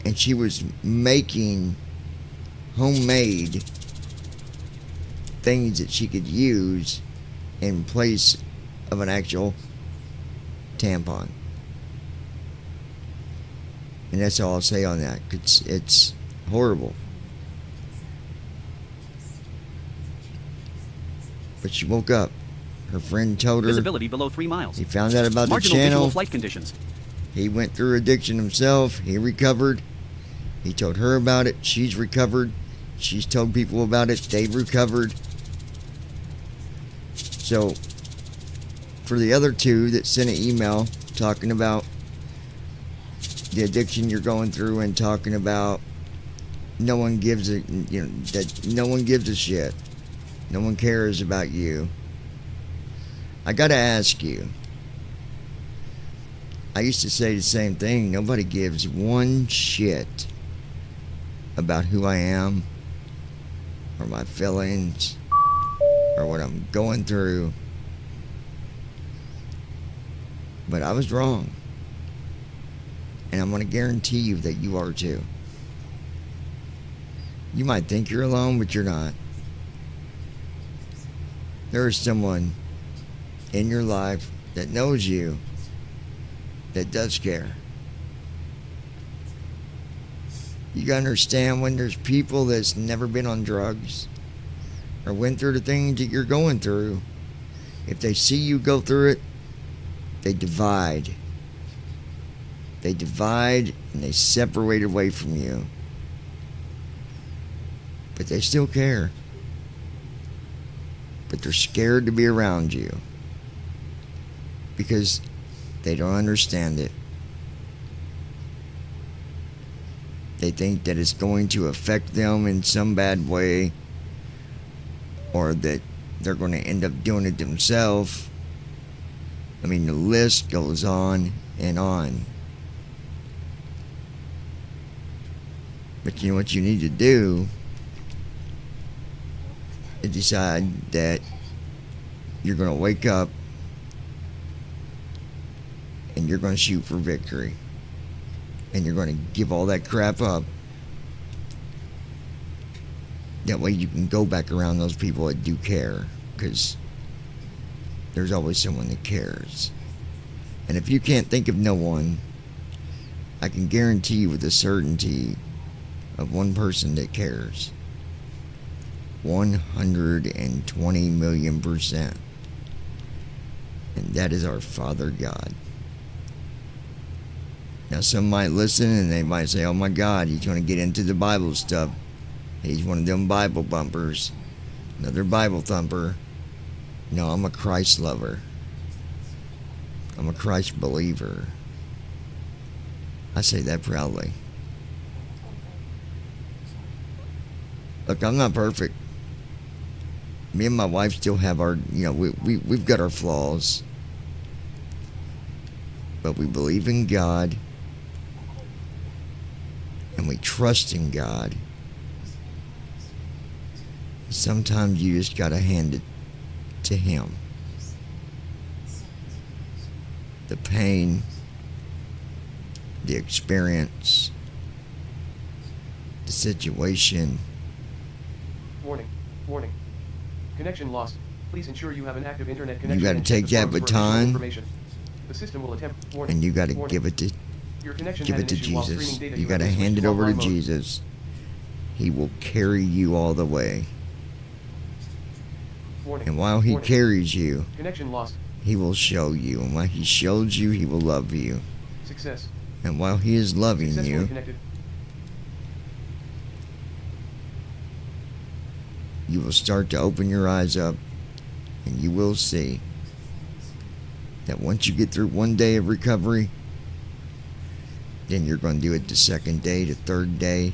And she was making homemade things that she could use in place of an actual tampon. And that's all I'll say on that. It's horrible. But she woke up. Her friend told her. Visibility below 3 miles. He found out about Marginal the channel. visual flight conditions. He went through addiction himself. He recovered. He told her about it. She's recovered. She's told people about it. They've recovered. So, for the other two that sent an email talking about the addiction you're going through and talking about no one gives a, that no one gives a shit. No one cares about you. I gotta ask you. I used to say the same thing. Nobody gives one shit about who I am or my feelings or what I'm going through. But I was wrong. And I'm going to guarantee you that you are too. You might think you're alone, but you're not. There is someone in your life that knows you, that does care. You gotta understand, when there's people that's never been on drugs or went through the things that you're going through, if they see you go through it, they divide. They divide and they separate away from you. But they still care. But they're scared to be around you because they don't understand it. They think that it's going to affect them in some bad way, or that they're going to end up doing it themselves. I mean, the list goes on and on. But you know what you need to do is decide that you're going to wake up and you're going to shoot for victory. And you're going to give all that crap up. That way you can go back around those people that do care, because there's always someone that cares. And if you can't think of no one, I can guarantee you with a certainty of one person that cares. 120 million%. And that is our Father God. Now some might listen and they might say, oh my God, he's going to get into the Bible stuff. He's one of them Bible bumpers. Another Bible thumper. No, I'm a Christ lover. I'm a Christ believer. I say that proudly. Look, I'm not perfect. Me and my wife still have our, we've got our flaws. But we believe in God. And we trust in God. Sometimes you just gotta hand it to Him. The pain, the experience, the situation. Warning, warning. Connection lost. Please ensure you have an active internet connection. You gotta take that baton, the system will attempt. Warning, and you gotta warning. give it to Jesus. You gotta data hand it switched over to offline mode. Jesus. He will carry you all the way. Warning, And while He warning. carries you, Connection lost. He will show you. And while He shows you, He will love you. Success. And while He is loving Successfully you, connected. you will start to open your eyes up, and you will see that once you get through one day of recovery, then you're going to do it the second day, the third day,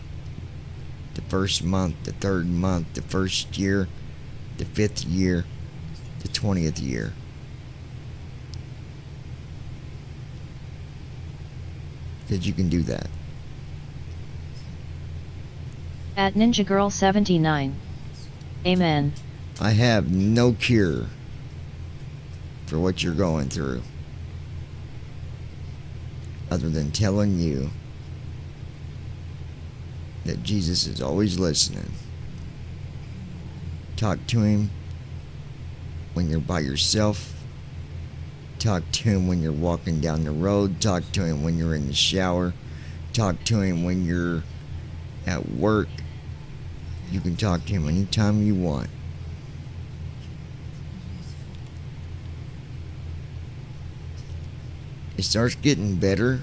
the first month, the third month, the first year, the 5th year, the 20th year. Because you can do that. At Ninja Girl 79. Amen. I have no cure for what you're going through, other than telling you that Jesus is always listening. Talk to Him when you're by yourself. Talk to Him when you're walking down the road. Talk to Him when you're in the shower. Talk to Him when you're at work. You can talk to Him anytime you want. It starts getting better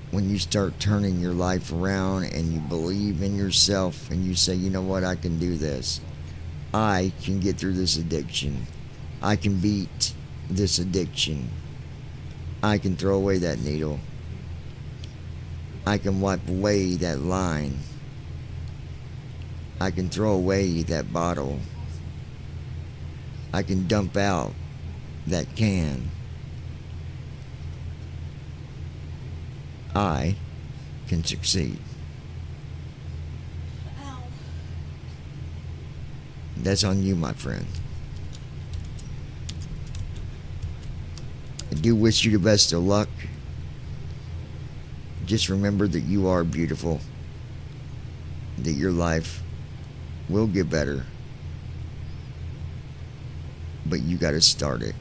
when you start turning your life around and you believe in yourself and you say, you know what, I can do this. I can get through this addiction. I can beat this addiction. I can throw away that needle. I can wipe away that line. I can throw away that bottle. I can dump out that can. I can succeed. That's on you, my friend. I do wish you the best of luck. Just remember that you are beautiful. That your life will get better. But you got to start it.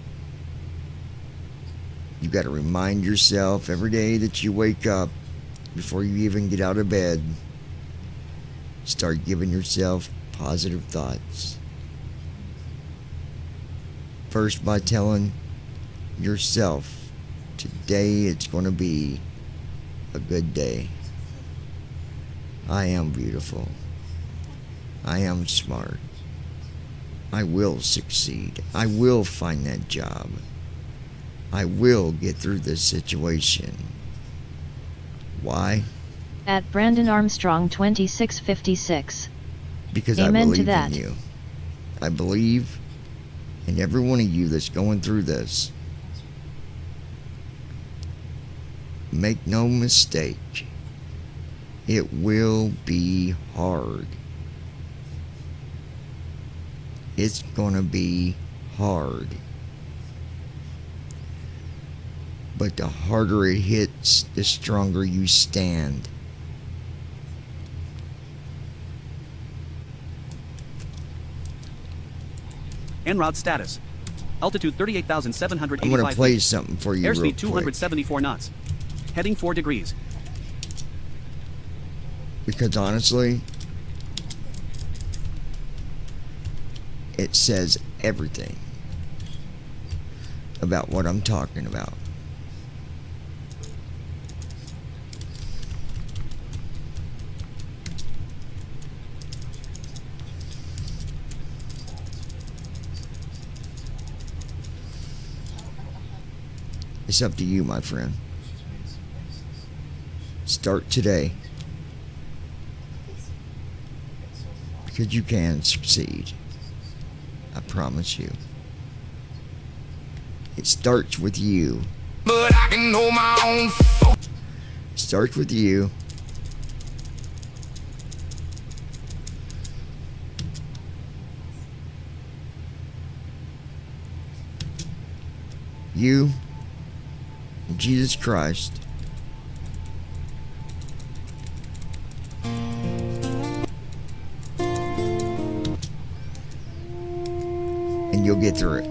You got to remind yourself every day that you wake up, before you even get out of bed, start giving yourself positive thoughts. First, by telling yourself, today it's going to be a good day. I am beautiful. I am smart. I will succeed. I will find that job. I will get through this situation. Why? At Brandon Armstrong 2656. Because Amen I believe to that. in you. I believe in every one of you that's going through this. Make no mistake. It will be hard. It's gonna be hard. But the harder it hits, the stronger you stand. En route status. Altitude 38,785 I'm gonna play feet. something for you real Airspeed quick. 274 knots. Heading 4 degrees. Because honestly, it says everything about what I'm talking about. It's up to you, my friend. Start today. Because you can succeed. I promise you. It starts with you. But I can know my own. It starts with you. You, Jesus Christ, and you'll get through it.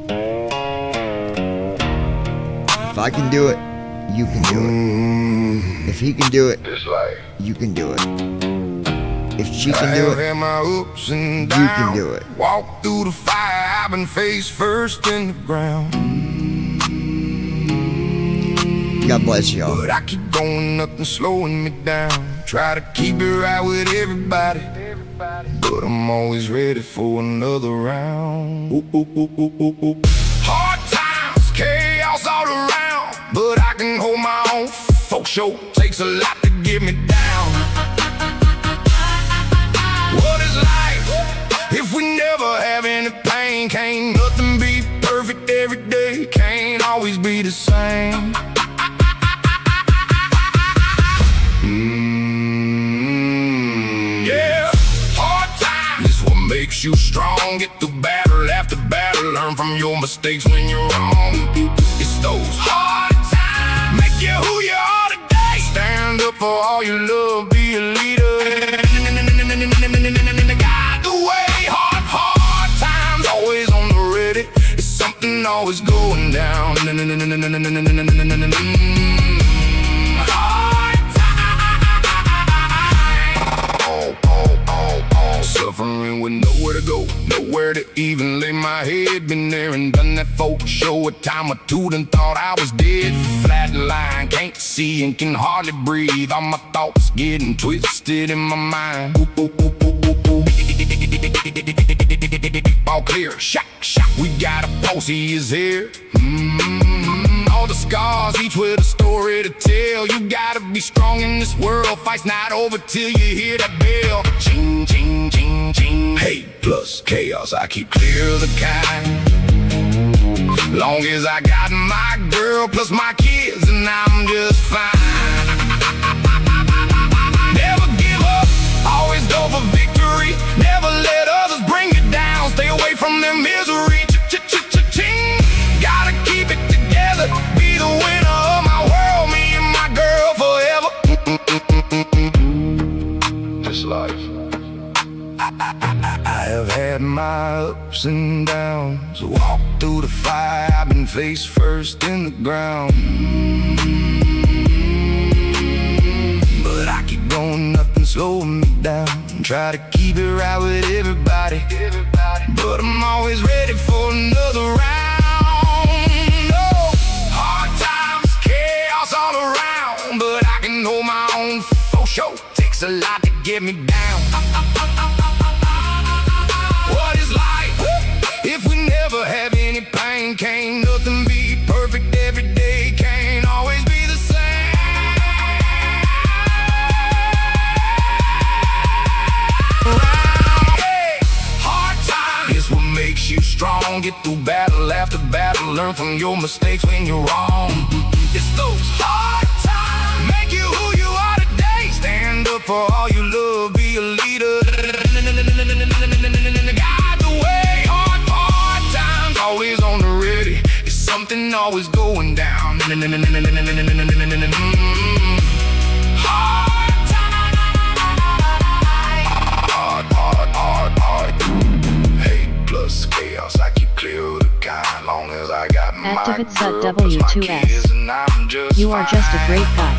If I can do it, you can do it. If he can do it, you can do it. If she can do it, you can do it. Walk through the fire, I've been face first in the ground. God bless y'all. But I keep going, nothing slowing me down. Try to keep it right with everybody, but I'm always ready for another round. Hard times, chaos all around, but I can hold my own. Folk show takes a lot to get me down. What is life if we never have any pain? Can't nothing be perfect every day, can't always be the same. Yeah, hard times is what makes you strong. Get through battle after battle, learn from your mistakes when you're wrong. It's those hard times make you who you are today. Stand up for all you love, be a leader. Guide the way, hard times always on the ready. It's something always going down. Suffering with nowhere to go, nowhere to even lay my head. Been there and done that, folk show a time or two, then thought I was dead. Flat line, can't see and can hardly breathe. All my thoughts getting twisted in my mind. All clear, shot, we got a pulse, he is here. All the scars, each with a story to tell. You gotta be strong in this world, fight's not over till you hear that bell. Ching, ching, ching, ching. Hate plus chaos, I keep clear of the kind. Long as I got my girl plus my kids, and I'm just fine. Never give up, always go for victory. Never let others bring you down, stay away from their misery. Ching, gotta keep it together, be the winner of my world, me and my girl forever. This life, I have had my ups and downs. Walk through the fire, I've been face first in the ground. But I keep going, nothing slowing me down. Try to keep it right with everybody, but I'm always ready for another round. No, hard times, chaos all around, but I can hold my own. For sure, takes a lot to get me down. What is life if we never have any pain? Can't nothing be perfect every day, can't always be the same. Hey, hard time is what makes you strong. Get through battle after battle, learn from your mistakes when you're wrong. It's those hard times make you who you are today. Stand up for all you love, be a leader. Guide the way, hard times always on the ready. It's something always going down. Hard time. Hate plus chaos, I keep clear of the kind. Long as I got my Activates at girl plus my W2S. kids, and I'm just You are just a great guy.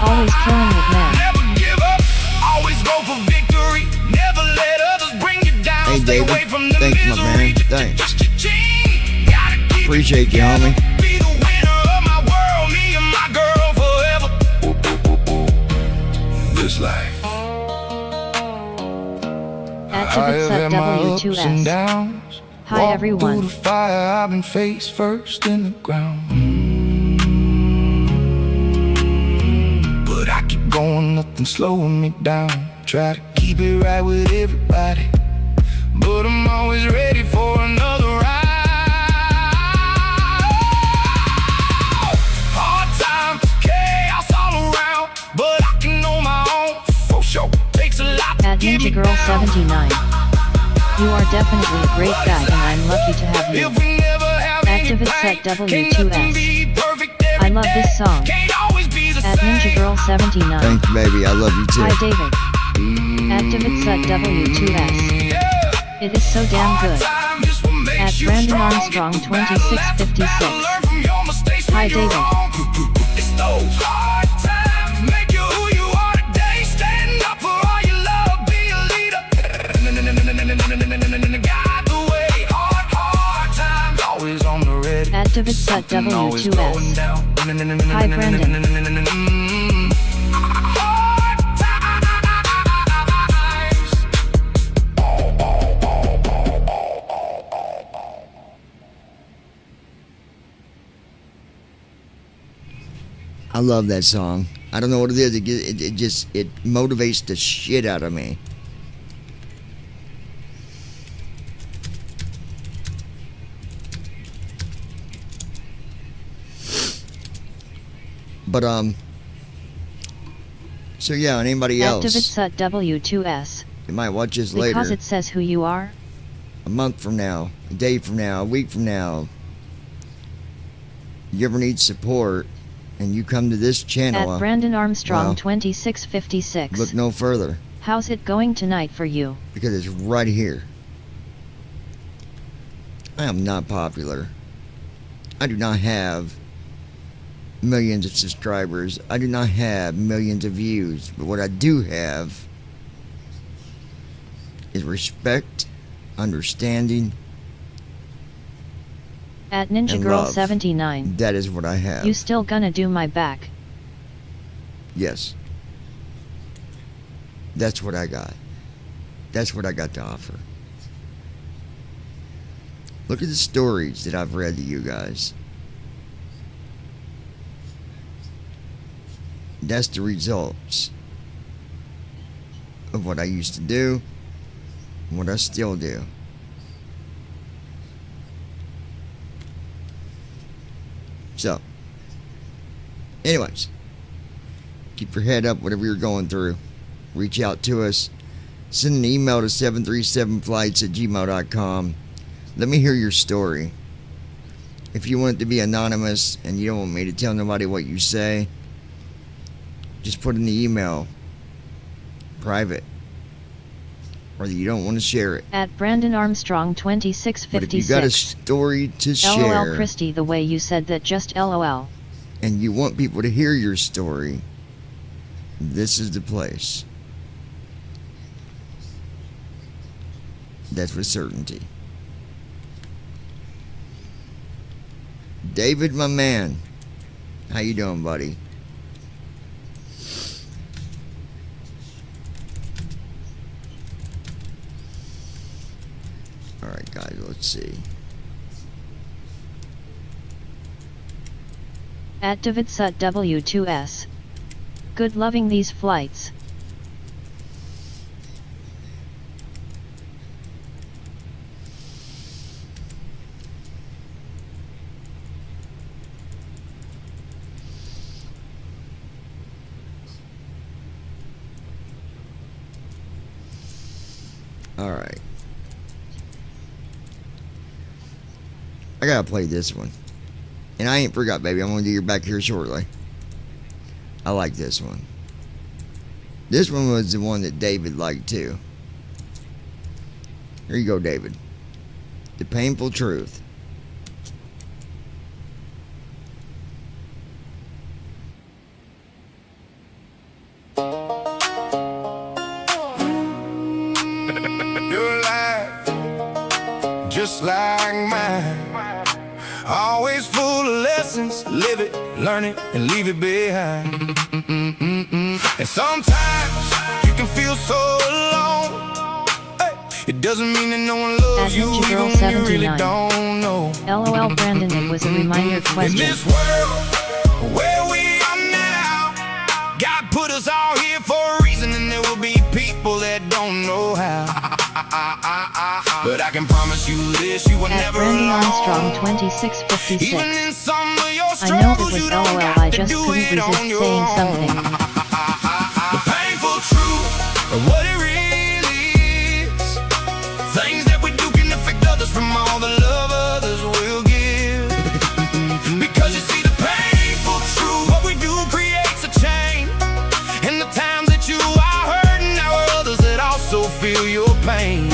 Always killing it, man. Never give up, always go for victory. Never let others bring you down. Hey, Stay David. away from the Thanks, my misery. man. Thanks. Appreciate you, homie. Be the winner of my world, me and my girl forever. This life. Activates at W2S. Hi everyone. Through the fire, I've been face first in the ground. But I keep going, nothing slowing me down. Try to keep it right with everybody, but I'm always ready for another ride. Hard times, chaos all around, but I can know my own for sure. Takes a lot to At get me Ninja Girl down. 79. You are definitely a great guy and I'm lucky to have you. If we never have any Activates pain, at can't nothing W2S. be perfect every I love this day. song. Can't always be the At Ninja same. Girl 79. Thanks, baby. I love you too. Hi David. Activates at W2S. It is so damn good. At Brandon Armstrong 2656. Hi David. It's those hard times make you who you are today. Stand up for all you love, be a leader. Guide the way. Hard times, always on the ready. Activates at Something always going W2S. down. Hi Brandon. Hard times. I love that song. I don't know what it is. It motivates the shit out of me. But so yeah, and anybody else, Activates at W2S. you might watch this later. Because it says who you are. A month from now, a day from now, a week from now. You ever need support, and you come to this channel. At Brandon Armstrong well, 2656. look no further, How's it going tonight for you? because it's right here. I am not popular. I do not have millions of subscribers. I do not have millions of views. But what I do have is respect, understanding, At Ninja and Girl love. 79. That is what I have. You still gonna do my back? Yes. That's what I got. That's what I got to offer. Look at the stories that I've read to you guys. That's the results of what I used to do and what I still do. So, anyways, keep your head up, whatever you're going through. Reach out to us. Send an email to 737flights@gmail.com. Let me hear your story. If you want it to be anonymous and you don't want me to tell nobody what you say, just put in the email private, or that you don't want to share it. At Brandon Armstrong 2656. But if you got a story to share, LOL Christy, the way you said that, just LOL. and you want people to hear your story, this is the place. That's with certainty. David, my man, how you doing, buddy? All right, guys, let's see. At Davidsut W2S. Good loving these flights. All right. I gotta play this one. And I ain't forgot, baby. I'm going to do your back here shortly. I like this one. This one was the one that David liked too. Here you go, David. The Painful Truth. Your life, just like mine, always full of lessons. Live it, learn it, and leave it behind. And sometimes you can feel so alone. Hey, it doesn't mean that no one loves you, even when you really don't know. LOL Brandon, it was a reminder question. In this world where we are now, God put us all here for a reason, and there will be people that don't know how. But I can promise you this, you were never Brandon alone. Armstrong 2656. Even in some of your I know it struggles, was you don't LOL, got I to just do couldn't it on resist your saying own. something. The painful truth of what it really is. Things that we do can affect others from all the love others will give. Because you see, the painful truth, what we do creates a chain. And the times that you are hurting, there are others that also feel your pain.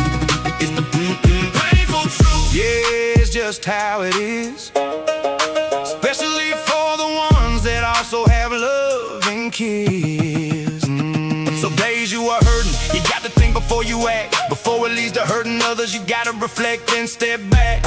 It's the painful truth, yeah, it's just how it is. Especially for the ones that also have love and kids. So days you are hurting, you got to think before you act. Before it leads to hurting others, you gotta reflect and step back.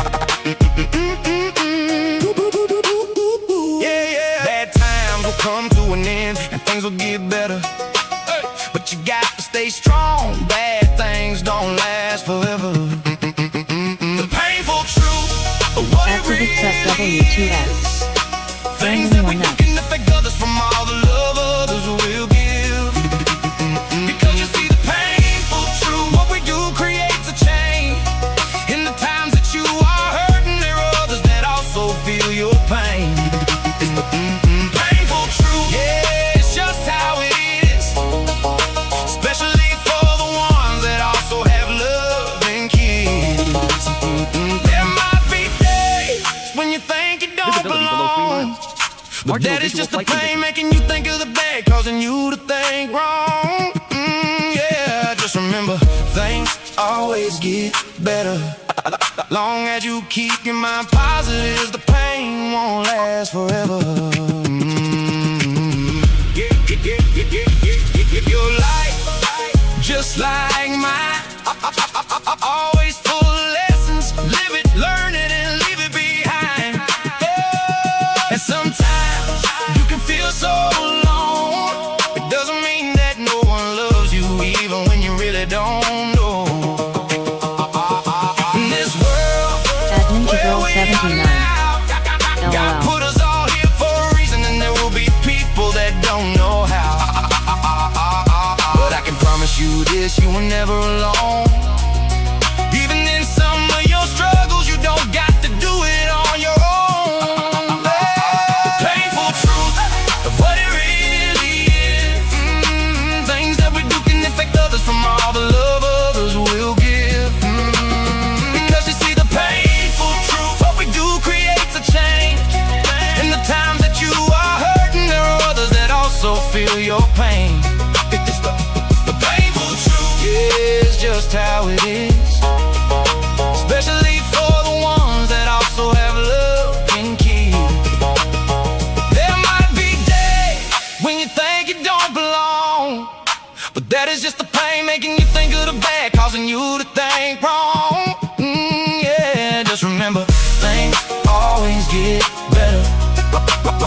Yeah, yeah. Bad times will come to an end and things will get better. Hey, but you got to stay strong. Bad things don't last forever. The painful truth of what it really is. Things that we do can affect others from all the love others will give. Because you see, the painful truth, what we do creates a change. In the times that you are hurting, there are others that also feel your pain. It's the painful truth, yeah, it's just how it is. Especially for the ones that also have love and kids. There might be days when you think you don't belong, but that is just the pain making you think of the bad, causing you to think wrong. Yeah, just remember, things always get better. Long as you keep your mind positive, the pain won't last forever. Your life, just like mine, always full of lessons. Live it, learn it, and leave it behind. And sometimes you can feel so alone. It doesn't mean that no one loves you, even when you really don't know. In this world where we are now, God put us all here for a reason, and there will be people that don't know how. But I can promise you this, you were never alone. Even in some of your struggles, you don't got to do it on your own. The painful truth of what it really is. Things that we do can affect others from all the love others will give. Because you see, the painful truth, what we do creates a change. In the times that you are hurting, there are others that also feel your pain. It's the painful truth, yeah, it's just how it is. Especially for the ones that also have love and kids. There might be days when you think you don't belong, but that is just the pain making you think of the bad, causing you to think wrong. Yeah, just remember, things always get better.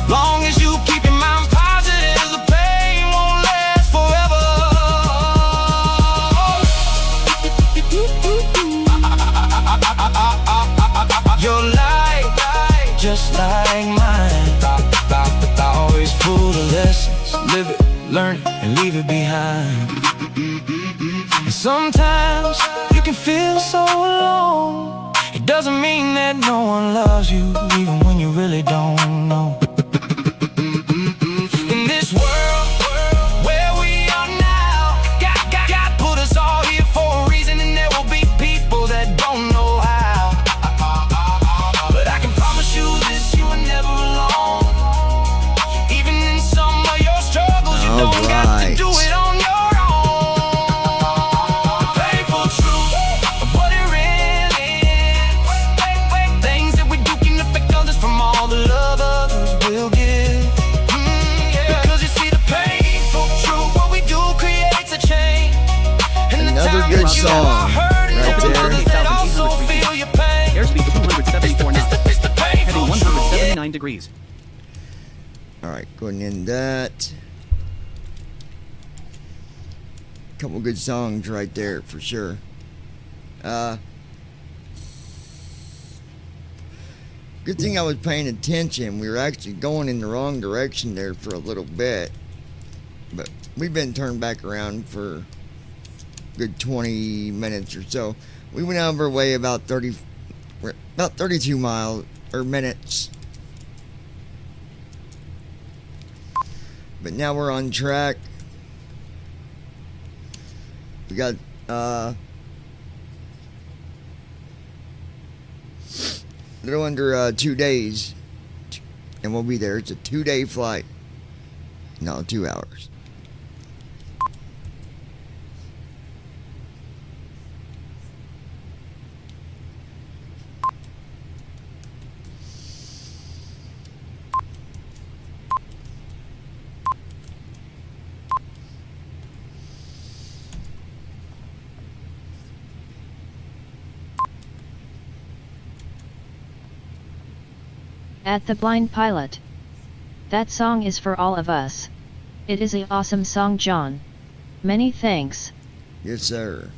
Long as you keep your mind positive, the pain won't last forever. Your life, just like mine, always full of lessons. Live it, learn it, and leave it behind. And sometimes you can feel so alone. It doesn't mean that no one loves you, even when you really don't know. In this world where we are now, God put us all here for a reason, and there will be people that don't know how. But I can promise you this, you were never alone. degrees. Alright, going in that. Couple good songs right there for sure. Good thing I was paying attention. We were actually going in the wrong direction there for a little bit. But we've been turned back around for a good 20 minutes or so. We went out of our way about 32 miles or minutes. But now we're on track. We got a little under 2 days, and we'll be there. It's a 2-day flight. No, 2 hours. At the Blind Pilot. That song is for all of us. It is a awesome song, John. Many thanks. Yes, sir.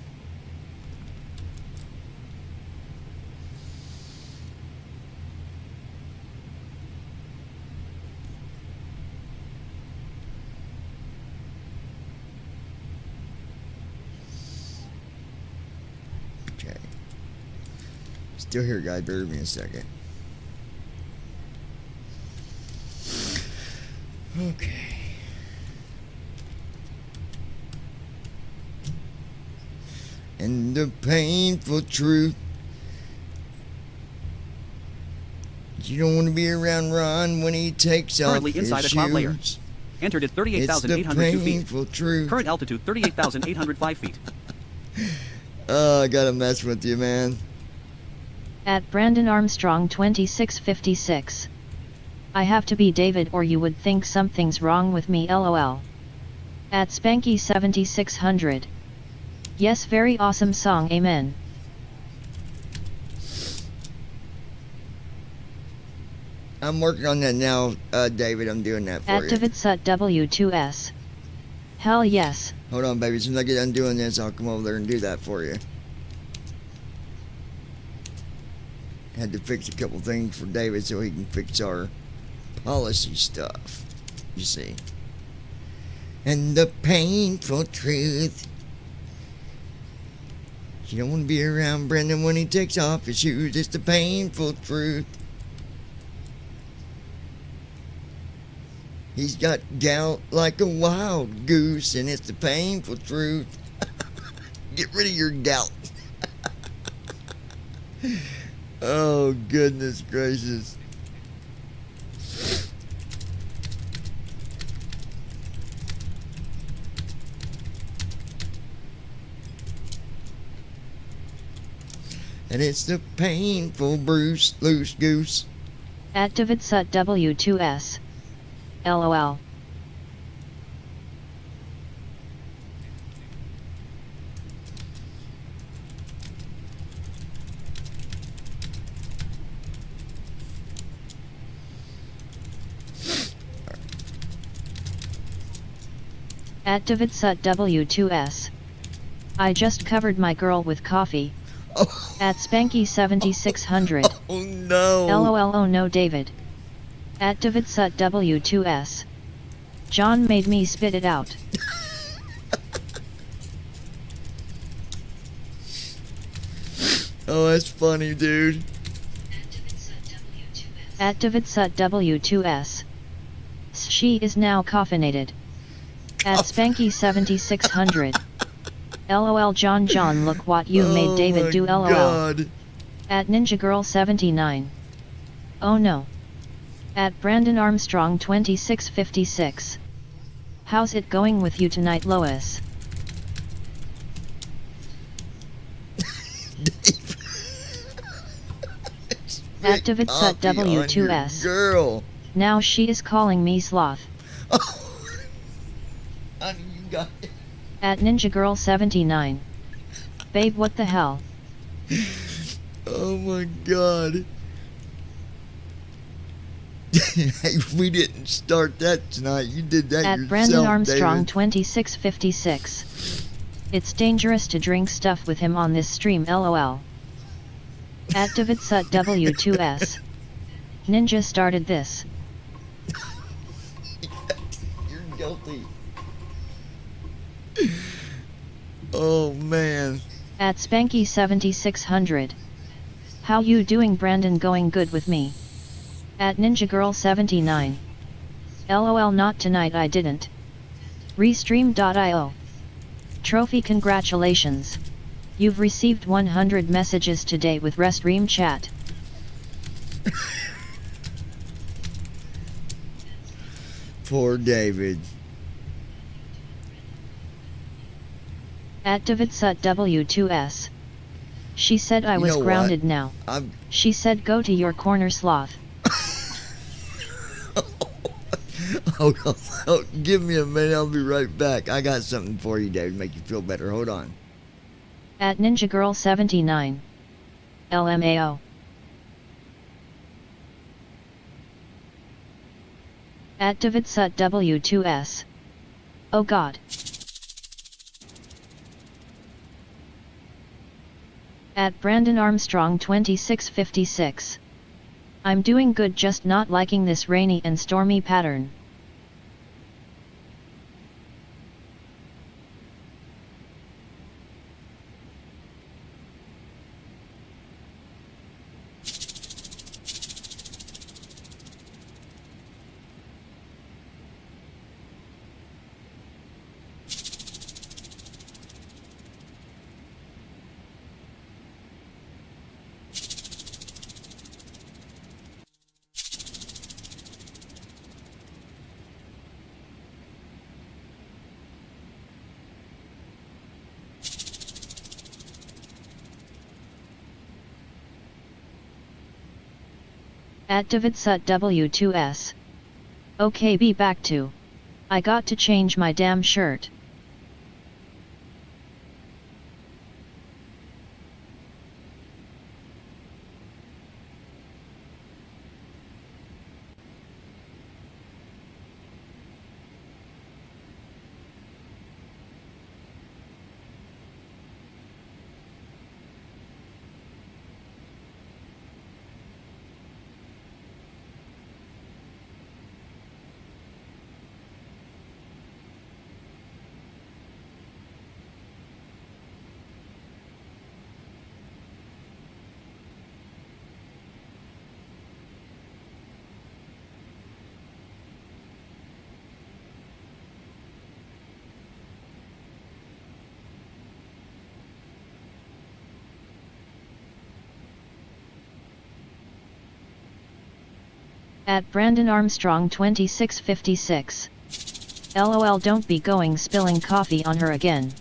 Okay. Still here, guys. Bear with me a second. Okay. And the painful truth, you don't want to be around Ron when he takes off Currently his inside a cloud layer. shoes. Entered at It's 38,802 the feet. painful truth. Current altitude 38,805 feet. Oh, I gotta mess with you, man. At Brandon Armstrong 2656. I have to be David or you would think something's wrong with me, lol. At Spanky 7600. Yes, very awesome song, amen. I'm working on that now, David. I'm doing that for At you. Davidsut W2S. Hell yes. Hold on, baby. As soon as I get done doing this, I'll come over there and do that for you. Had to fix a couple things for David so he can fix our policy stuff, you see. And the painful truth, you don't want to be around Brendan when he takes off his shoes. It's the painful truth. He's got gout like a wild goose, and it's the painful truth. Get rid of your gout. Oh, goodness gracious. And it's the painful Bruce Loose Goose. At Davidsut W2S. LOL. At Davidsut W2S. I just covered my girl with coffee. At Spanky 7600. Oh no. LOL, oh no, David. At Davidsut W2S. John made me spit it out. Oh, that's funny, dude. At Davidsut W2S. She is now caffeinated. At Spanky 7600. LOL, John, look what you made David do, LOL. God. At Ninja Girl 79. Oh no. At Brandon Armstrong 2656. How's it going with you tonight, Lois? At Davidsut W2S. Girl. Now she is calling me sloth. Honey, you got it. At Ninja Girl 79. Babe, what the hell? Oh my God. Hey, we didn't start that tonight. You did that At yourself, Brandon Armstrong David. 2656. It's dangerous to drink stuff with him on this stream, lol. At Davidsut W2S. Ninja started this. You're guilty. Oh, man. At Spanky 7600. How you doing, Brandon? Going good with me. At Ninja Girl 79. LOL, not tonight, I didn't. Restream.io. Trophy, congratulations. You've received 100 messages today with Restream chat. Poor David. At Davidsut W2S. She said I was grounded now. She said go to your corner, sloth. Hold on. Give me a minute. I'll be right back. I got something for you, David. Make you feel better. Hold on. At Ninja Girl 79. LMAO. At Davidsut W2S. Oh God. At Brandon Armstrong 2656. I'm doing good, just not liking this rainy and stormy pattern. At Davidsut W2S. Okay, be back to. I got to change my damn shirt. At Brandon Armstrong 2656. LOL, don't be going spilling coffee on her again.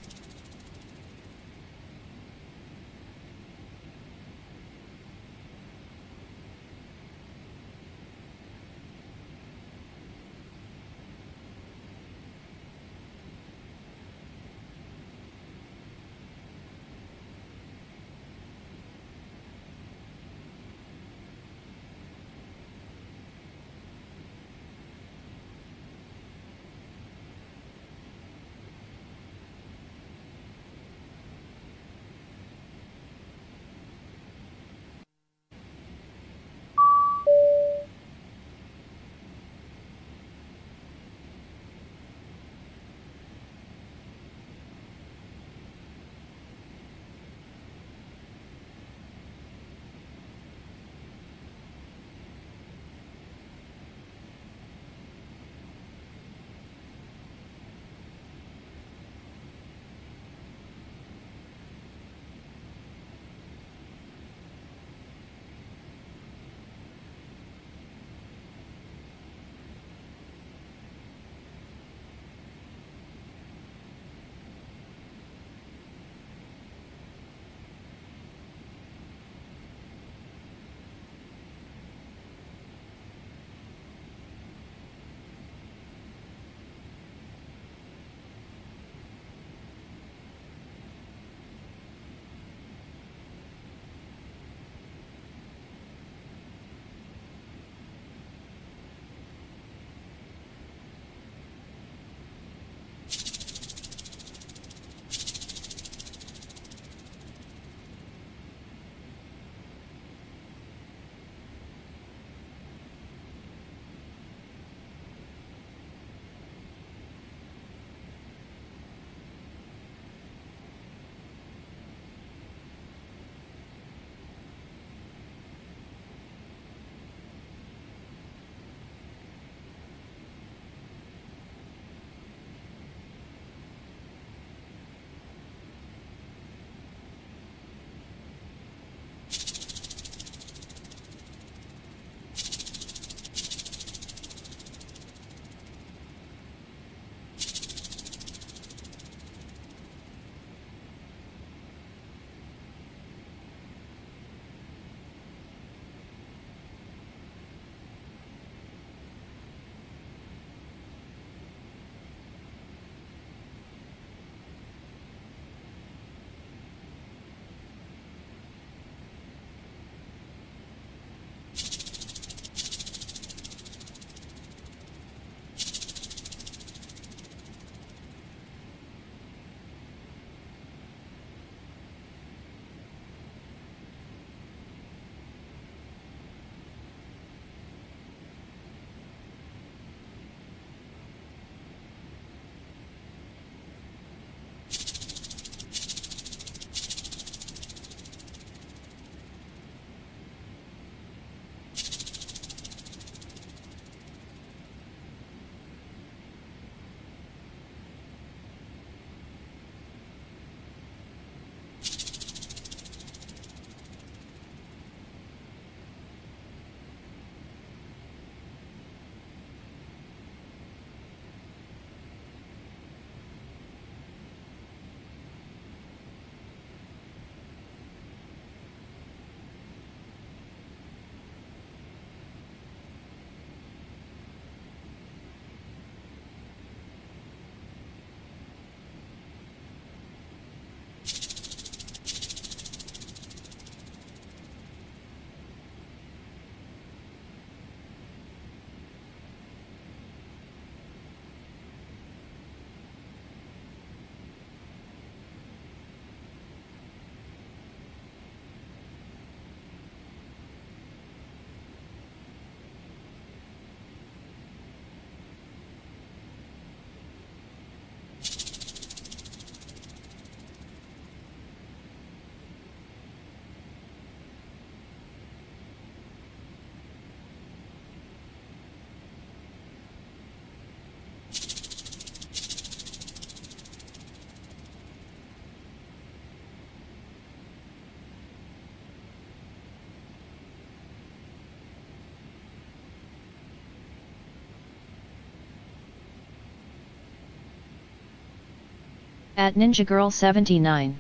At Ninja Girl 79.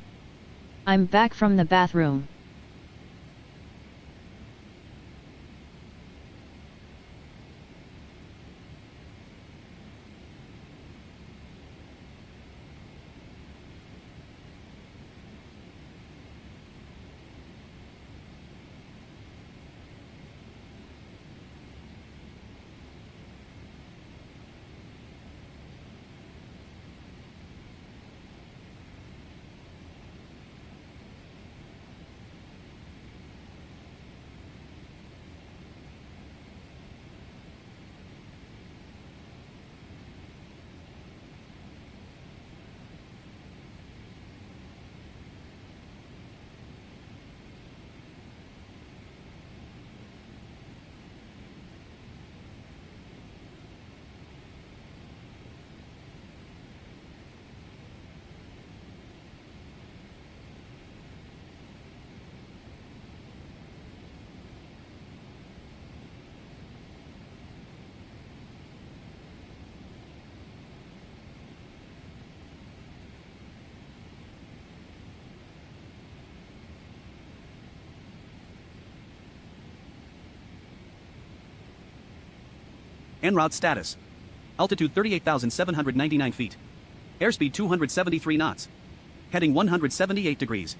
I'm back from the bathroom. En route status. Altitude 38,799 feet. Airspeed 273 knots. Heading 178 degrees.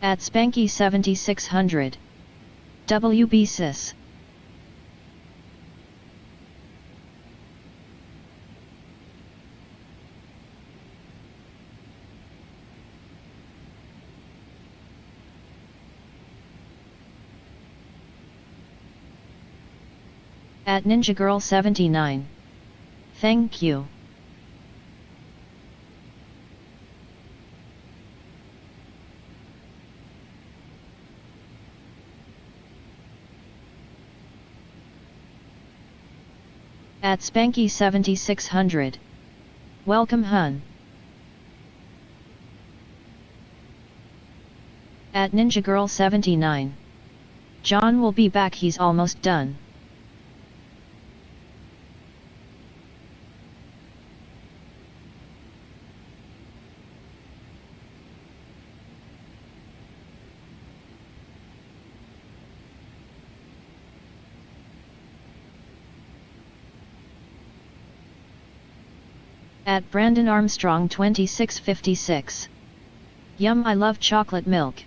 At Spanky 7600. WB Sis. At Ninja Girl 79. Thank you. At Spanky 7600. Welcome hun. At Ninja Girl 79. John will be back, he's almost done. At Brandon Armstrong 2656. Yum, I love chocolate milk.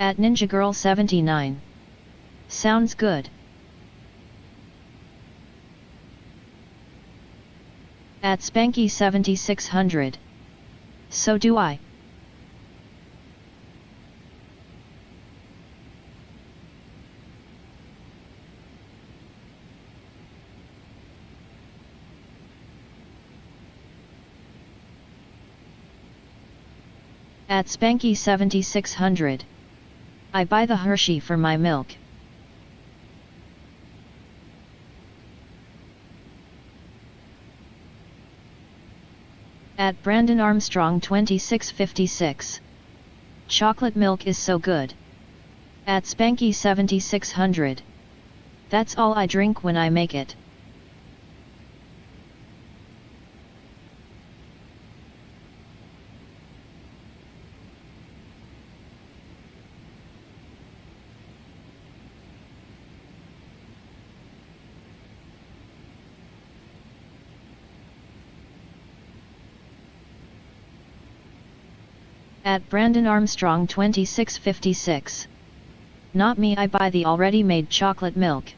At Ninja Girl 79. Sounds good. At Spanky 7600. So do I. At Spanky 7600. I buy the Hershey for my milk. At Brandon Armstrong 2656. Chocolate milk is so good. At Spanky 7600. That's all I drink when I make it. At Brandon Armstrong 2656. Not me, I buy the already made chocolate milk.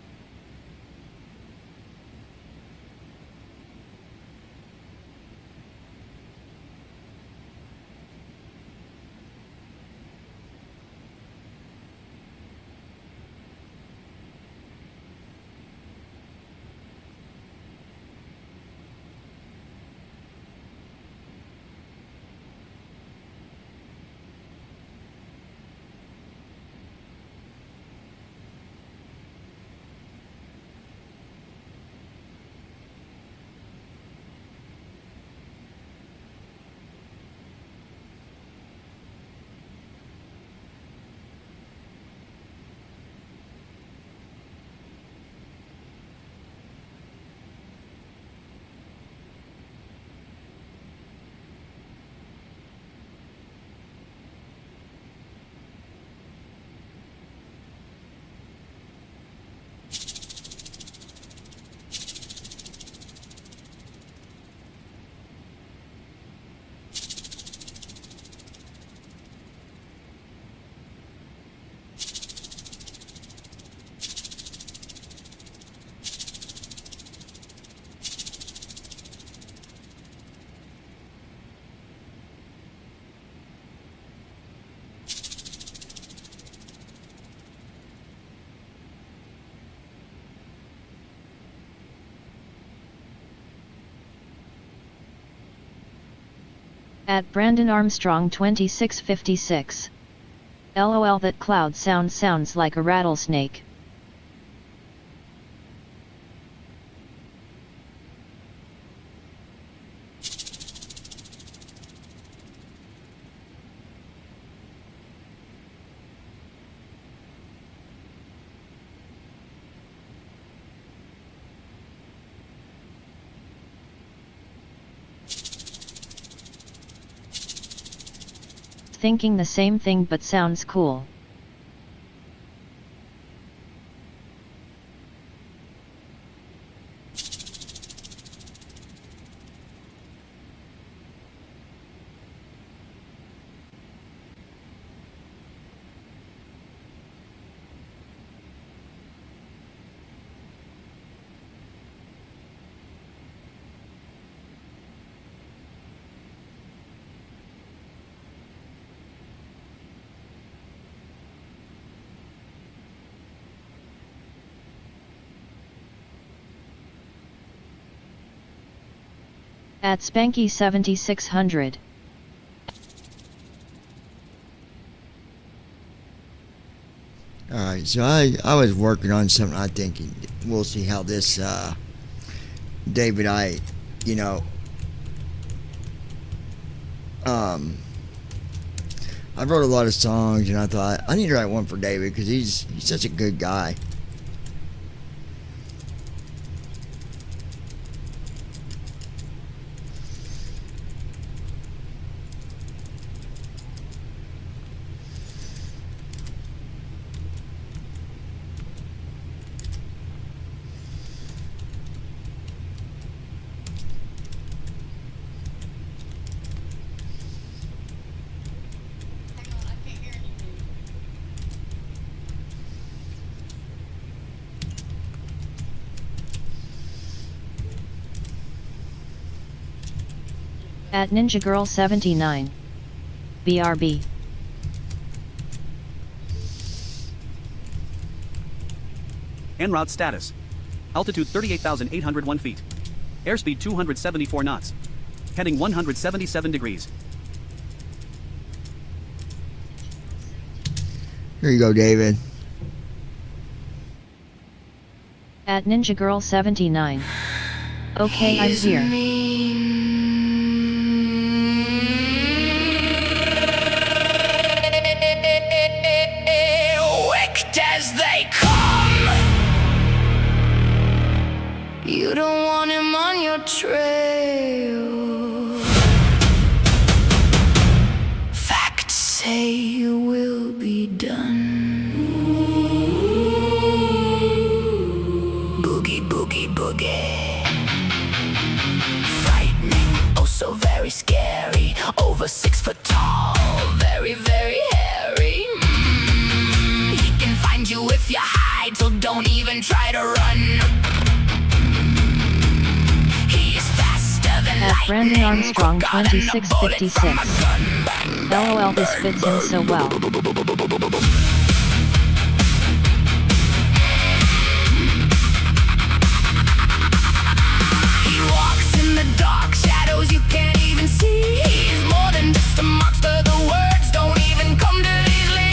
At Brandon Armstrong 2656. LOL, that cloud sounds like a rattlesnake. thinking the same thing but sounds cool. At Spanky 7600. Alright, so I was working on something. I think we'll see how this David, I wrote a lot of songs, and I thought I need to write one for David because he's such a good guy. At Ninja Girl 79. BRB. En route status. Altitude 38,801 feet. Airspeed 274 knots. Heading 177 degrees. Here you go, David. At Ninja Girl 79. Okay, I'm here. As they come, you don't want him on your trail. Facts say you will be done. Boogie, boogie, boogie. Frightening, oh so very scary. Over 6 foot tall, very, very hairy. Find you if you hide, so don't even try to run. He is faster than At Brandon Armstrong 2656. LOL, this fits him so well. He walks in the dark shadows you can't even see. He's more than just a monster, the words don't even come to his lips.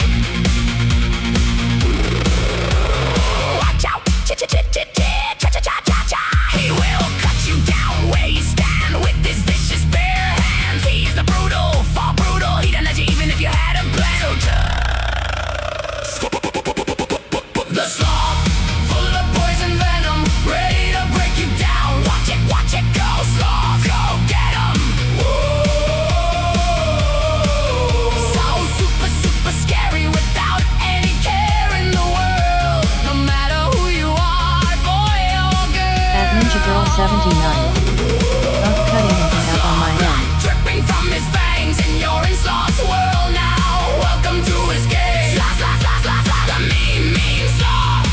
He will cut you down where you stand with his vicious bare hands. He's the brutal, far brutal. He doesn't let you even if you had a plan. So the sloth, full of poison venom, ready to break you down. Watch it go, sloth, go get him. So super, super scary without any care in the world. No matter who you are, boy or girl. At Ninja Girl 79. Not cutting into half on my end. Dripping from his fangs and you're in Sloth's world now. Welcome to his game. Sloth, the mean sloth.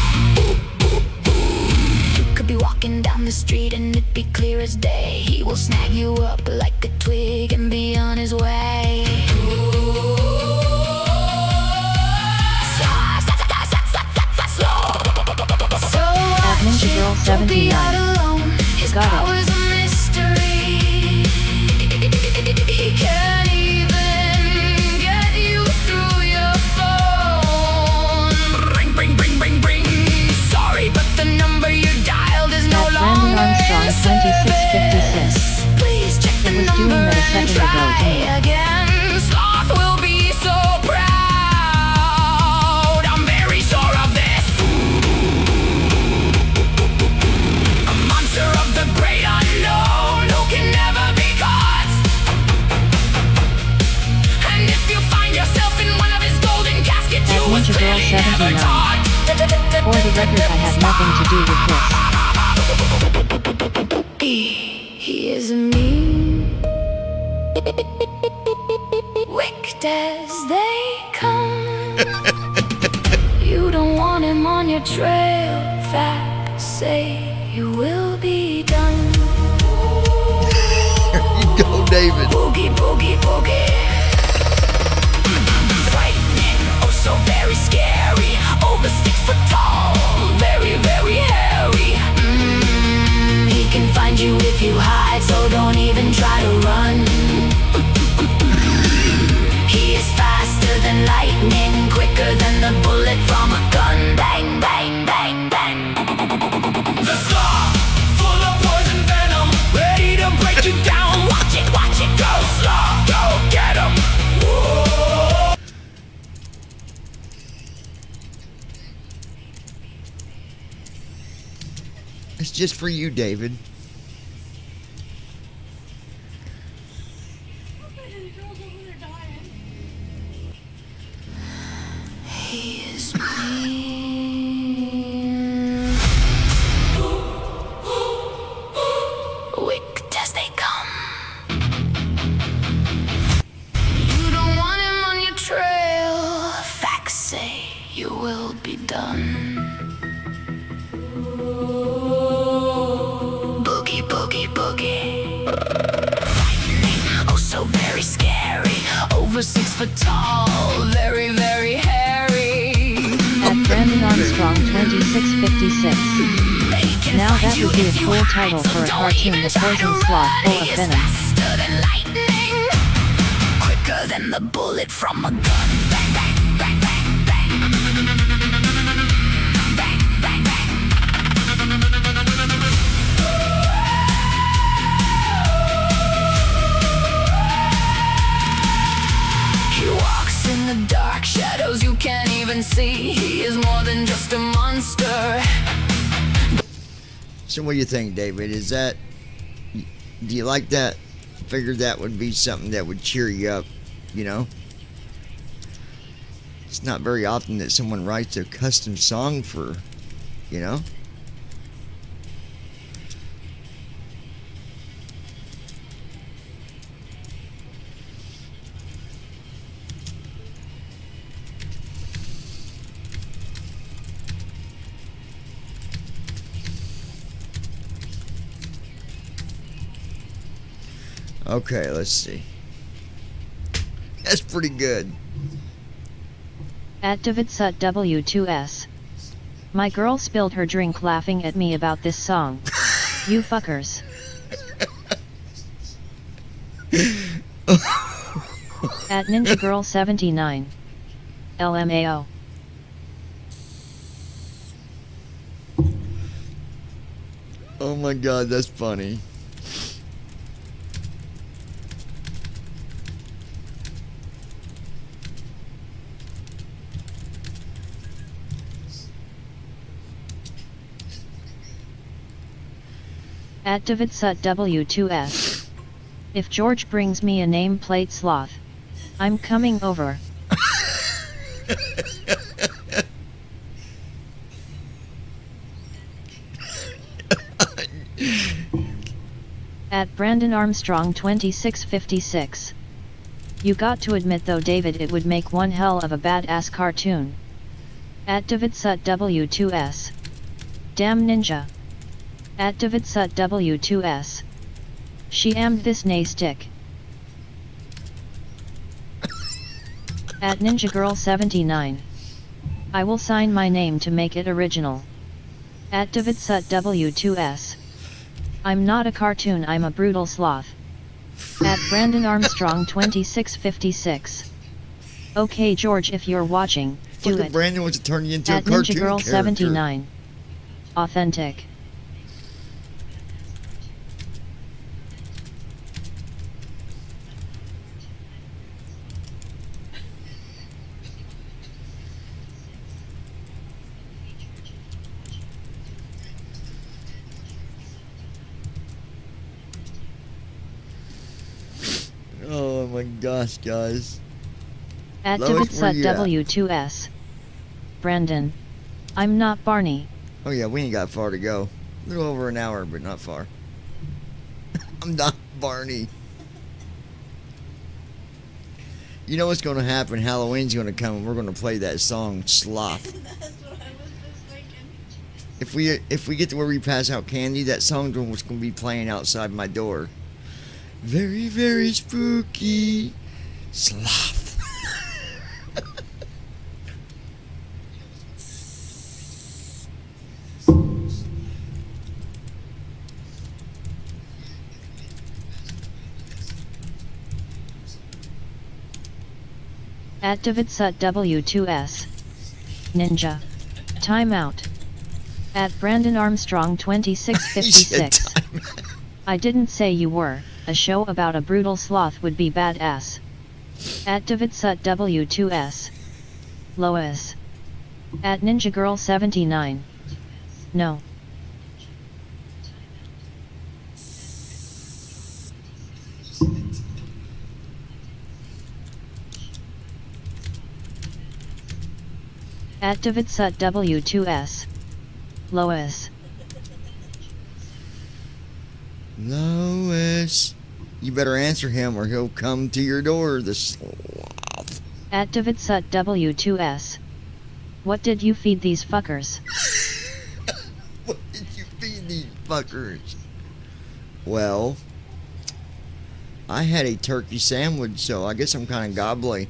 You could be walking down the street and it'd be clear as day. He will snag you up like a twig and be on his way. At Ninja Girl 79. Got it. Powers a mystery. He can't even get you through your phone. Bring. Sorry, but the number you dialed is no At longer Brandon Armstrong in service. 2656. Please check the It was doing number that a and second ago to try me. again. Sloth will be so proud. I'm very sure of this. A monster of the great 79. For the record, I had nothing to do with this. He is mean, wicked as they come. You don't want him on your trail. Facts say you will be done. There you go, David. Boogie, boogie, boogie. Frightening, oh so very scary. Over 6 foot tall, very, very hairy. He can find you if you hide, so don't even try to run. He is faster than lightning, quicker than the bullet from a gun. Bang, bang, bang, bang. The slaw, full of poison venom, ready to break you down. Watch it go slow, go get him. Whoa. It's just for you, David. He is mean, wicked as they come. You don't want him on your trail. Facts say you will be done. Boogie, boogie, boogie. Frightening, oh so very scary. Over 6 foot tall, very, very hairy. At Brandon Armstrong 2656. Now that would be a cool title for a cartoon, The Poison Sloth Full of Venom. Faster than lightning, quicker than the bullet from a gun. Bang, bang, bang, bang, bang. Bang, bang, bang. He walks in the dark shadows you can't even see. He is more than just a monster. So what do you think, David? Is that, do you like that? Figured that would be something that would cheer you up, you know? It's not very often that someone writes a custom song for, you know? Okay, let's see. That's pretty good. At DavidSut W2S. My girl spilled her drink laughing at me about this song. You fuckers. At Ninja Girl 79. LMAO. Oh my god, that's funny. At DavidSut W2S. If George brings me a nameplate sloth, I'm coming over. At Brandon Armstrong 2656. You got to admit though, David, it would make one hell of a badass cartoon. At DavidSut W2S. Damn ninja. At DavidSut W2S. She ammed this nay stick. At Ninja Girl 79. I will sign my name to make it original. At DavidSut W2S. I'm not a cartoon, I'm a brutal sloth. At Brandon Armstrong 2656. Okay George, if you're watching, do Fucking it. Brandon wants to turn you into At a cartoon Ninja Girl character. 79. Authentic. Oh my gosh, guys. At Lois, where DavidSut you at? W2S. Brandon. I'm not Barney. Oh yeah, we ain't got far to go. A little over an hour, but not far. I'm not Barney. You know what's going to happen? Halloween's going to come and we're going to play that song, Sloth. That's what I was just thinking. If we get to where we pass out candy, that song's going to be playing outside my door. Very, very spooky. Sloth. At Davidsut W2S. Ninja. Timeout. At Brandon Armstrong 2656. I didn't say you were. A show about a brutal sloth would be badass. At Davidsut W2S. Lois. At Ninja Girl 79. No. At Davidsut W2S. Lois. Lois. You better answer him or he'll come to your door, the sloth. At Davidsut W2S. What did you feed these fuckers? What did you feed these fuckers? Well, I had a turkey sandwich, so I guess I'm kind of gobbly.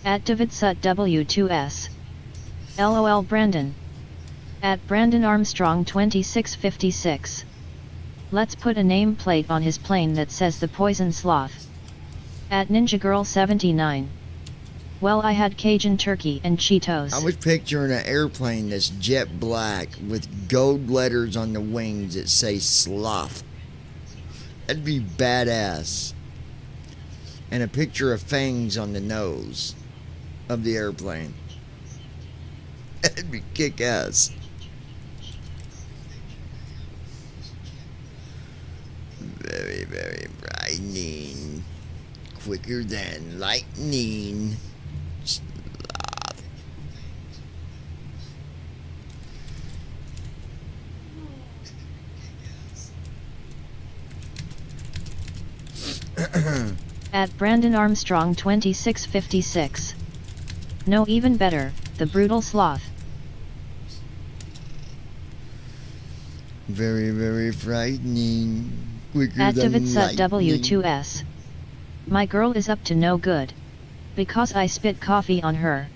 At Davidsut W2S. LOL Brandon. At Brandon Armstrong 2656. Let's put a nameplate on his plane that says the poison sloth. At Ninja Girl 79. Well, I had Cajun turkey and Cheetos. I was picturing an airplane that's jet black with gold letters on the wings that say sloth. That'd be badass. And a picture of fangs on the nose of the airplane. That'd be kick-ass. Very, very brightening. Quicker than lightning. Sloth. At Brandon Armstrong 2656. No, even better, the brutal sloth. Very, very frightening. Quicker At than Davidsut lightning. W2S. My girl is up to no good. Because I spit coffee on her.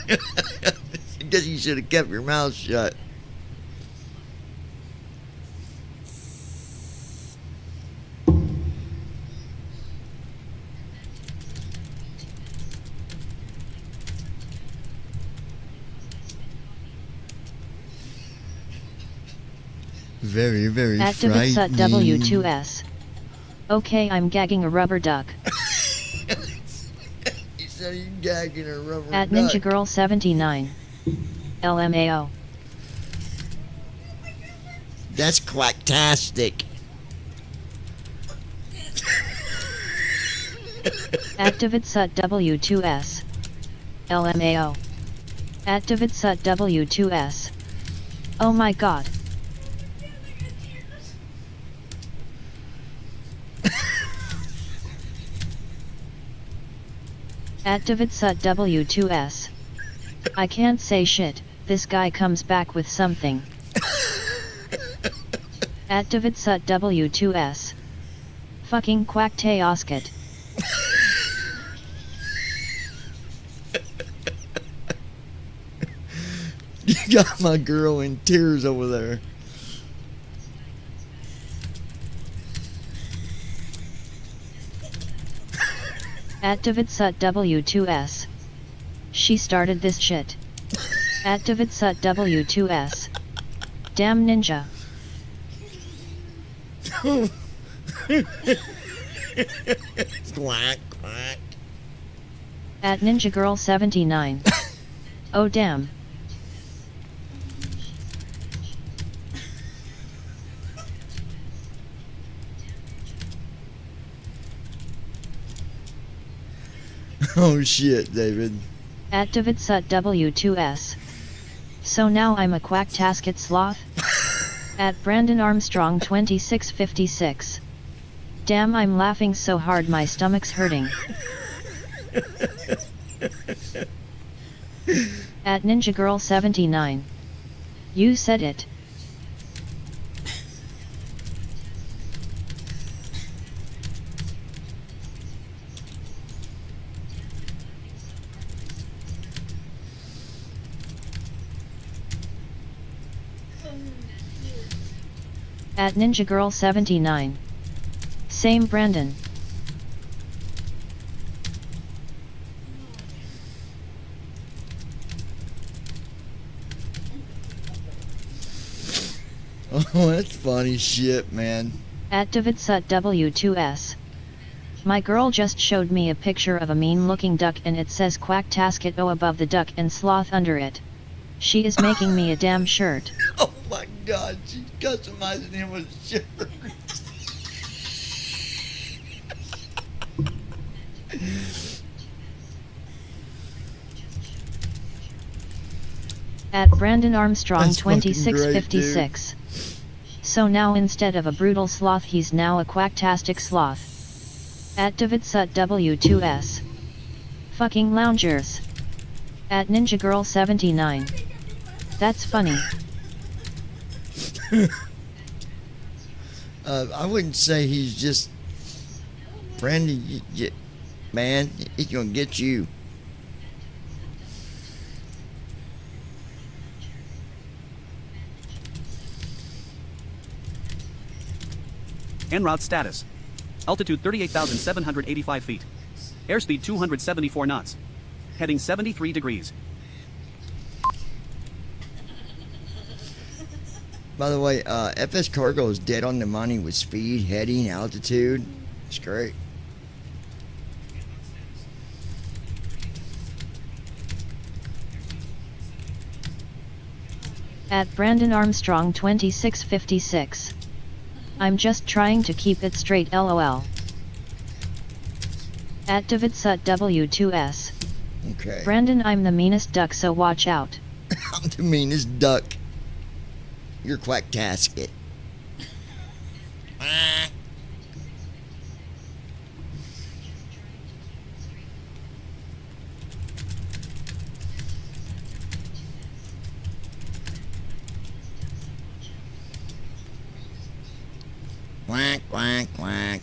I guess you should have kept your mouth shut. Very, very At frightening. Davidsut W2S. Okay, I'm gagging a rubber duck. He said he's gagging a rubber At duck. Ninja Girl 79. LMAO. That's quacktastic. At Davidsut W2S. LMAO. At Davidsut W2S. Oh my god. At Davidsut W2S. I can't say shit, this guy comes back with something. At Davidsut W2S. Fucking quacktaosket. You got my girl in tears over there. At Davidsut W2S. She started this shit. At Davidsut W2S. Damn ninja. Quack, quack. At Ninja Girl 79. Oh damn. Oh shit, David. At Davidsut W2S. So now I'm a quack-tasket sloth? At Brandon Armstrong 2656. Damn, I'm laughing so hard my stomach's hurting. At Ninja Girl 79. You said it. At Ninja Girl 79. Same Brandon. Oh, that's funny shit, man. At Davidsut W2S. My girl just showed me a picture of a mean-looking duck and it says quack-tasket O above the duck and sloth under it. She is making me a damn shirt. Oh my god, she's customizing him with a shirt. At Brandon Armstrong That's fucking great, 2656. So now instead of a brutal sloth he's now a quacktastic sloth. At Davidsut W2S. Fucking loungers. At Ninja Girl 79. That's funny. I wouldn't say he's just... Brandon, man, he's gonna get you. En route status. Altitude 38,785 feet. Airspeed 274 knots. Heading 73 degrees. By the way, FS Cargo is dead on the money with speed, heading, altitude. It's great. At Brandon Armstrong 2656. I'm just trying to keep it straight lol. At Davidsut W2S. Okay. Brandon, I'm the meanest duck, so watch out. I'm the meanest duck. You're quack-tasket. Quack, quack, quack.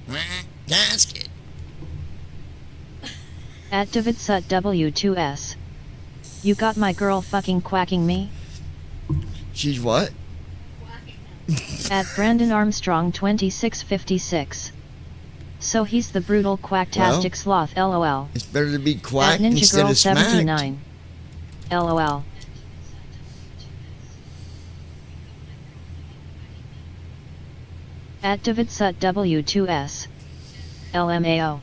Quack, tasket. At Davidsut W2S. You got my girl fucking quacking me? She's what? At Brandon Armstrong 2656. So he's the brutal quacktastic sloth lol. It's better to be At quacked Ninja instead Girl of smacked. 79. LOL. At Davidsut W2S. LMAO.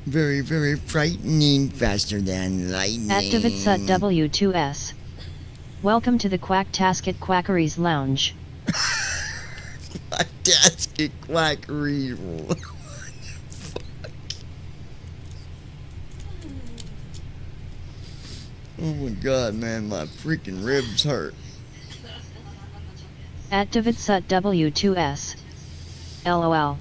Very, very frightening, faster than lightning. At Davidsut W2S. Welcome to the Quacktasket Quackeries Lounge. Quacktasket quackery. Oh my god, man, my freaking ribs hurt. At Davidsut W2S. LOL.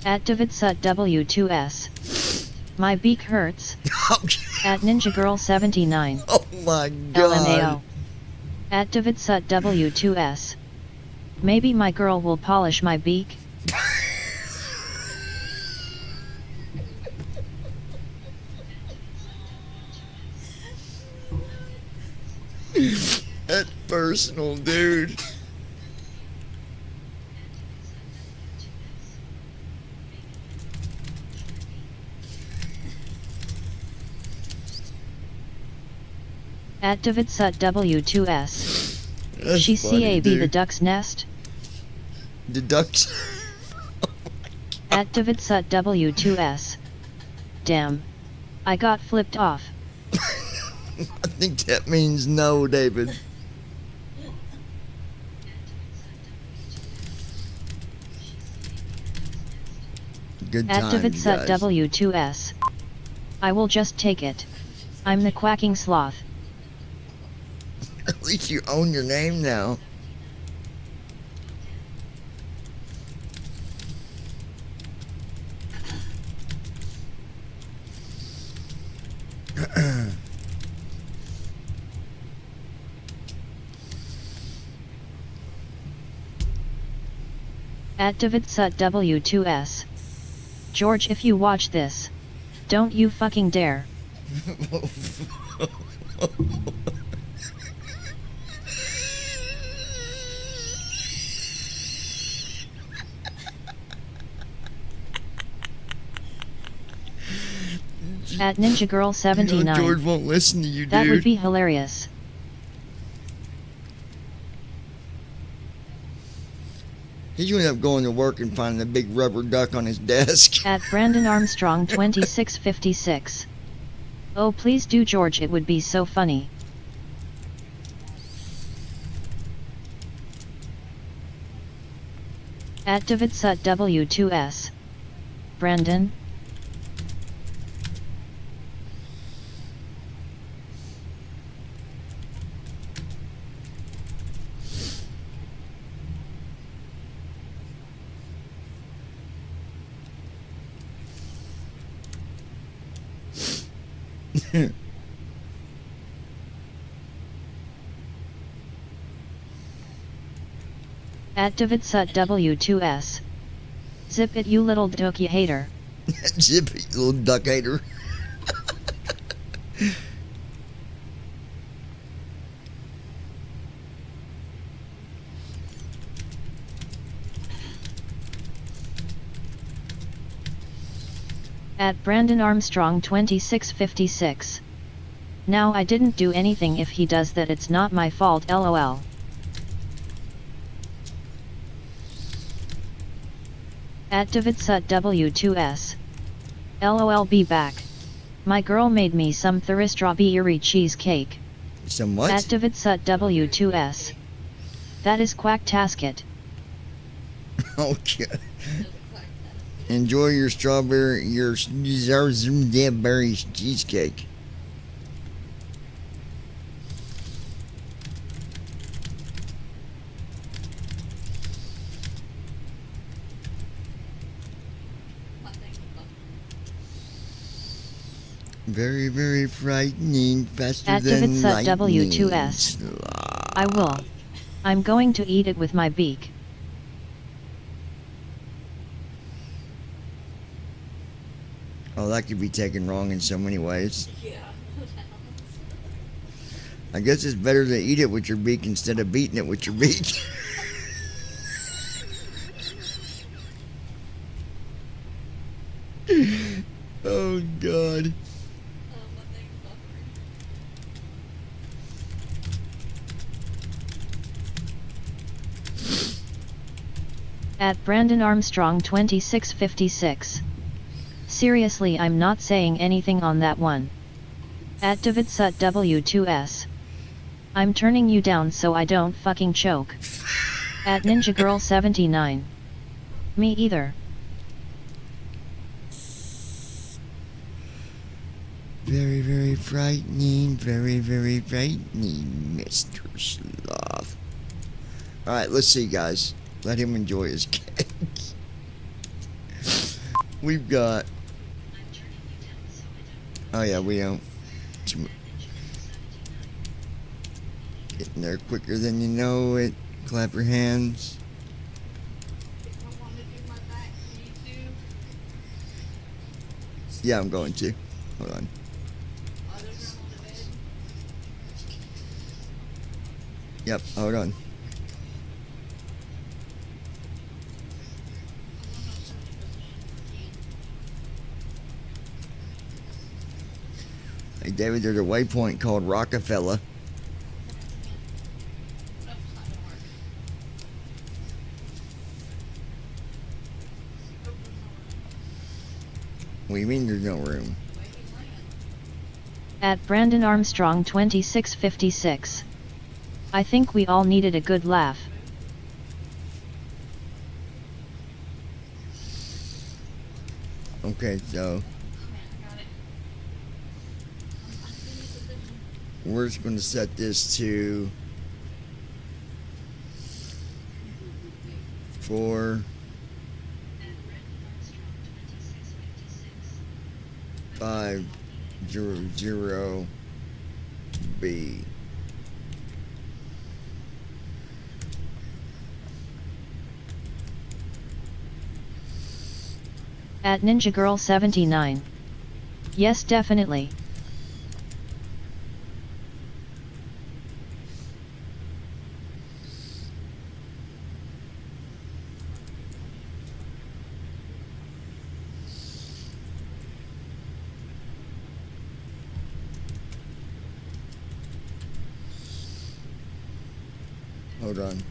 At Davidsut W2S. My beak hurts. At Ninja Girl 79. Oh my god. LMAO. At Davidsut W2S. Maybe my girl will polish my beak. That's personal, dude. At Davidsut W2S. That's She funny, CAB dude. the duck's nest. The ducks. At Davidsut W2S. Damn. I got flipped off. I think that means no, David. Good At time, you Davidsut guys. W2S. I will just take it. I'm the quacking sloth. At least you own your name now. At Davidsut W2S. George, if you watch this, don't you fucking dare. At Ninja Girl 79. You know George won't listen to you, dude. That would be hilarious. He's gonna end up going to work and finding a big rubber duck on his desk. At Brandon Armstrong 2656. Oh, please do, George, it would be so funny. At Davidsut W2S. Brandon? At Davidsut W2S. Zip it, you little dookie hater. Zip it, you little duck hater. At Brandon Armstrong 2656. Now I didn't do anything. If he does that, it's not my fault, lol. At Davidsut W2S. LOL, be back. My girl made me some strawberry cheesecake. Some what? At Davidsut W2S. That is quack-tasket. Okay. Enjoy your strawberry cheesecake. Very, very frightening, faster At than Davidsut lightning. W2S. I will. I'm going to eat it with my beak. Oh, that could be taken wrong in so many ways. I guess it's better to eat it with your beak instead of beating it with your beak. Oh, God. At Brandon Armstrong 2656. Seriously, I'm not saying anything on that one. At Davidsut W2S. I'm turning you down so I don't fucking choke. At Ninja Girl 79. Me either. Very, very frightening, very, very frightening, Mr. Sloth. Alright, let's see, guys. Let him enjoy his cake. We've got... Oh yeah, we don't... Getting there quicker than you know it. Clap your hands. Yeah, I'm going to. Hold on. Yep, hold on. Hey, David, there's a waypoint called Rockefeller. What do you mean there's no room? At Brandon Armstrong 2656. I think we all needed a good laugh. Okay, so we're just going to set this to 4 5 0 0 B. At Ninja Girl 79. Yes, definitely. Hold on.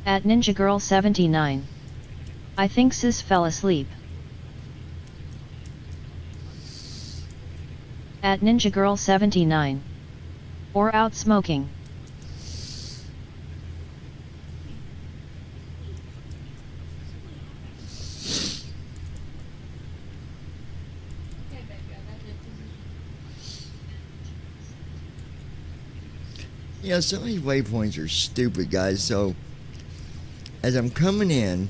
At Ninja Girl 79. I think Sis fell asleep. At Ninja Girl 79. Or out smoking. Yeah, some of these waypoints are stupid, guys. So, as I'm coming in,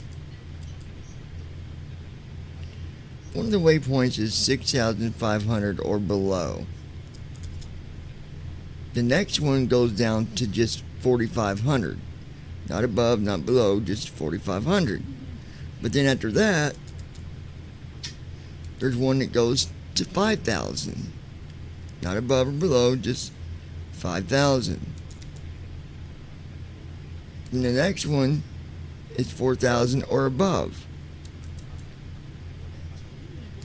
one of the waypoints is 6,500 or below. The next one goes down to just 4,500. Not above, not below, just 4,500. But then after that, there's one that goes to 5,000. Not above or below, just 5,000. And the next one is 4,000 or above.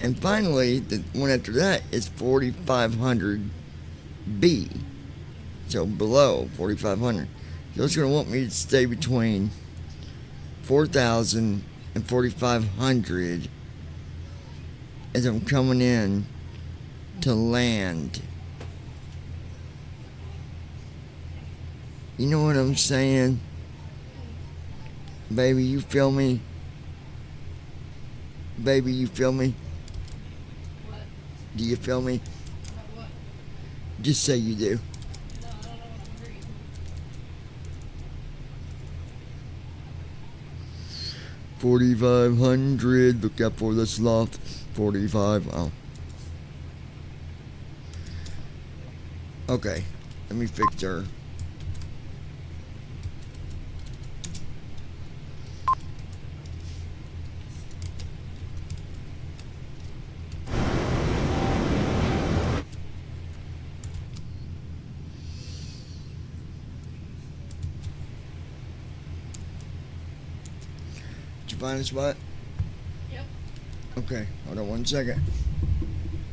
And finally, the one after that is 4,500B. So below 4,500. So it's going to want me to stay between 4,000 and 4,500 as I'm coming in to land. You know what I'm saying? Baby, you feel me? Baby, you feel me? Do you feel me? Just say you do. $4,500. Look out for the sloth. 45. Oh. Okay. Let me fix her. Find a spot? Yep. Okay, hold on 1 second.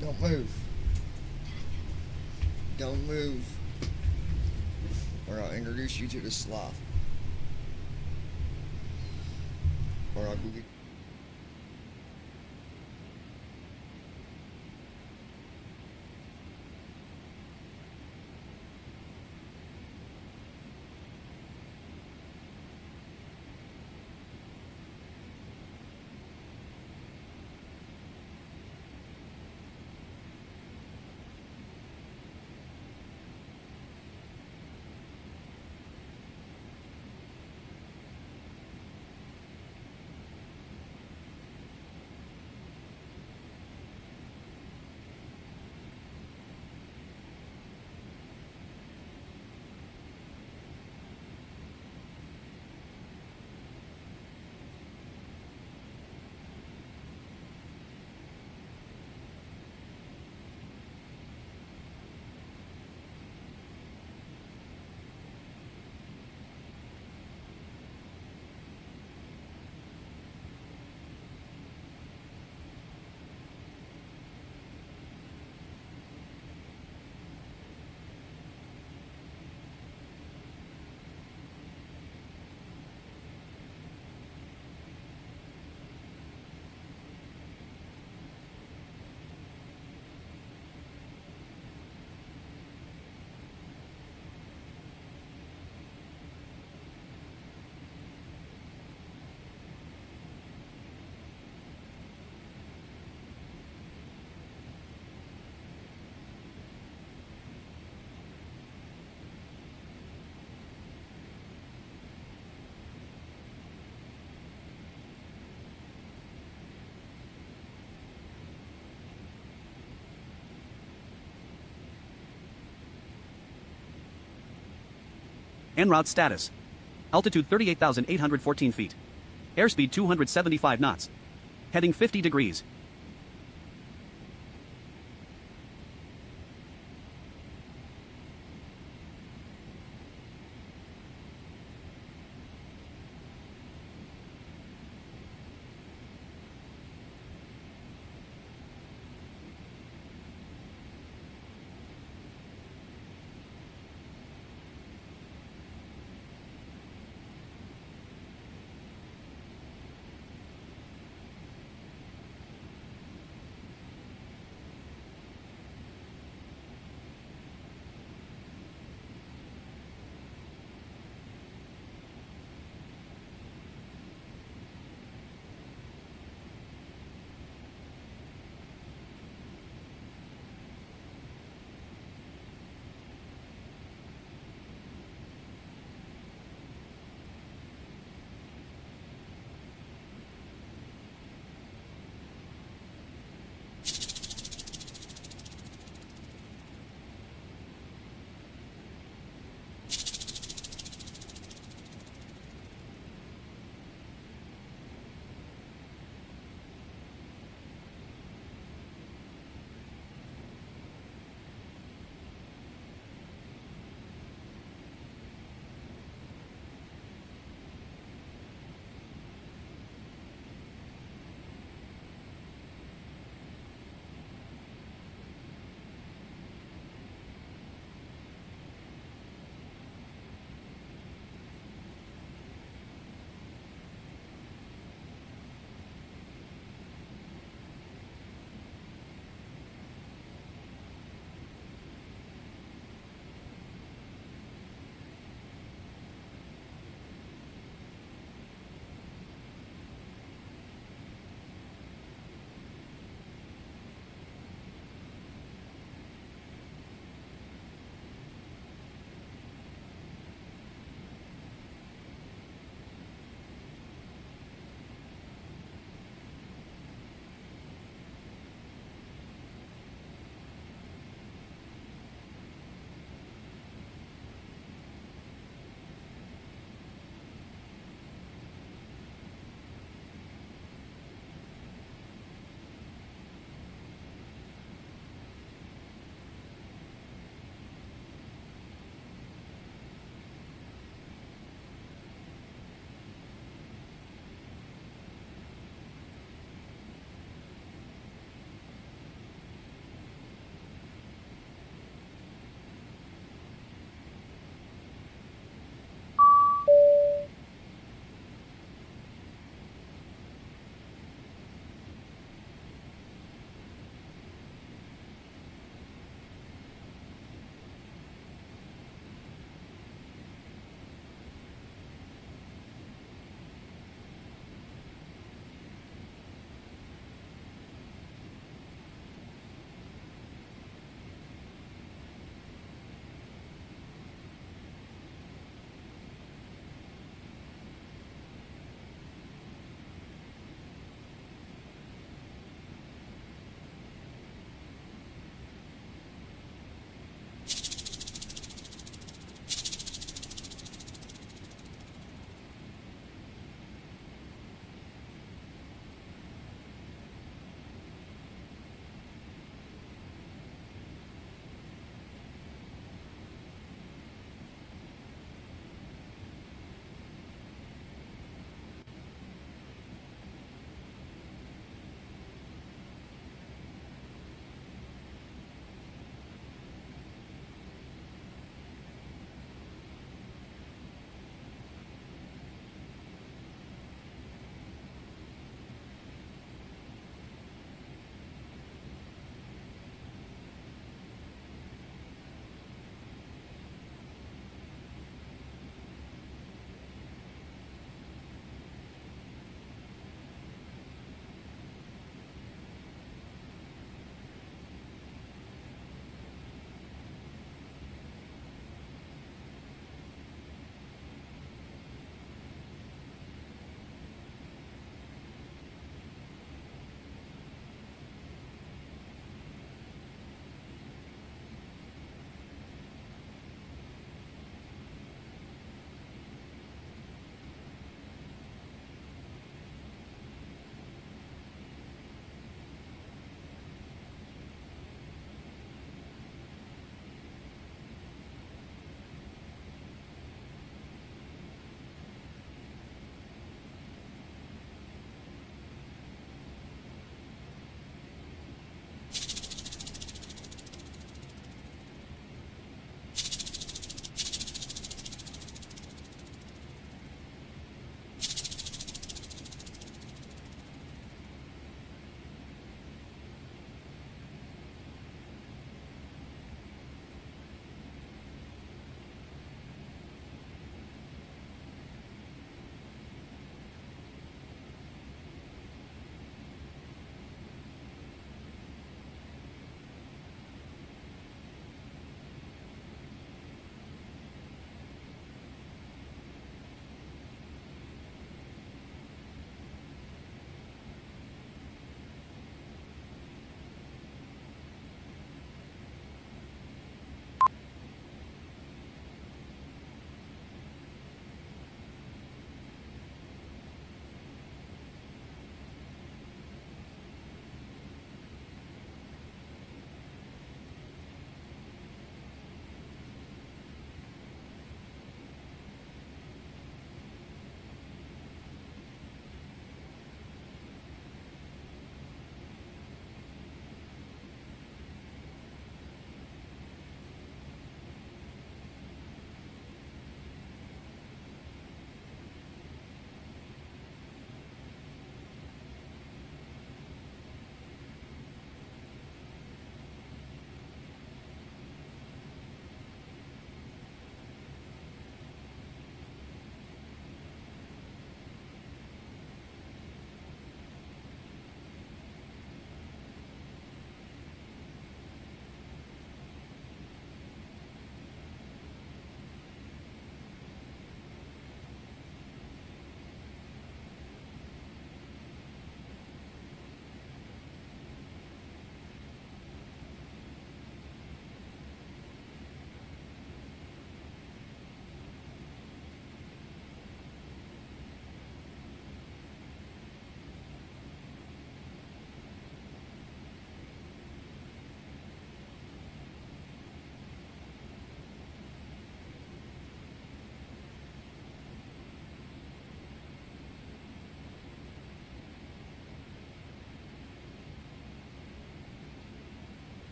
Don't move. Don't move. Or I'll introduce you to the sloth. Or I'll go get... En route status. Altitude 38,814 feet. Airspeed 275 knots. Heading 50 degrees.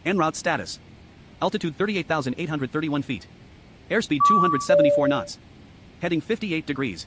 En route status. Altitude 38,831 feet. Airspeed 274 knots. Heading 58 degrees.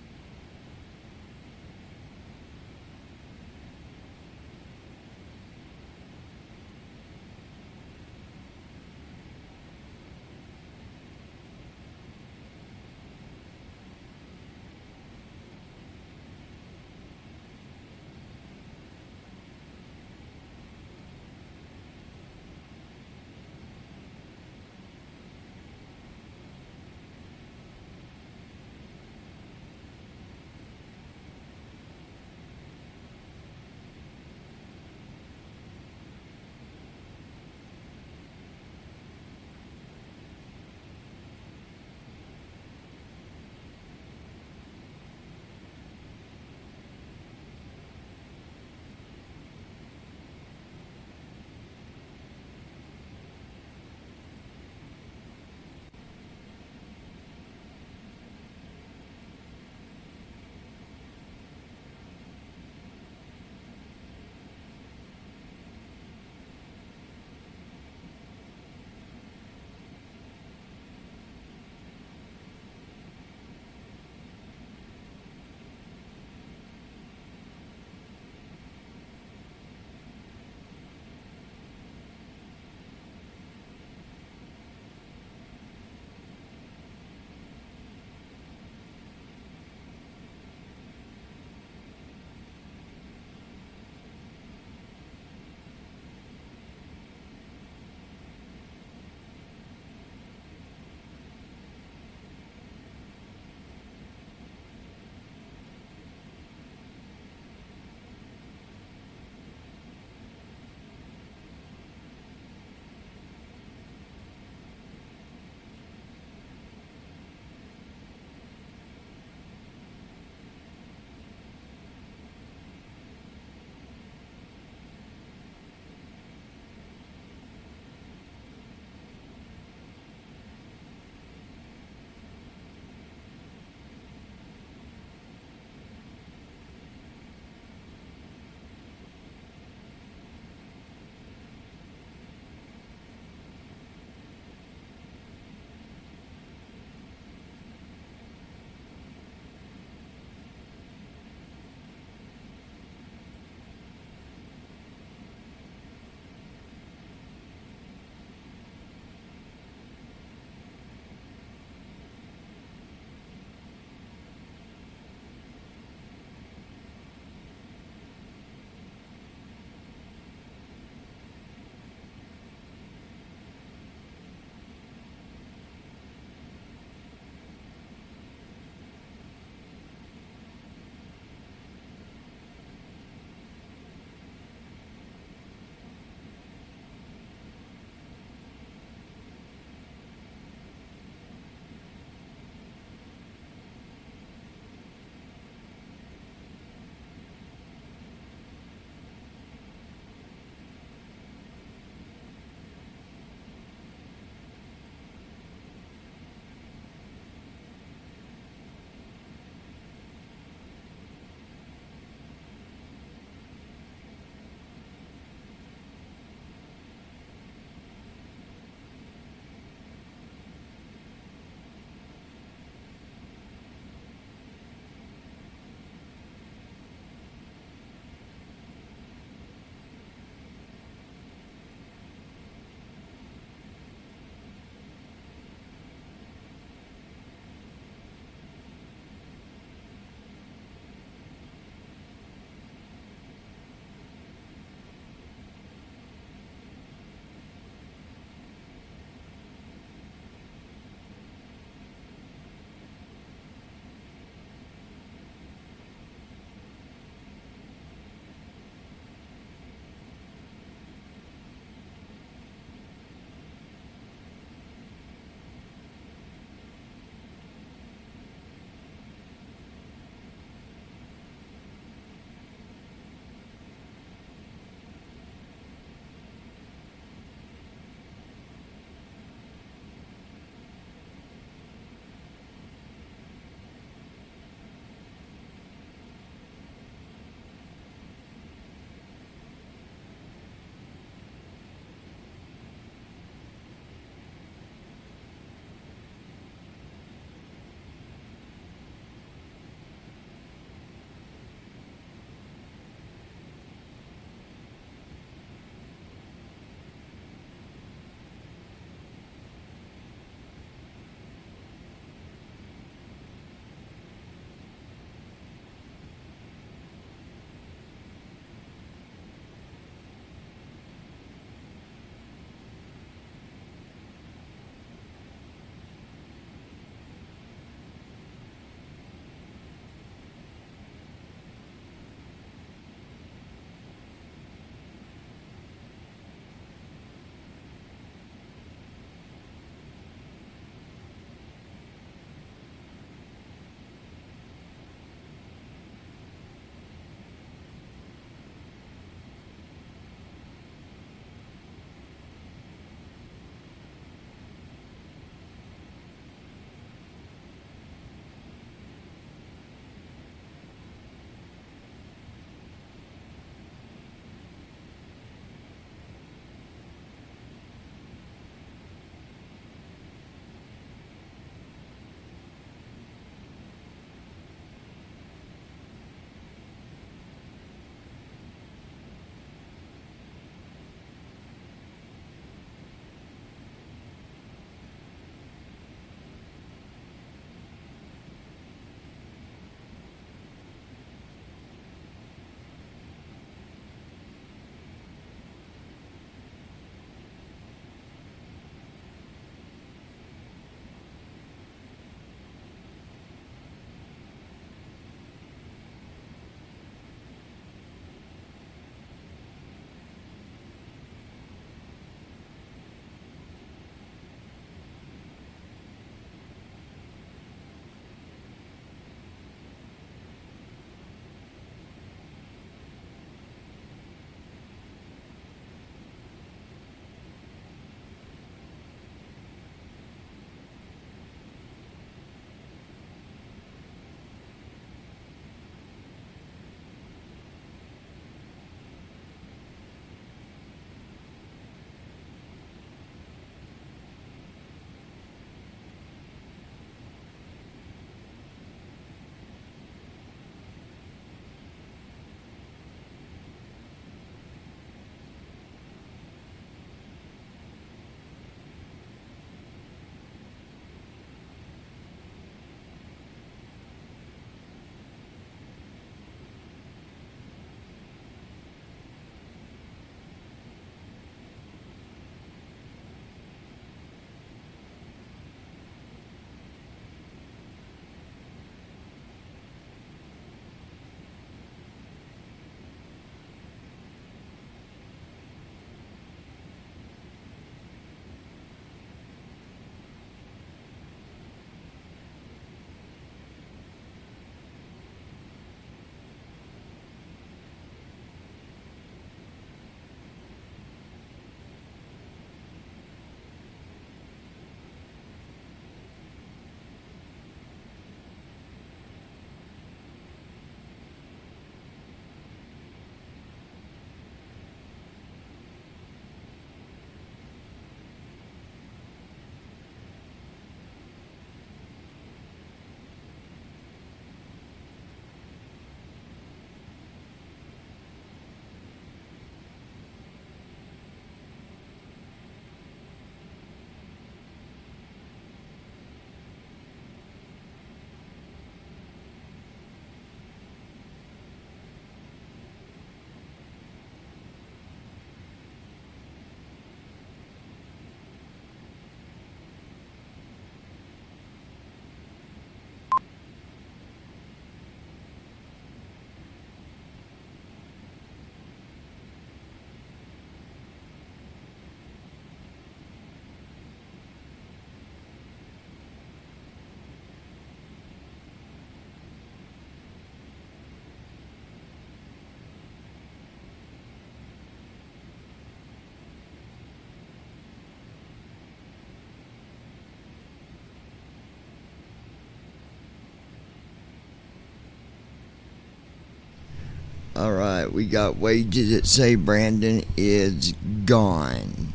Alright, we got wages that say Brandon is gone.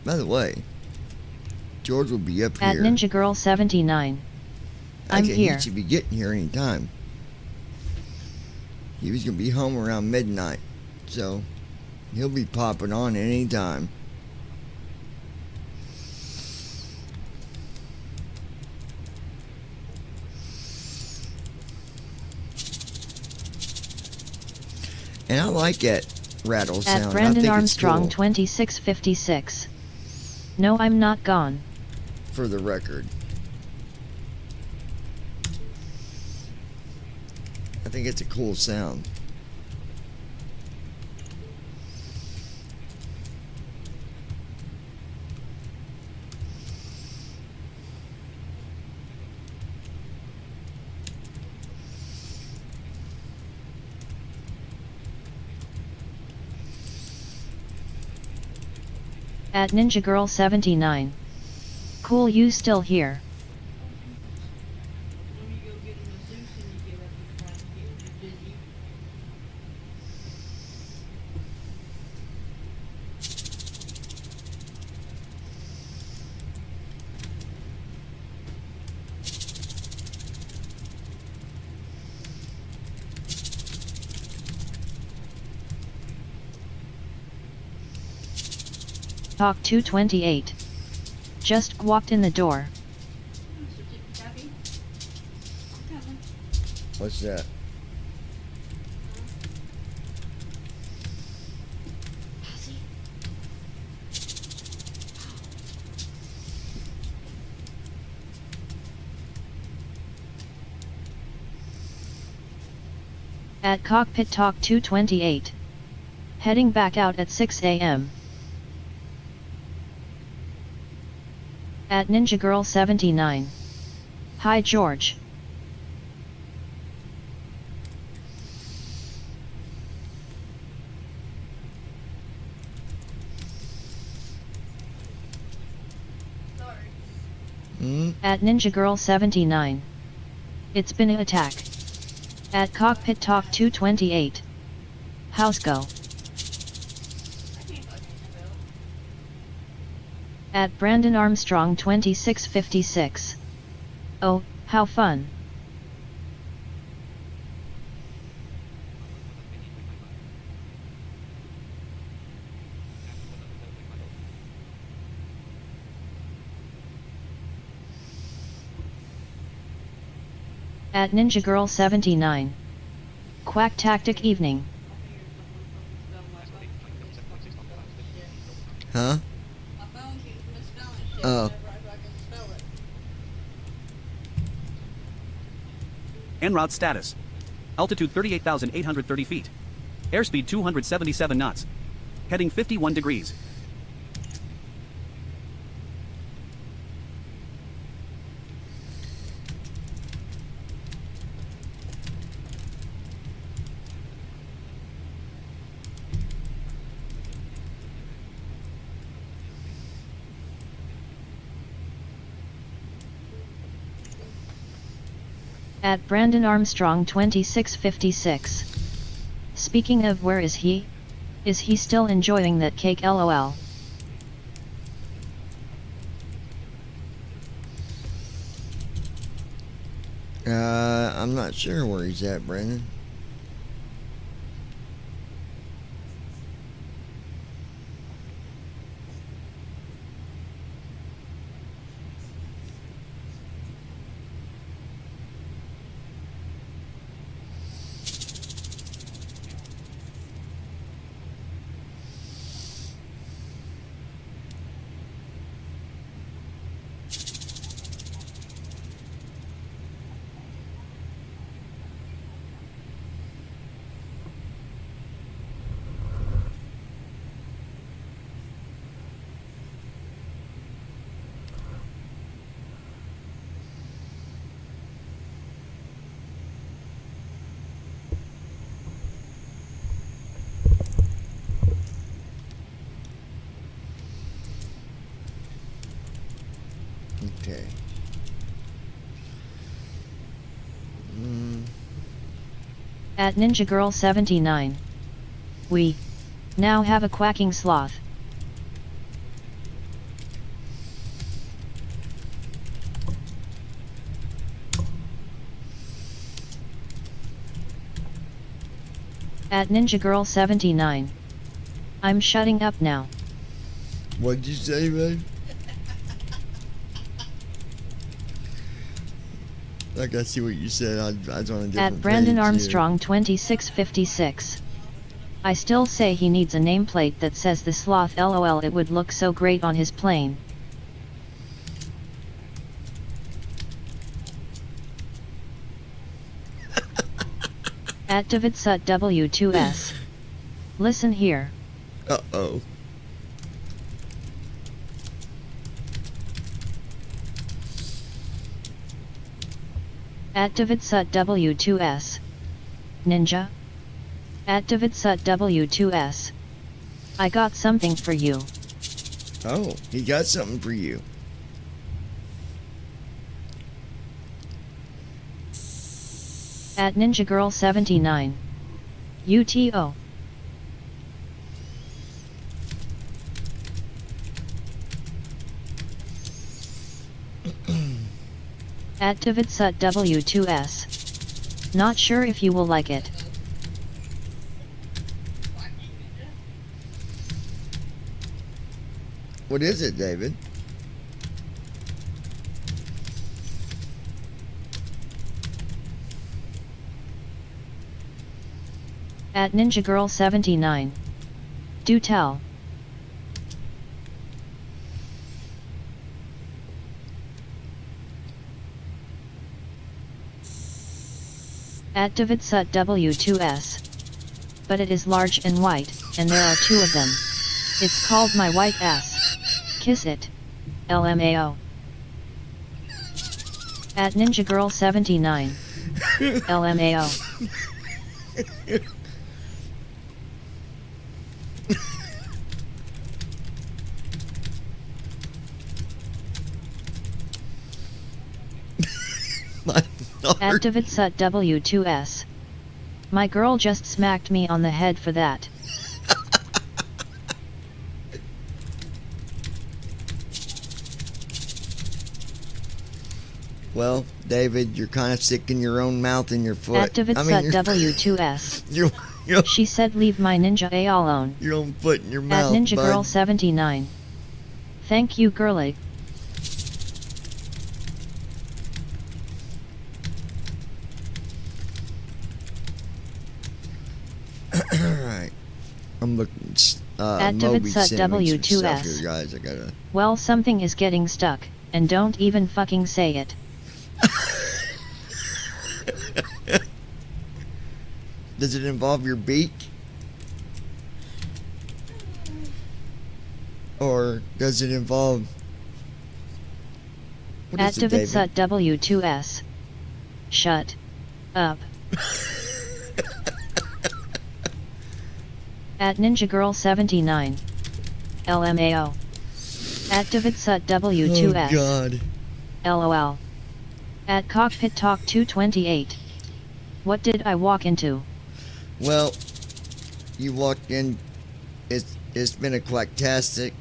By the way, George will be up At here. Ninja Girl 79. I'm Actually, here. he should be getting here anytime. He was going to be home around midnight, so he'll be popping on anytime. And I like that rattle sound. At Brandon I think Armstrong it's cool, 2656. No, I'm not gone. for the record. I think it's a cool sound. At Ninja Girl 79. Cool, you still here. Talk 228. Just walked in the door. What's that? At Cockpit Talk 228. Heading back out at 6 a.m. At Ninja Girl 79. Hi George. At Ninja Girl 79. It's been an attack. At Cockpit Talk 228. How's go? At Brandon Armstrong 2656. Oh, how fun. At Ninja Girl 79. Quack Tactic Evening. Huh? Oh. En route status. Altitude 38,830 feet. Airspeed 277 knots. Heading 51 degrees. At Brandon Armstrong 2656. Speaking of where is he? Is he still enjoying that cake lol? I'm not sure where he's at, Brandon. At Ninja Girl 79. We now have a quacking sloth. At Ninja Girl 79. I'm shutting up now. What'd you say, babe? Like, I see what you said. I was on a different At Brandon page Armstrong 2656. I still say he needs a nameplate that says the sloth LOL. It would look so great on his plane. At Davidsut W2S. Listen here. Uh-oh. At Davidsut W2S. Ninja. At Davidsut W2S. I got something for you. Oh, he got something for you. At Ninja Girl 79. UTO. At Davidsut W2S. Not sure if you will like it. What is it, David? At Ninja Girl 79. Do tell. At Davidsut W2S. But it is large and white, and there are 2 of them. It's called my white ass. Kiss it. LMAO. At Ninja Girl 79. LMAO. At Davidsut W2S. My girl just smacked me on the head for that. Well, David, you're kind of sick in your own mouth and your foot. At Davidsut W2S. She said leave my ninja A alone. Your own foot in your mouth, At Ninja bud. Girl 79. Thank you, girly. Alright. I'm looking. At Moby Davidsut sent me some stuff W2S. here, guys. I gotta. Well, something is getting stuck, and don't even fucking say it. Does it involve your beak? Or does it involve... What At is it, David? Davidsut W2S. Shut up. At Ninja Girl 79. LMAO. At Davidsut W2S. Oh, God. LOL. At Cockpit Talk 228. What did I walk into? Well, you walked in. It's been a quacktastic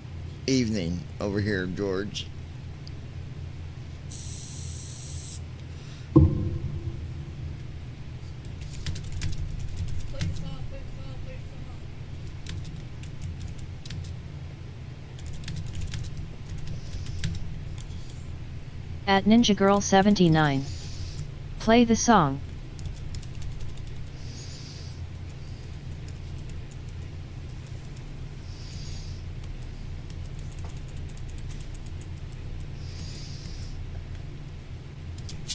evening over here, George. At Ninja Girl 79. Play the song.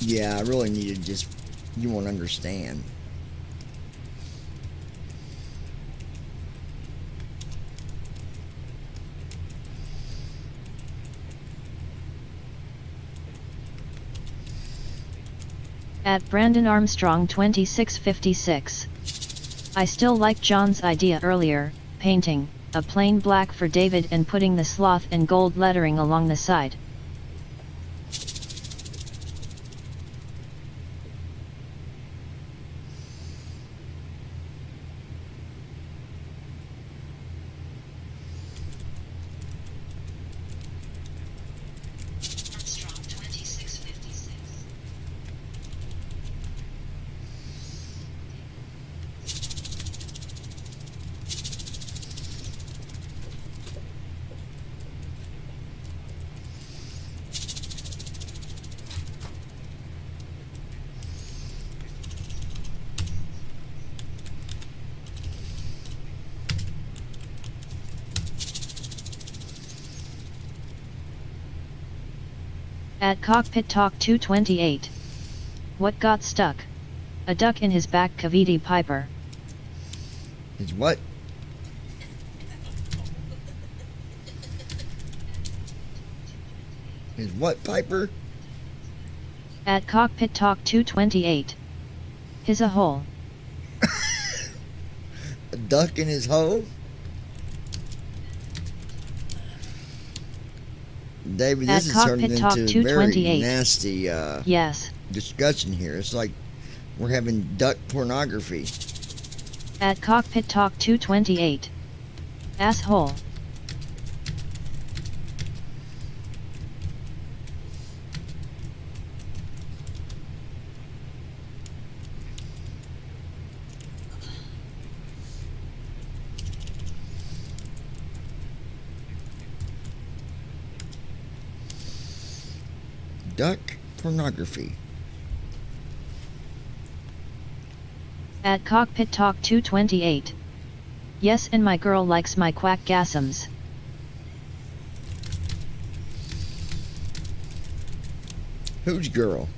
Yeah, I really need to just... You won't understand. At Brandon Armstrong 2656. I still like John's idea earlier, painting a plain black for David and putting the sloth and gold lettering along the side. At Cockpit Talk 228. What got stuck? A duck in his back cavity Piper. His what? His what, Piper? At Cockpit Talk 228. His a hole. A duck in his hole? David, this is turning into a very nasty yes. discussion here. It's like we're having duck pornography. At Cockpit Talk 228. Asshole. Duck pornography. At Cockpit Talk 228. Yes, and my girl likes my quack gasms. Whose girl?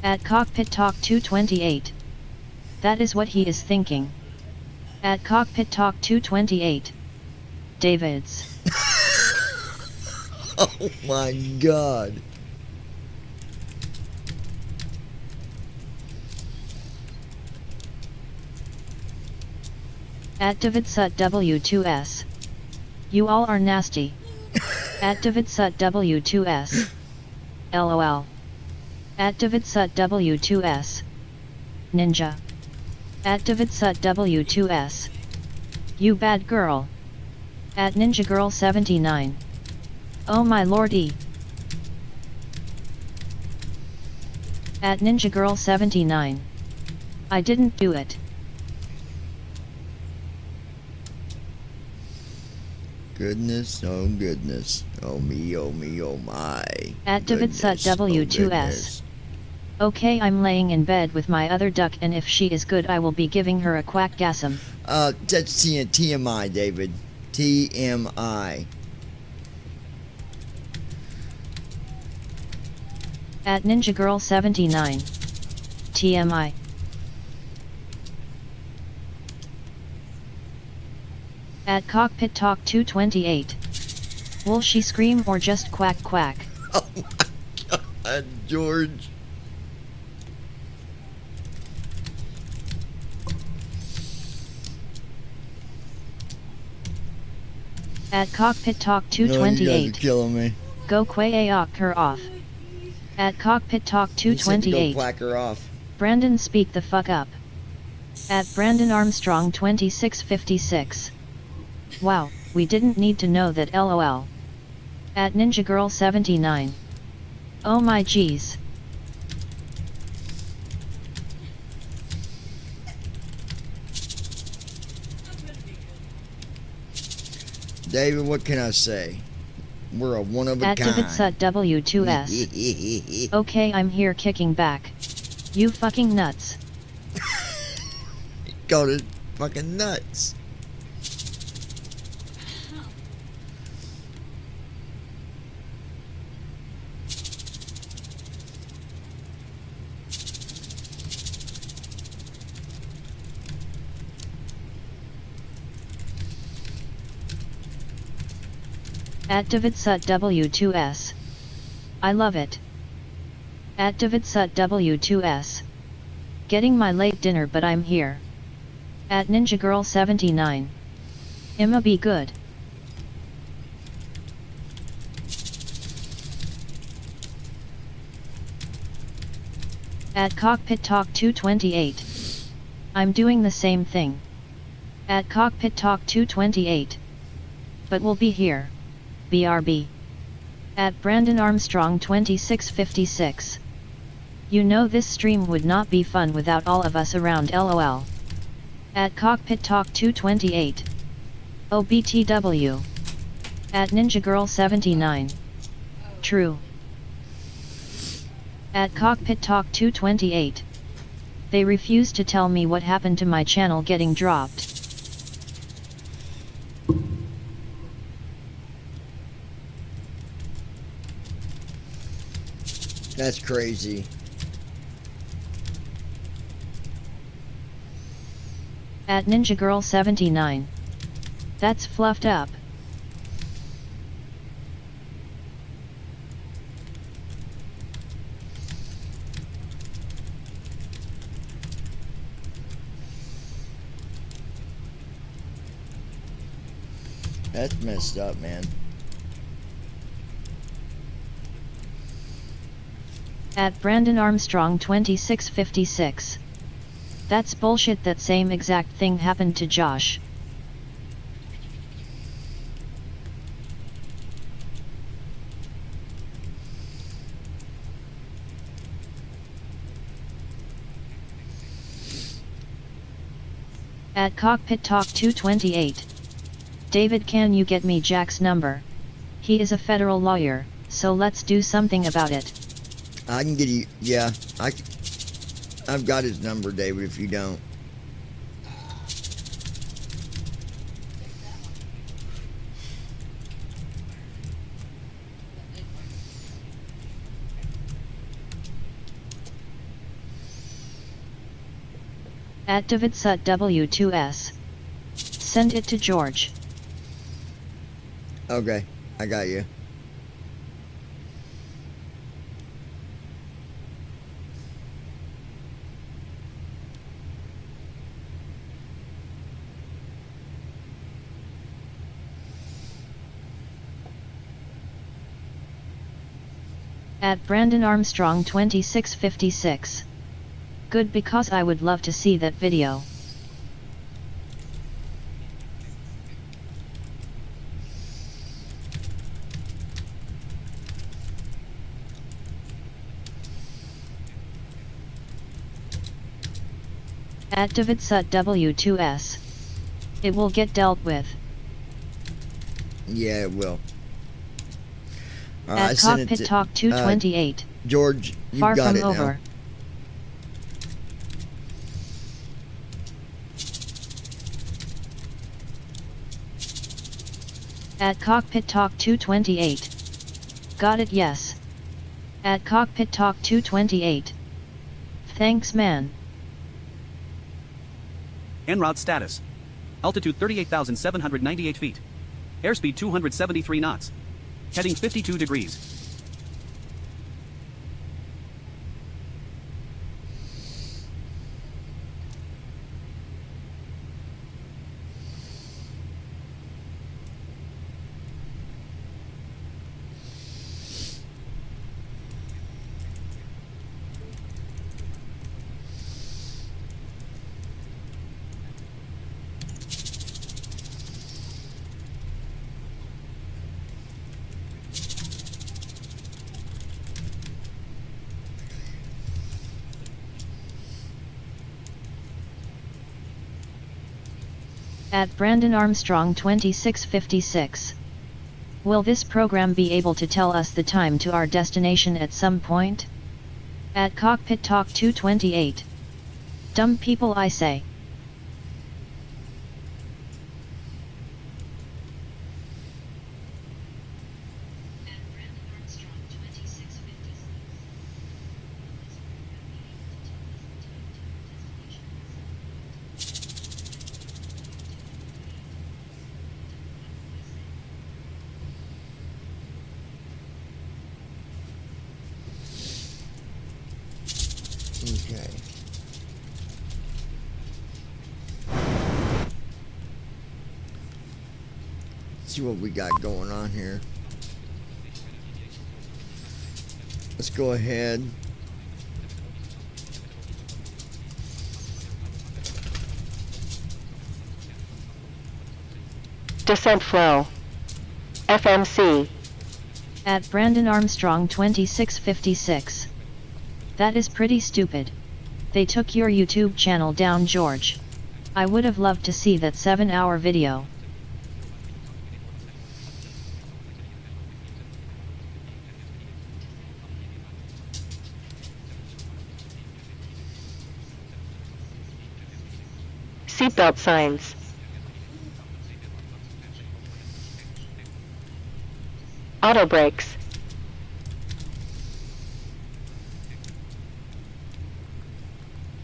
At Cockpit Talk 228. That is what he is thinking. At Cockpit Talk 228. David's. Oh my God. At DavidSut W2S. You all are nasty. At DavidSut W2S. LOL. At DavidSut W2S. Ninja. At DavidSut W2S. You bad girl. At Ninja Girl 79. Oh my lordy. At Ninja Girl 79. I didn't do it. Goodness, oh goodness. Oh me, oh me, oh my. At DavidSut W2S. Okay, I'm laying in bed with my other duck, and if she is good I will be giving her a quack gasm. That's TMI, David. TMI. At Ninja Girl 79. TMI. At Cockpit Talk 228. Will she scream or just quack quack? Oh my God, George. At Cockpit Talk 228. No, you guys are killing me. Go quack her off. At Cockpit Talk 228. Go quack her off. Brandon, speak the fuck up. At Brandon Armstrong 2656. Wow, we didn't need to know that, lol. At Ninja Girl 79. Oh my jeez. David, what can I say? We're a one of a kind. At DavidSut W2S. Okay, I'm here kicking back. You fucking nuts. Got it. Fucking nuts. At DavidSut W2S. I love it. At DavidSut W2S. Getting my late dinner, but I'm here. At Ninja Girl 79. Imma be good. At Cockpit Talk 228. I'm doing the same thing. At Cockpit Talk 228. But we'll be here. BRB. At Brandon Armstrong 2656. You know this stream would not be fun without all of us around, lol. At Cockpit Talk 228. OBTW. At Ninja Girl 79. True. At Cockpit Talk 228. They refuse to tell me what happened to my channel getting dropped. That's crazy. At Ninja Girl 79. That's fluffed up. That's messed up, man. At Brandon Armstrong 2656. That's bullshit. That same exact thing happened to Josh. At Cockpit Talk 228. David, can you get me Jack's number? He is a federal lawyer, so let's do something about it. I can get you, yeah, I've got his number, David, if you don't. At DavidSut W2S. Send it to George. Okay, I got you. At Brandon Armstrong 2656. Good, because I would love to see that video. At DavidSut W2S. It will get dealt with. Yeah, it will. At Cockpit Talk 228. George, you've Far got from it over. now. At Cockpit Talk 228. Got it, yes. At Cockpit Talk 228. Thanks, man. En route status. Altitude 38,798 feet. Airspeed 273 knots. Heading 52 degrees. At Brandon Armstrong 2656. Will this program be able to tell us the time to our destination at some point? At Cockpit Talk 228. Dumb people, I say. Okay. See what we got going on here. Let's go ahead. Descent flow. FMC. At Brandon Armstrong 2656. That is pretty stupid. They took your YouTube channel down, George. I would have loved to see that 7-hour video. Seatbelt signs. Auto brakes.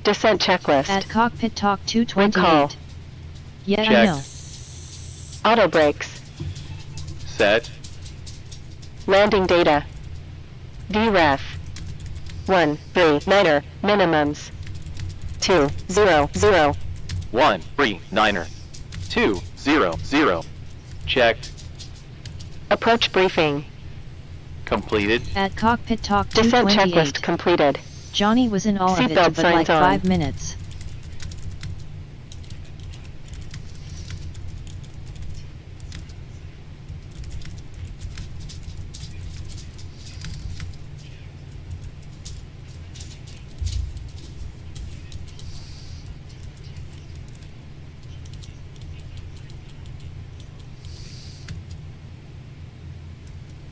Descent checklist. At Cockpit Talk 228. Recall. Yeah, Check. I know. Auto brakes. Set. Landing data. VREF. 139er. Minimums. 200. 139er. 200. Checked. Approach briefing. Completed. At Cockpit Talk Descent 228. checklist completed. Johnny was in all of it Seatbelt but like signs on. 5 minutes.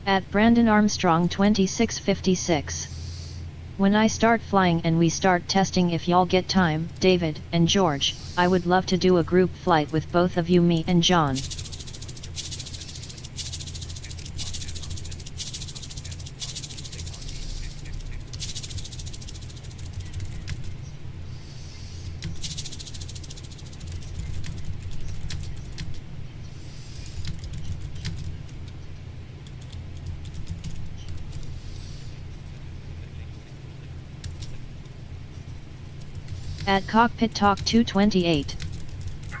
At Brandon Armstrong 2656. When I start flying and we start testing, if y'all get time, David and George, I would love to do a group flight with both of you, me and John. At Cockpit Talk 228.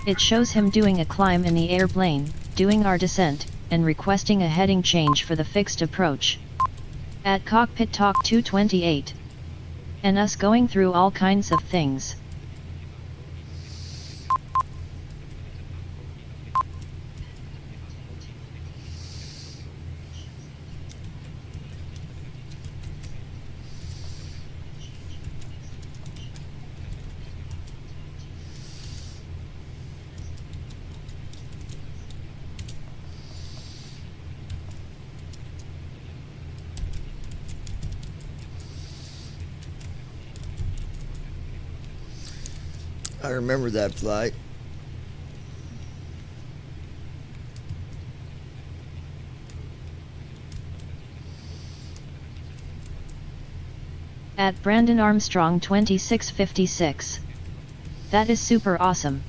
It shows him doing a climb in the airplane, doing our descent, and requesting a heading change for the fixed approach. At Cockpit Talk 228. And us going through all kinds of things. I remember that flight. At Brandon Armstrong 2656. That is super awesome.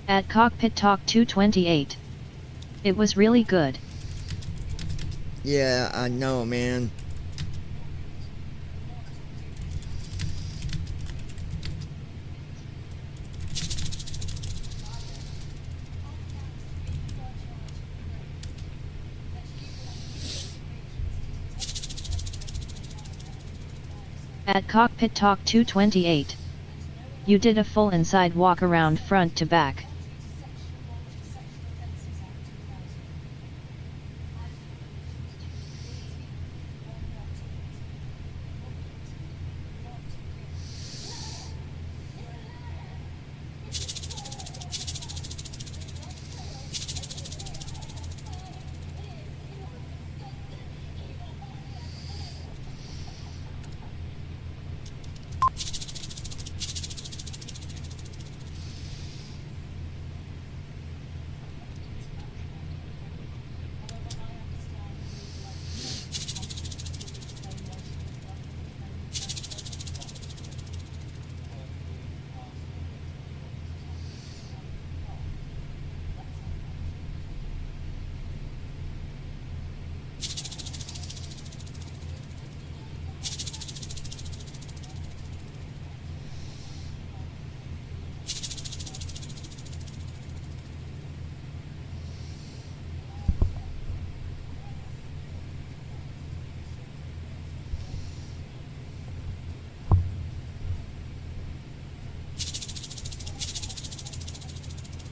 At Cockpit Talk 228. It was really good. Yeah, I know, man. At Cockpit Talk 228. You did a full inside walk around front to back.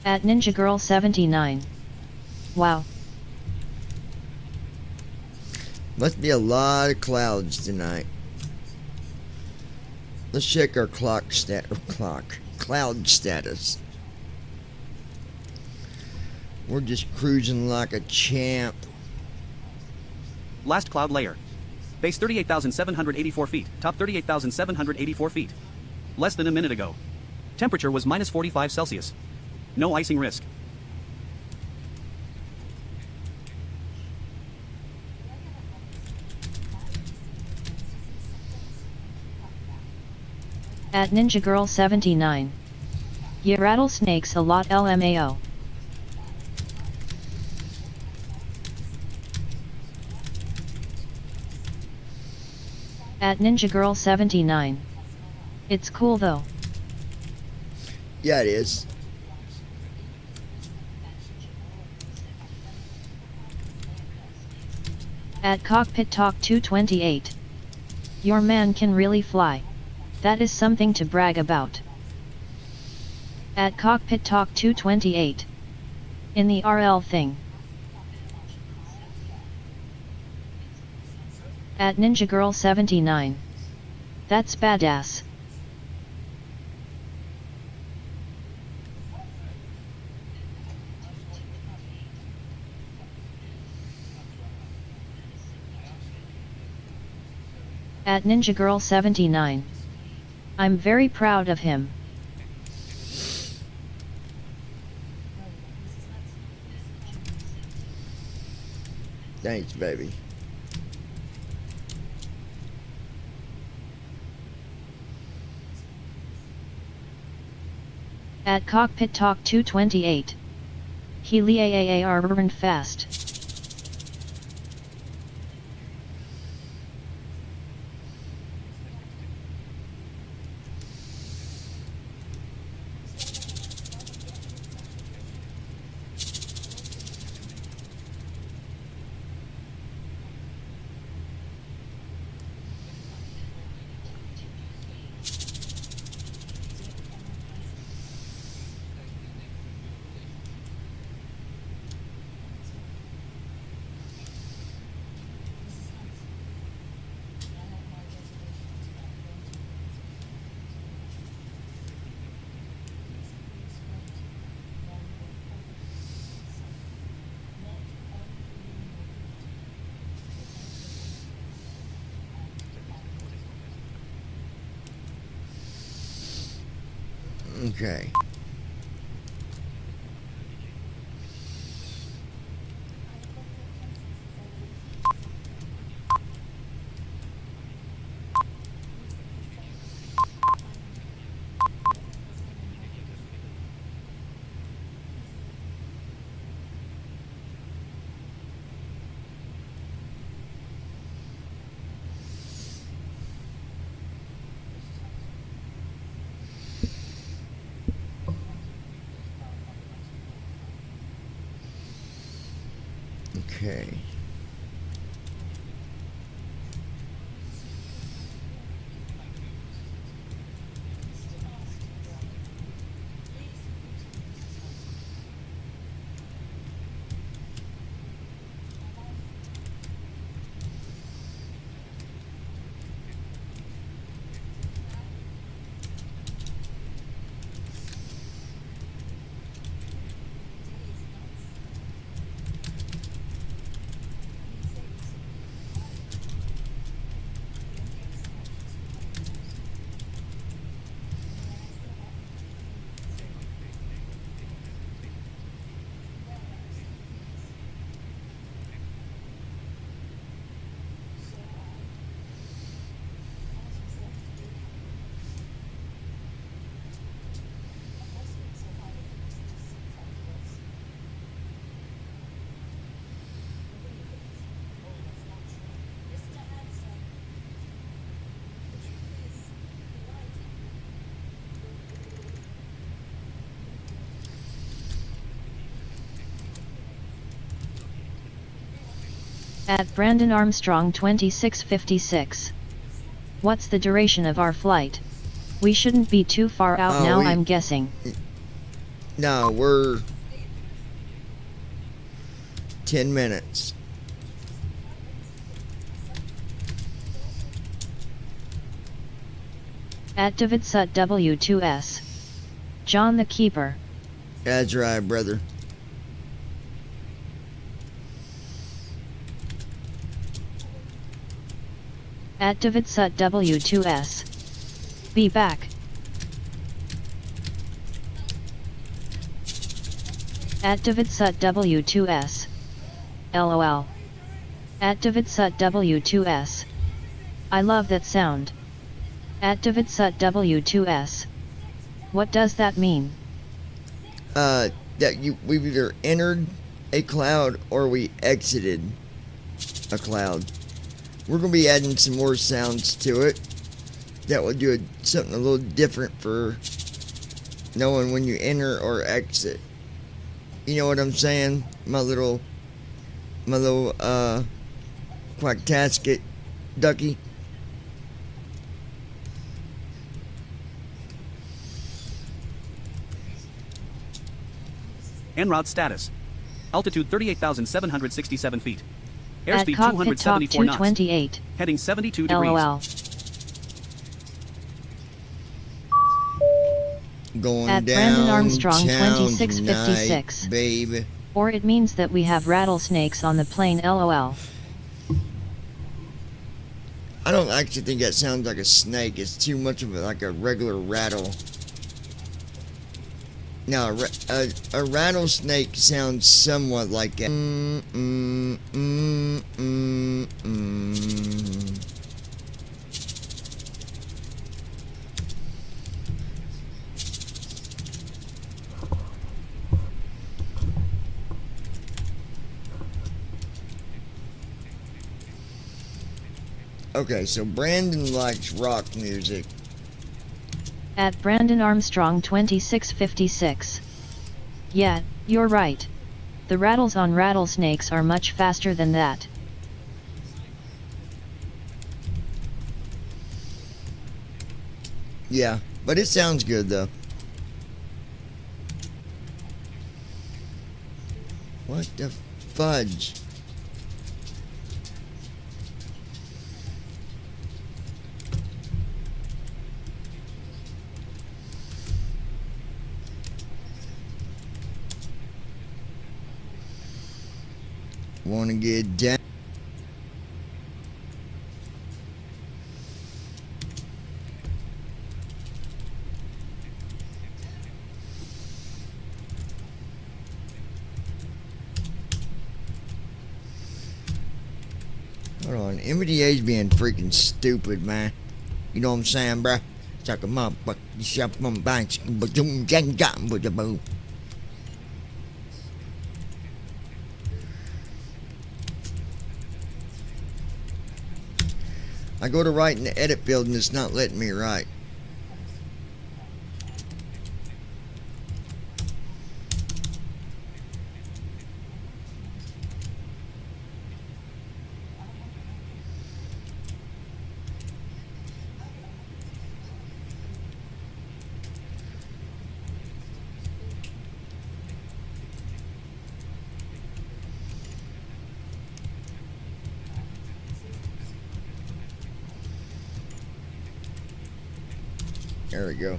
At Ninja Girl 79. Wow. Must be a lot of clouds tonight. Let's check our cloud status. We're just cruising like a champ. Last cloud layer. Base 38,784 feet, top 38,784 feet. Less than a minute ago. Temperature was minus 45 Celsius. No icing risk. At Ninja Girl 79. Ye rattlesnakes a lot LMAO. At Ninja Girl 79. It's cool though. Yeah, it is. At Cockpit Talk 228. Your man can really fly. That is something to brag about. At Cockpit Talk 228. In the RL thing. At Ninja Girl 79. That's badass. At Ninja Girl 79. I'm very proud of him. Thanks, baby. At Cockpit Talk 228. Healy AAR Urban Fast. Okay. Okay. At Brandon Armstrong 2656. What's the duration of our flight? We shouldn't be too far out now, I'm guessing. No, we're 10 minutes. At Davidsut W2S. John the Keeper. That's right, brother. At Davidsut W2S. Be back. At Davidsut W2S. LOL. At Davidsut W2S. I love that sound. At Davidsut W2S. What does that mean? That we've either entered a cloud or we exited a cloud. We're going to be adding some more sounds to it that will do something a little different for knowing when you enter or exit. You know what I'm saying? My little quacktasket ducky. En route status. Altitude 38,767 feet. At Airspeed Cockpit Talk 274 knots. 228. Heading 72 degrees. LOL. Going At down Brandon Armstrong town 2656. tonight, baby. Or it means that we have rattlesnakes on the plane. LOL. I don't actually think that sounds like a snake. It's too much of like a regular rattle. Now, a rattlesnake sounds somewhat like a Okay, so Brandon likes rock music. At Brandon Armstrong 2656. Yeah, you're right. The rattles on rattlesnakes are much faster than that. Yeah, but it sounds good though. What the fudge? Wanna get down? Hold on, MDA's being freaking stupid, man. You know what I'm saying, bruh? It's like a motherfucker. You shop on banks, but you ain't got with the boo. I go to write in the edit field and it's not letting me write. There we go.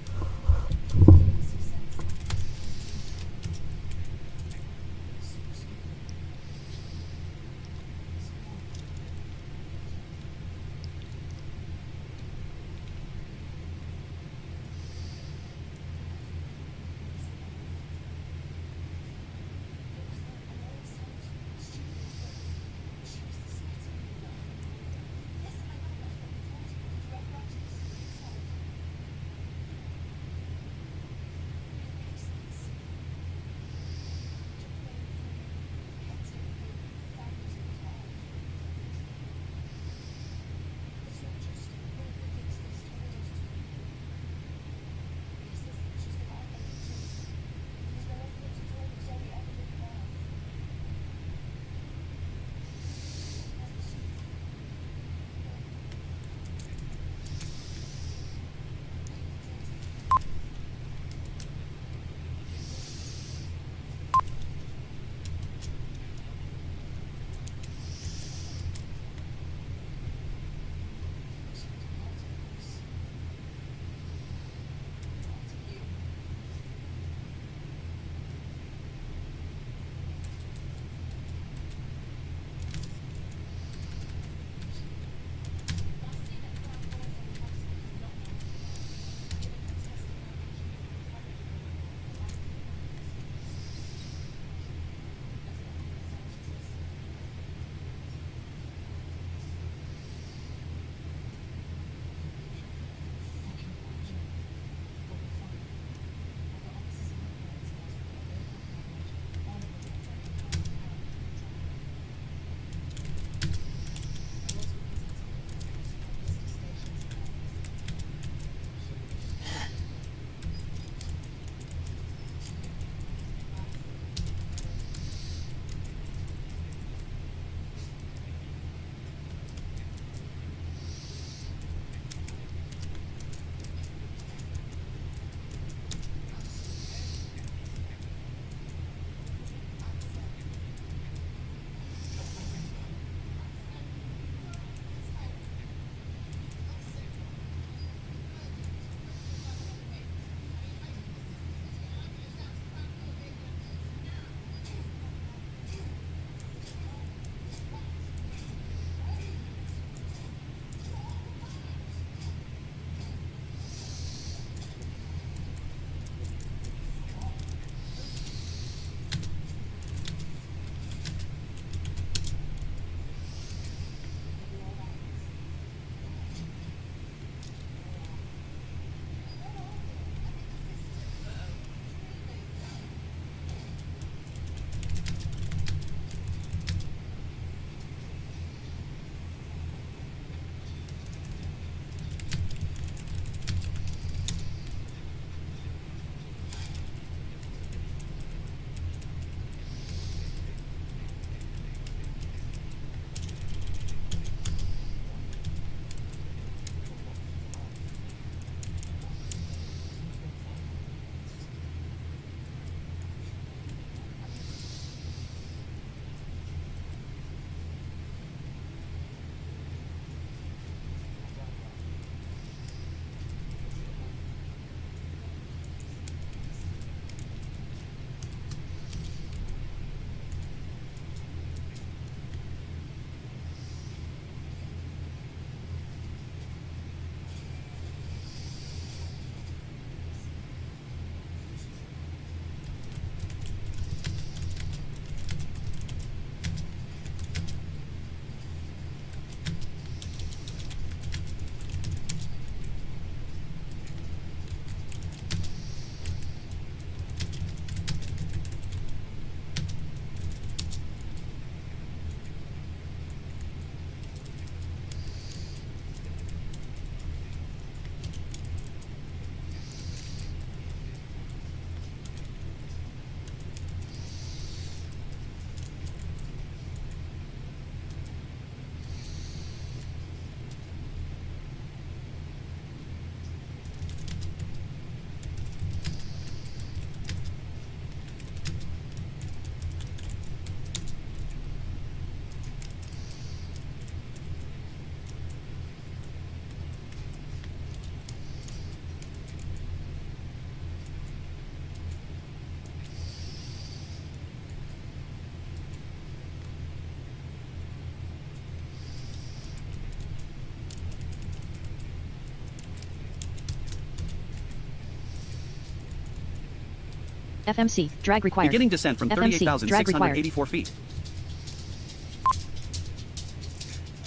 FMC, drag required. Beginning descent from FMC, drag required. 38,684 feet.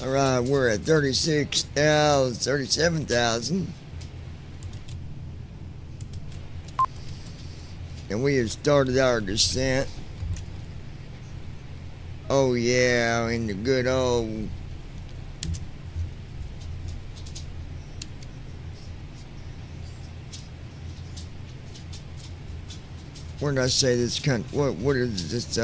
Alright, we're at 37,000. And we have started our descent. Oh yeah, in the good old where did I say this country? What is this?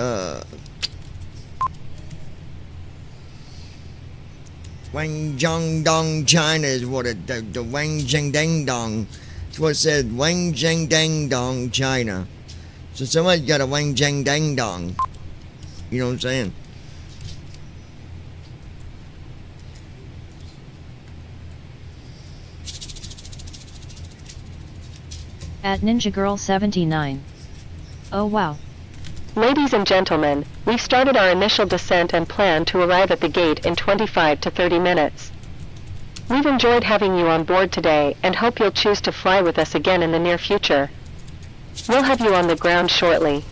Wang Zhang Dong, China is what it. The Wang Zheng Dang Dong. It's what it said. Wang Zheng Dang Dong, China. So somebody's got a Wang Zheng Dang Dong. You know what I'm saying? At Ninja Girl 79. Oh wow. Ladies and gentlemen, we've started our initial descent and plan to arrive at the gate in 25 to 30 minutes. We've enjoyed having you on board today and hope you'll choose to fly with us again in the near future. We'll have you on the ground shortly.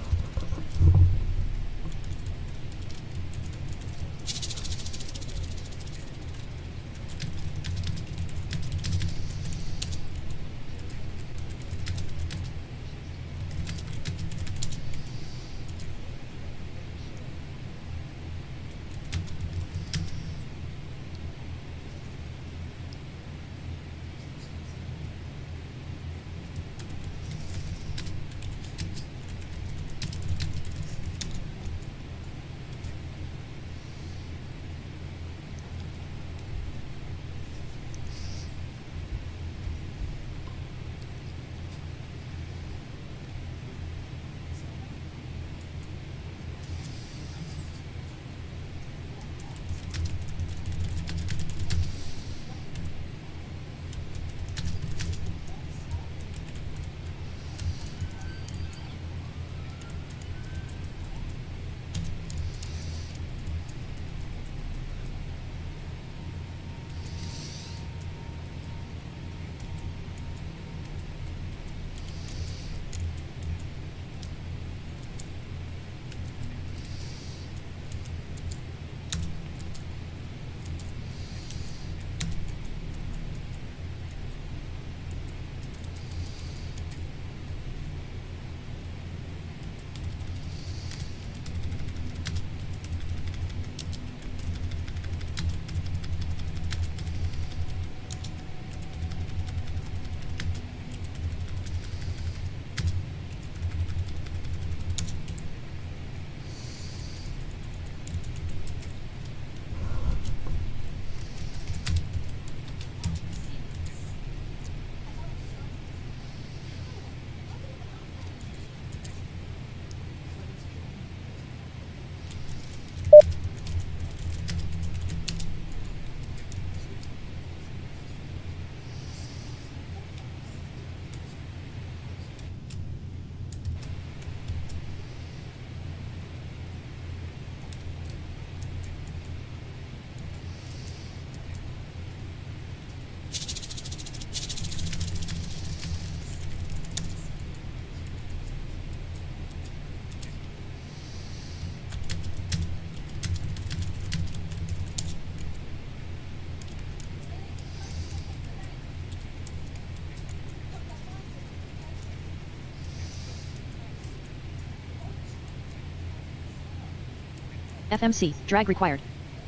FMC, drag required.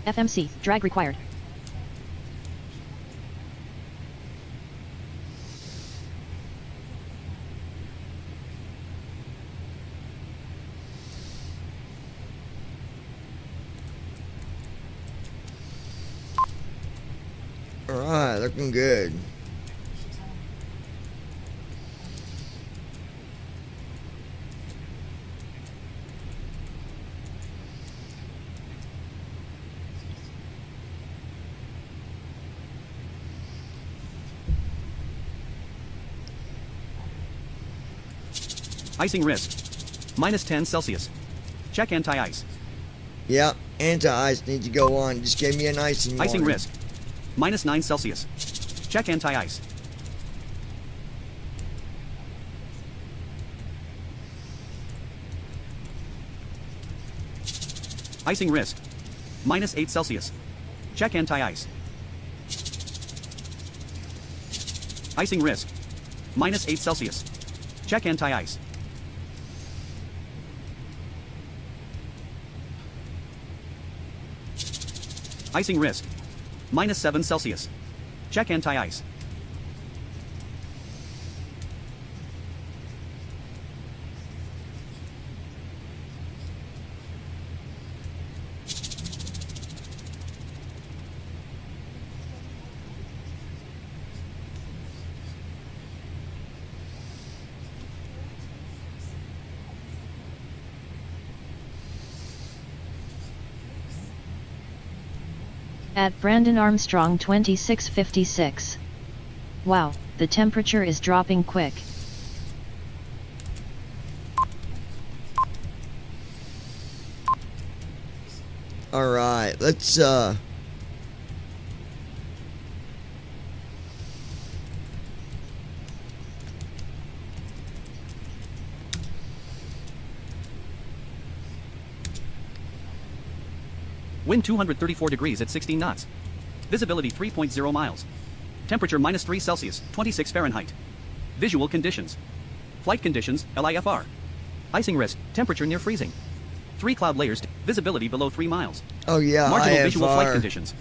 FMC, drag required. Alright, looking good. Icing risk. -10 Celsius. Check anti-ice. Yep, anti-ice needs to go on. Just gave me an icing Icing warning. risk. -9 Celsius. Check anti-ice. Icing risk. -8 Celsius. Check anti-ice. Icing risk. -8 Celsius. Check anti-ice. Icing risk. -7 Celsius. Check anti-ice. At Brandon Armstrong 2656. Wow, the temperature is dropping quick. Alright, let's Wind 234 degrees at 16 knots. Visibility 3.0 miles. Temperature -3 Celsius, 26 Fahrenheit. Visual conditions. Flight conditions, LIFR. Icing risk, temperature near freezing. 3 cloud layers, visibility below 3 miles. Oh yeah, Marginal visual flight IFR. conditions.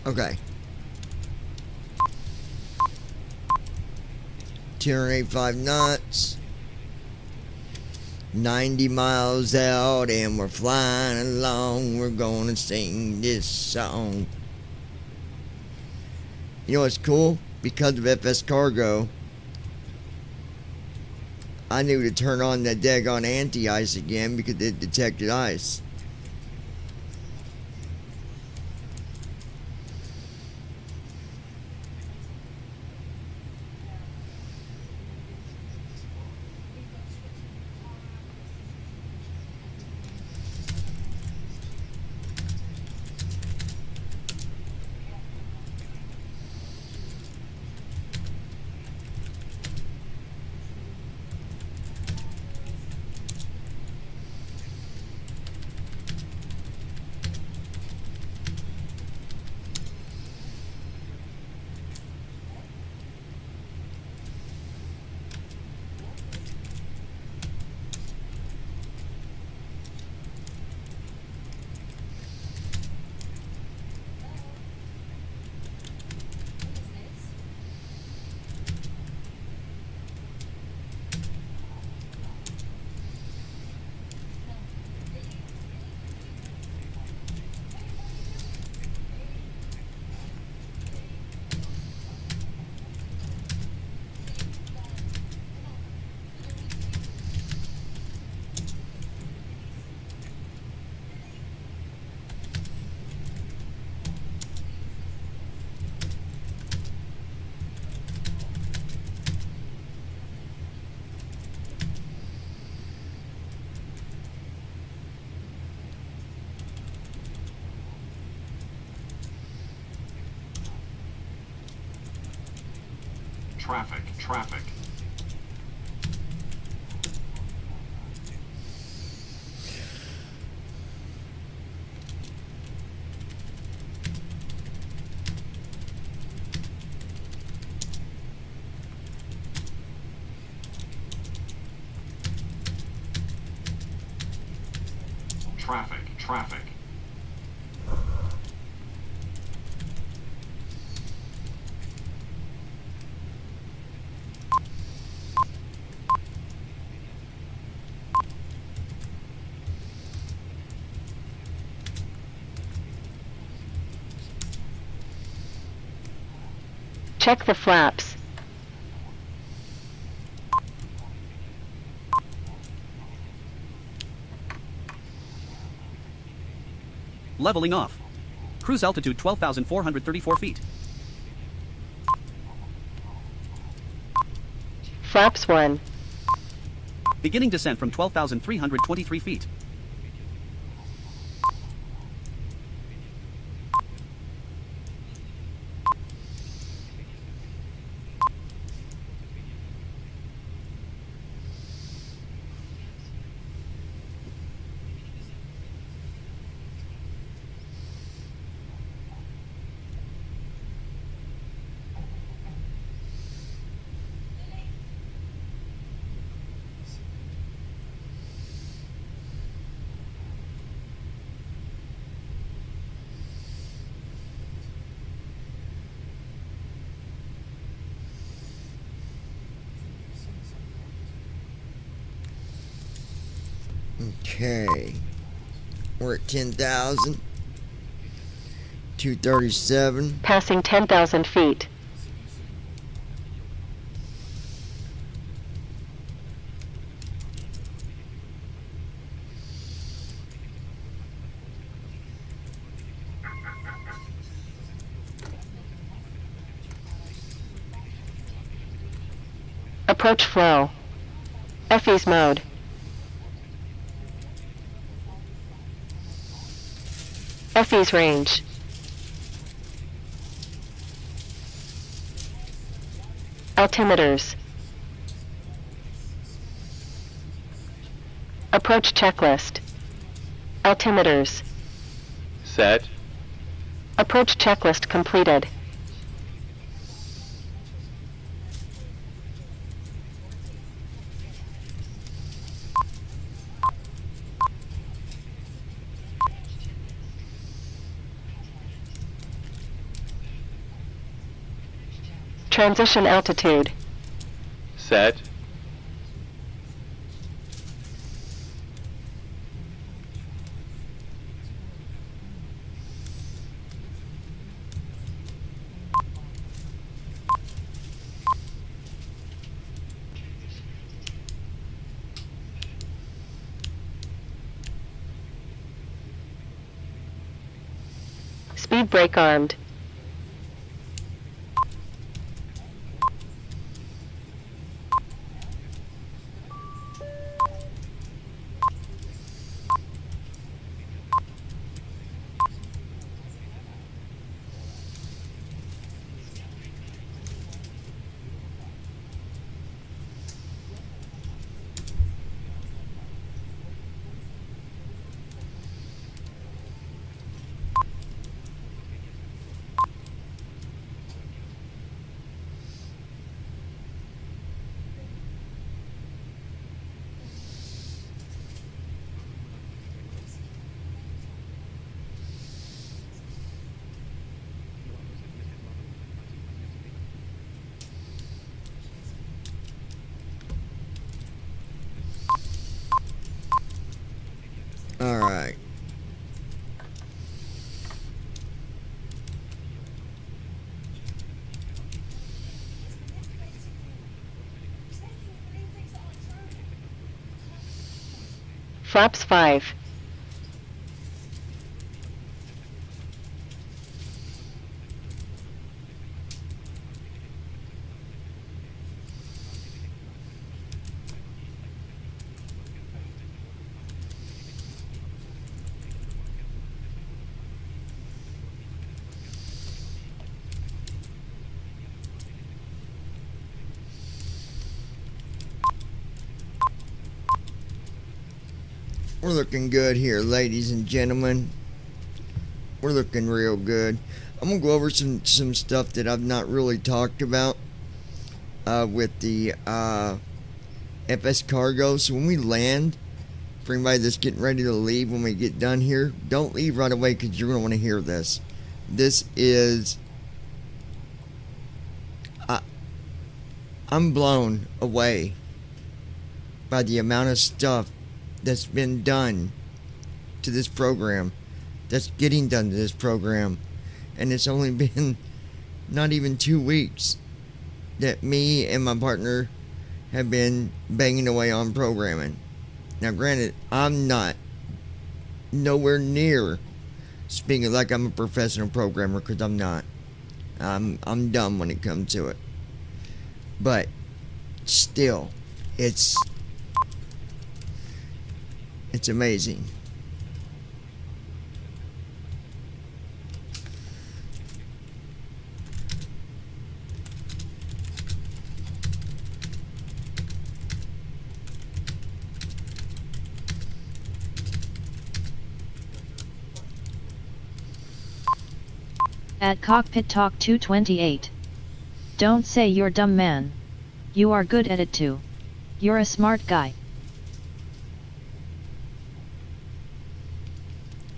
Okay. 285 knots. 90 miles out and we're flying along. We're gonna sing this song. You know what's cool? Because of FS Cargo, I knew to turn on that daggone anti-ice again because it detected ice. Traffic. Check the flaps. Leveling off. Cruise altitude 12,434 feet. Flaps 1. Beginning descent from 12,323 feet. Okay. We're at 10,000. 237. Passing 10,000 feet. Approach flow. FE's mode. FE's range. Altimeters. Approach checklist. Altimeters. Set. Approach checklist completed. Transition altitude. Set. Speed brake armed. All right. Flaps 5. We're looking good here, ladies and gentlemen. We're looking real good. I'm gonna go over some stuff that I've not really talked about with the FS Cargo. So when we land, for anybody that's getting ready to leave when we get done here, don't leave right away because you're gonna want to hear this. This is I'm blown away by the amount of stuff that's been done to this program, that's getting done to this program, and it's only been not even 2 weeks, that me and my partner have been banging away on programming. Now, granted, I'm not nowhere near speaking like I'm a professional programmer, because I'm not. I'm dumb when it comes to it. But still, it's amazing. At Cockpit Talk 228. Don't say you're dumb, man. You are good at it too. You're a smart guy.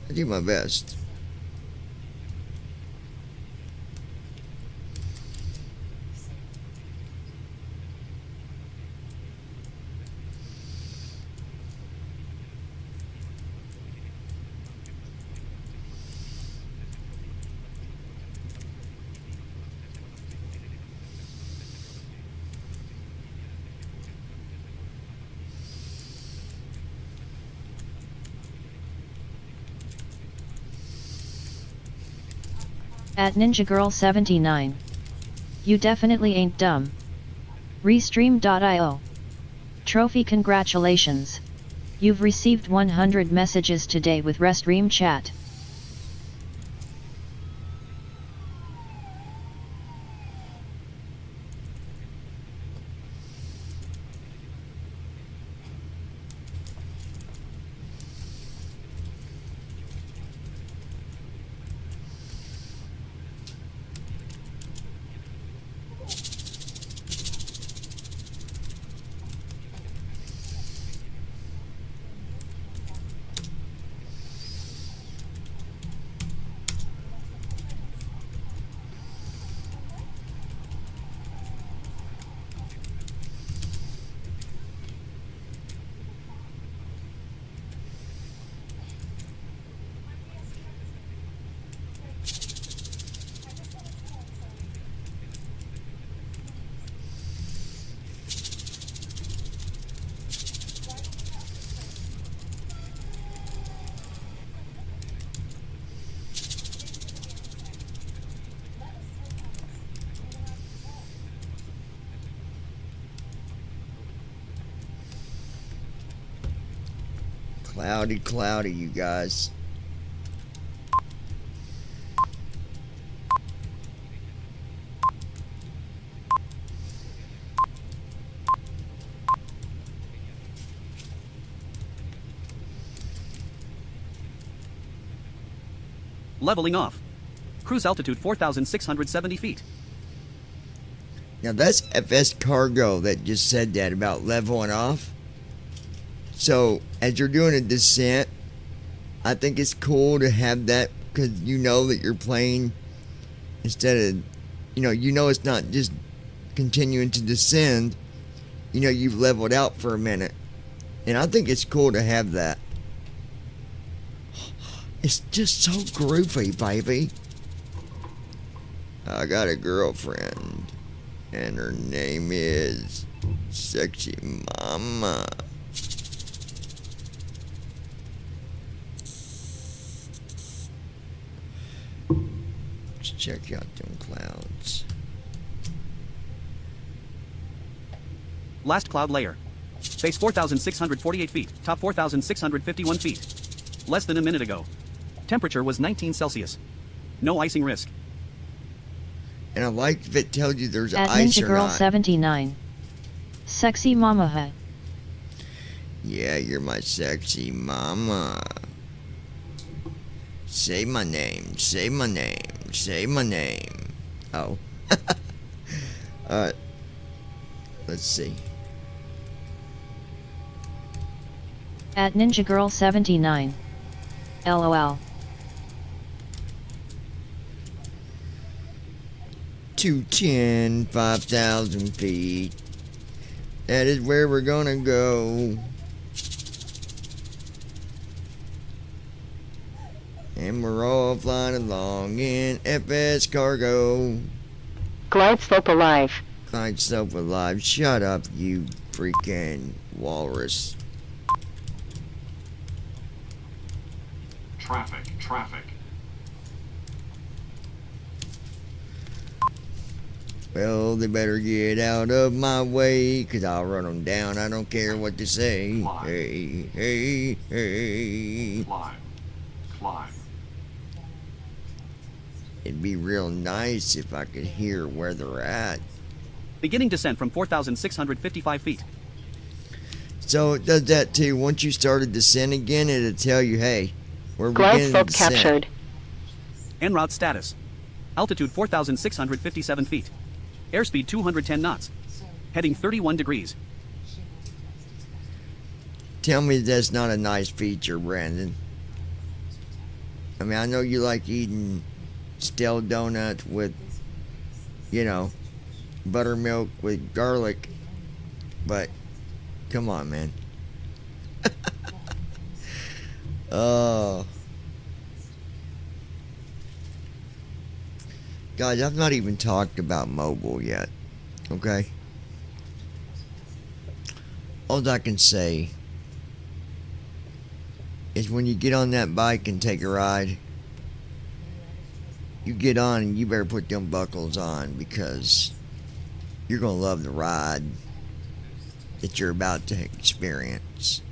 I do my best. At Ninja Girl 79. You definitely ain't dumb. Restream.io. Trophy, congratulations. You've received 100 messages today with Restream chat. Cloudy, you guys. Leveling off. Cruise altitude 4,670 feet. Now that's FS Cargo that just said that about leveling off. So as you're doing a descent, I think it's cool to have that, because you know that you're playing instead of, you know it's not just continuing to descend. You know you've leveled out for a minute. And I think it's cool to have that. It's just so groovy, baby. I got a girlfriend, and her name is Sexy Mama. Let's check out them clouds. Last cloud layer. Base 4,648 feet, top 4,651 feet. Less than a minute ago. Temperature was 19 Celsius. No icing risk. And I like if it tells you there's At ice Ninja or Girl not. 79. Sexy Mama Hut. Yeah, you're my sexy mama. Say my name, say my name, say my name. Oh. Alright. Let's see. At Ninja Girl 79. LOL. 210, 5,000 feet. That is where we're gonna go. And we're all flying along in FS Cargo. Glide slope alive. Glide slope alive. Shut up, you freaking walrus. Traffic, traffic. Well, they better get out of my way, 'cause I'll run them down. I don't care what they say. Climb. Hey, hey, hey. Climb, climb. It'd be real nice if I could hear where they're at. Beginning descent from 4,655 feet. So it does that too. Once you started descent again, it'll tell you, hey, we're Glide beginning slope descent. captured. En route status. Altitude 4,657 feet. Airspeed 210 knots. Heading 31 degrees. Tell me that's not a nice feature, Brandon. I mean, I know you like eating stale donuts with, you know, buttermilk with garlic, but come on, man. Oh. Guys, I've not even talked about mobile yet, okay? All I can say is when you get on that bike and take a ride, you get on and you better put them buckles on, because you're going to love the ride that you're about to experience.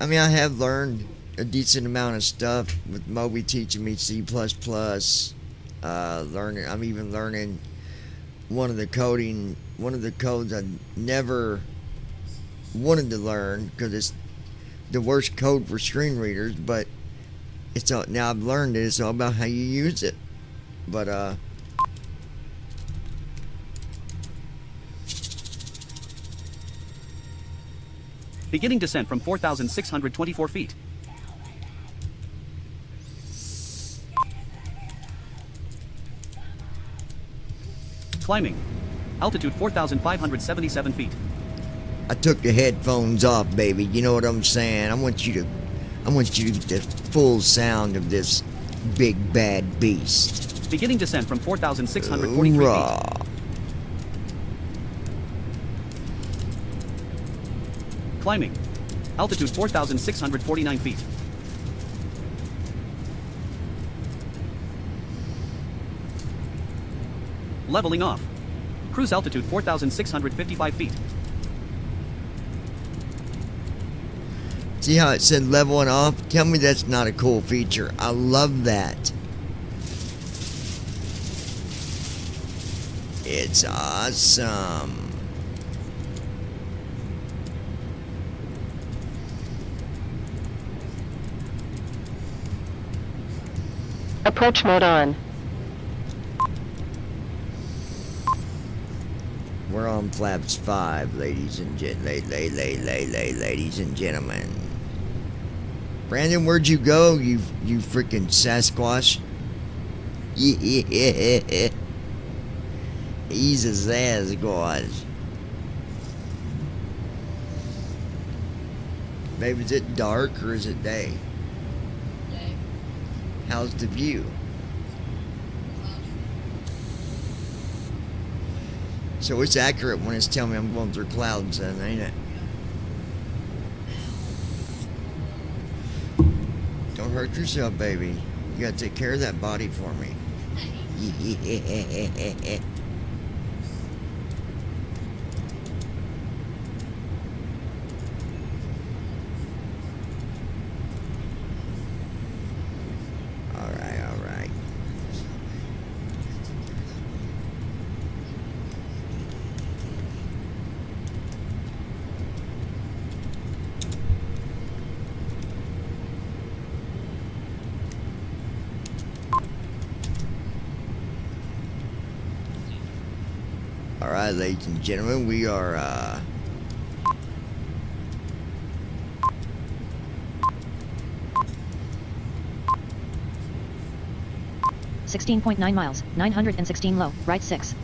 I mean, I have learned a decent amount of stuff with Moby teaching me C++. I'm even learning one of the codes I never wanted to learn, because it's the worst code for screen readers, but it's all, now I've learned it. It's all about how you use it. But Beginning descent from 4,624 feet. Climbing. Altitude 4,577 feet. I took the headphones off, baby. You know what I'm saying? I want you to get the full sound of this big bad beast. Beginning descent from 4,643 feet. Climbing. Altitude 4,649 feet. Leveling off. Cruise altitude 4,655 feet. See how it said leveling off? Tell me that's not a cool feature. I love that. It's awesome. Approach mode on. We're on flaps 5, ladies and ladies and gentlemen. Brandon, where'd you go, you freaking Sasquatch? Yeah. He's a Sasquatch. Babe, is it dark or is it day? Day. How's the view? So it's accurate when it's telling me I'm going through clouds then, ain't it? Don't hurt yourself, baby. You gotta take care of that body for me. Alright. Alright, ladies and gentlemen, we are 16.9 miles, 916 low, right 6.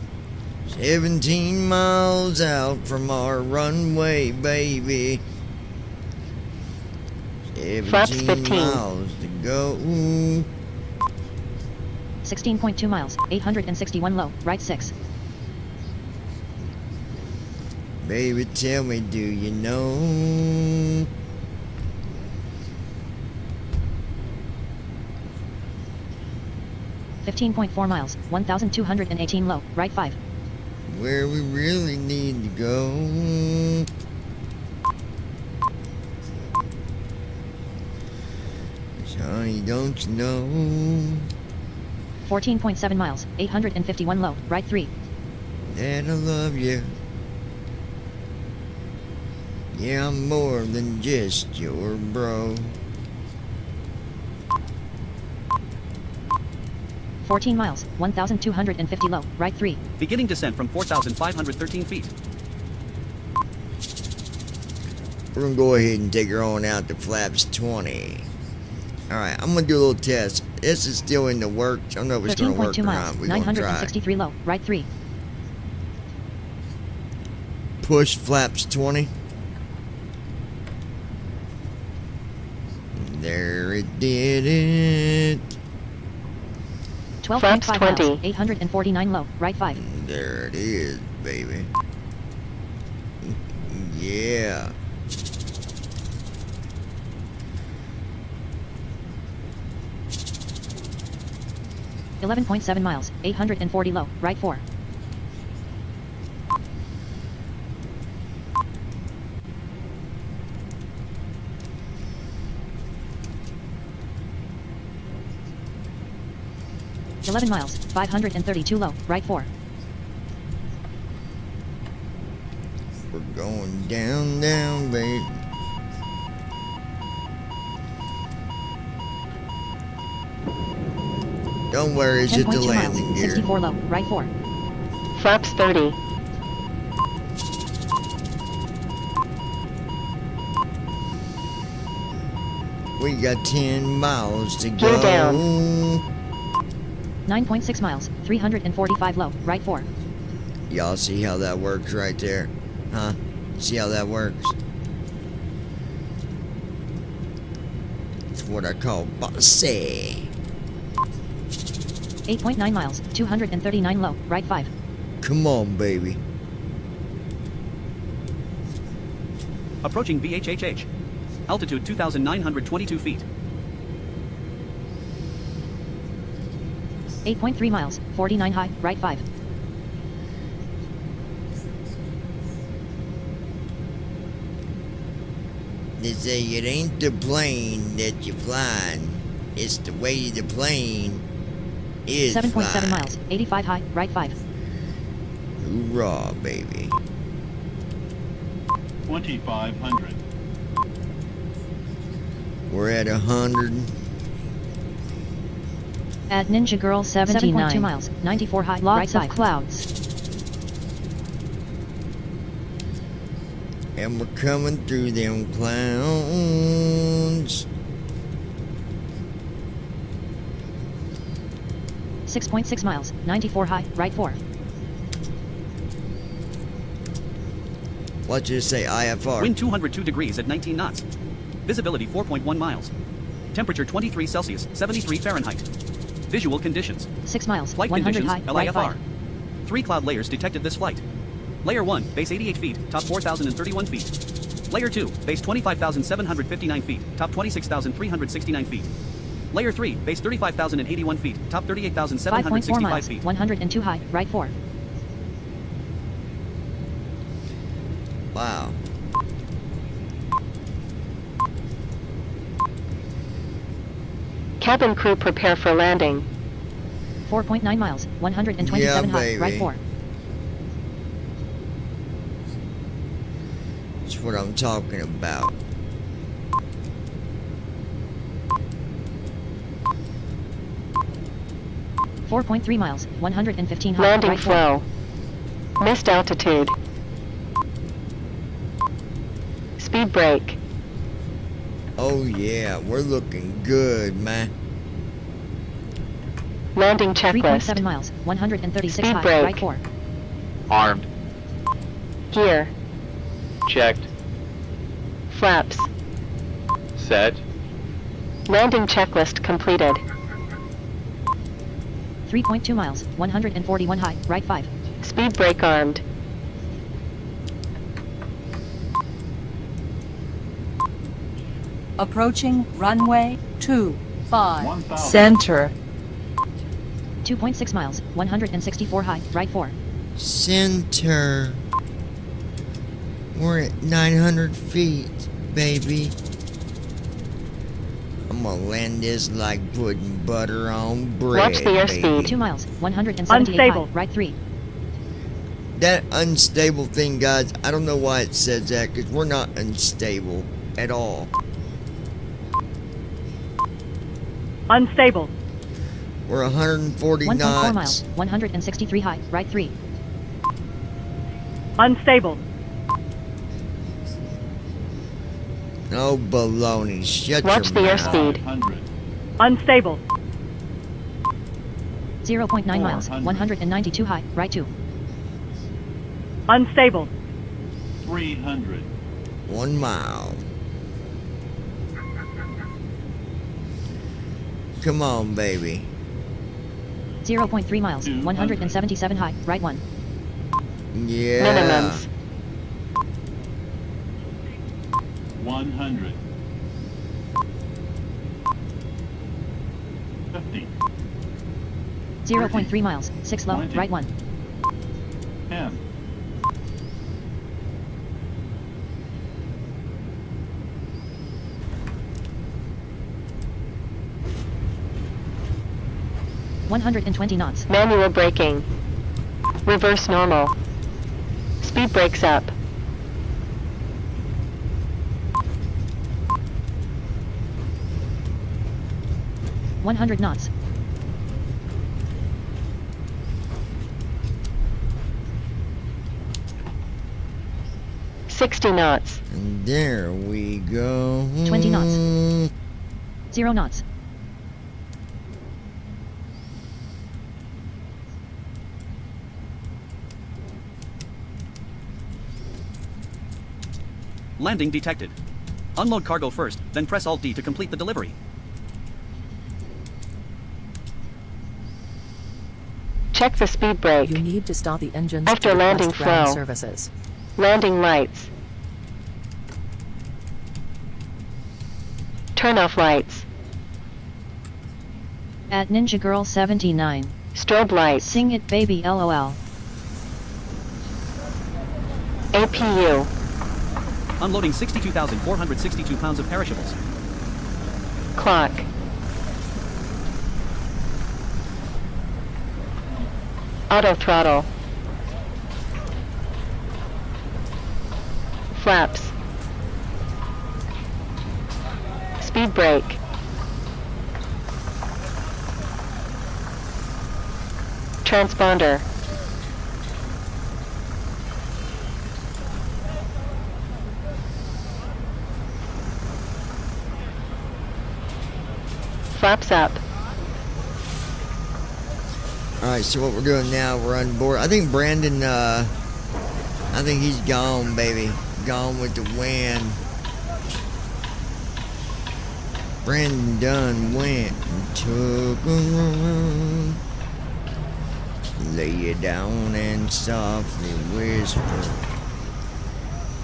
17 miles out from our runway, baby. Flaps 17 15. miles to go. 16.2 miles, 861 low, right 6. Baby, tell me, do you know? $15.4 miles, 1,218 low, right 5. Where we really need to go? Johnny, don't you know? 14.7 miles, 851 low, right 3. That I love you. Yeah, I'm more than just your bro. 14 miles, 1,250 low, right 3. Beginning descent from 4,513 feet. We're gonna go ahead and take her on out to flaps 20. Alright, I'm gonna do a little test. This is still in the works. I don't know if it's gonna work 13.2 or miles, not. We're gonna try. 963 low, right 3. Push flaps 20. There it did it. 12.5 Flaps miles, 20. 849 low, right 5. There it is, baby. Yeah. $11.7 miles, 840 low, right 4. $11 miles, 532 low, right 4. We're going down, down, baby. Don't worry, it's just the 10.2 landing miles, gear. 64 low, right 4. Flaps 30. We got 10 miles to Gear go. down. 9.6 miles, 345 low, right 4. Y'all see how that works right there? Huh? See how that works? It's what I call bossy. 8.9 miles, 239 low, right 5. Come on, baby. Approaching VHHH. Altitude 2,922 feet. 8.3 miles, 49 high, right 5. They say it ain't the plane that you're flying, it's the way the plane is 7.7 flying. miles, 85 high, right 5. Hoorah, baby. 2,500. We're at 100. At Ninja Girl 79. 7.2 miles, 94 high, lots right of 5. Clouds. And we're coming through them clouds. 6.6 miles, 94 high, right 4. Let's just say IFR. Wind 202 degrees at 19 knots. Visibility 4.1 miles. Temperature 23 Celsius, 73 Fahrenheit. Visual conditions. 6 miles, Flight 100 conditions, high, right LIFR. 5. 3 cloud layers detected this flight. Layer 1, base 88 feet, top 4,031 feet. Layer 2, base 25,759 feet, top 26,369 feet. Layer 3, base 35,081 feet, top 5.4 38,765 miles, feet. 102 high, right 4. Wow. Cabin crew prepare for landing. 4.9 miles, 127 Yeah, high, baby. right 4. That's what I'm talking about. .3 miles, 115 high, Landing right 4. flow. Missed altitude. Speed brake. Oh yeah, we're looking good, man. Landing checklist. 3.7 miles, 136 Speed high, brake. right 4. Armed. Gear. Checked. Flaps. Set. Landing checklist completed. 3.2 miles, 141 high, right 5. Speed brake armed. Approaching runway 25. Center. 2.6 miles, 164 high, right 4. Center. We're at 900 feet, baby. I'm gonna land this like putting butter on bread. Watch the airspeed. 2 miles, 178 Unstable. high, right 3. That unstable thing, guys, I don't know why it says that, because we're not unstable at all. Unstable. We're 140 1.4 knots. miles, 163 high, right 3. Unstable. Oh, baloney. Shut Watch the your mouth. airspeed. Unstable. 0.9 miles, 192 high, right 2. Unstable. 300. 1 mile. Come on, baby. 0.3 miles, 177 high, right 1. Yeah. Minimums. 100. 50. 0.3 miles, 6 low, 20. right 1. 10. 120 knots. Manual braking. Reverse normal. Speed brakes up. $100 knots. $60 knots. And there we go. 20 knots. 0 knots. Landing detected. Unload cargo first, then press Alt-D to complete the delivery. Check the speed brake. You need to stop the engines After to landing request ground flow. services. Landing lights. Turn off lights. At Ninja Girl 79. Strobe lights. Sing it baby LOL. APU. Unloading 62,462 pounds of perishables. Clock. Auto throttle. Flaps. Speed brake. Transponder. Flaps up. Alright, so what we're doing now, we're on board. I think Brandon, I think he's gone, baby. Gone with the wind. Brandon done went and took a run. Lay you down and softly whisper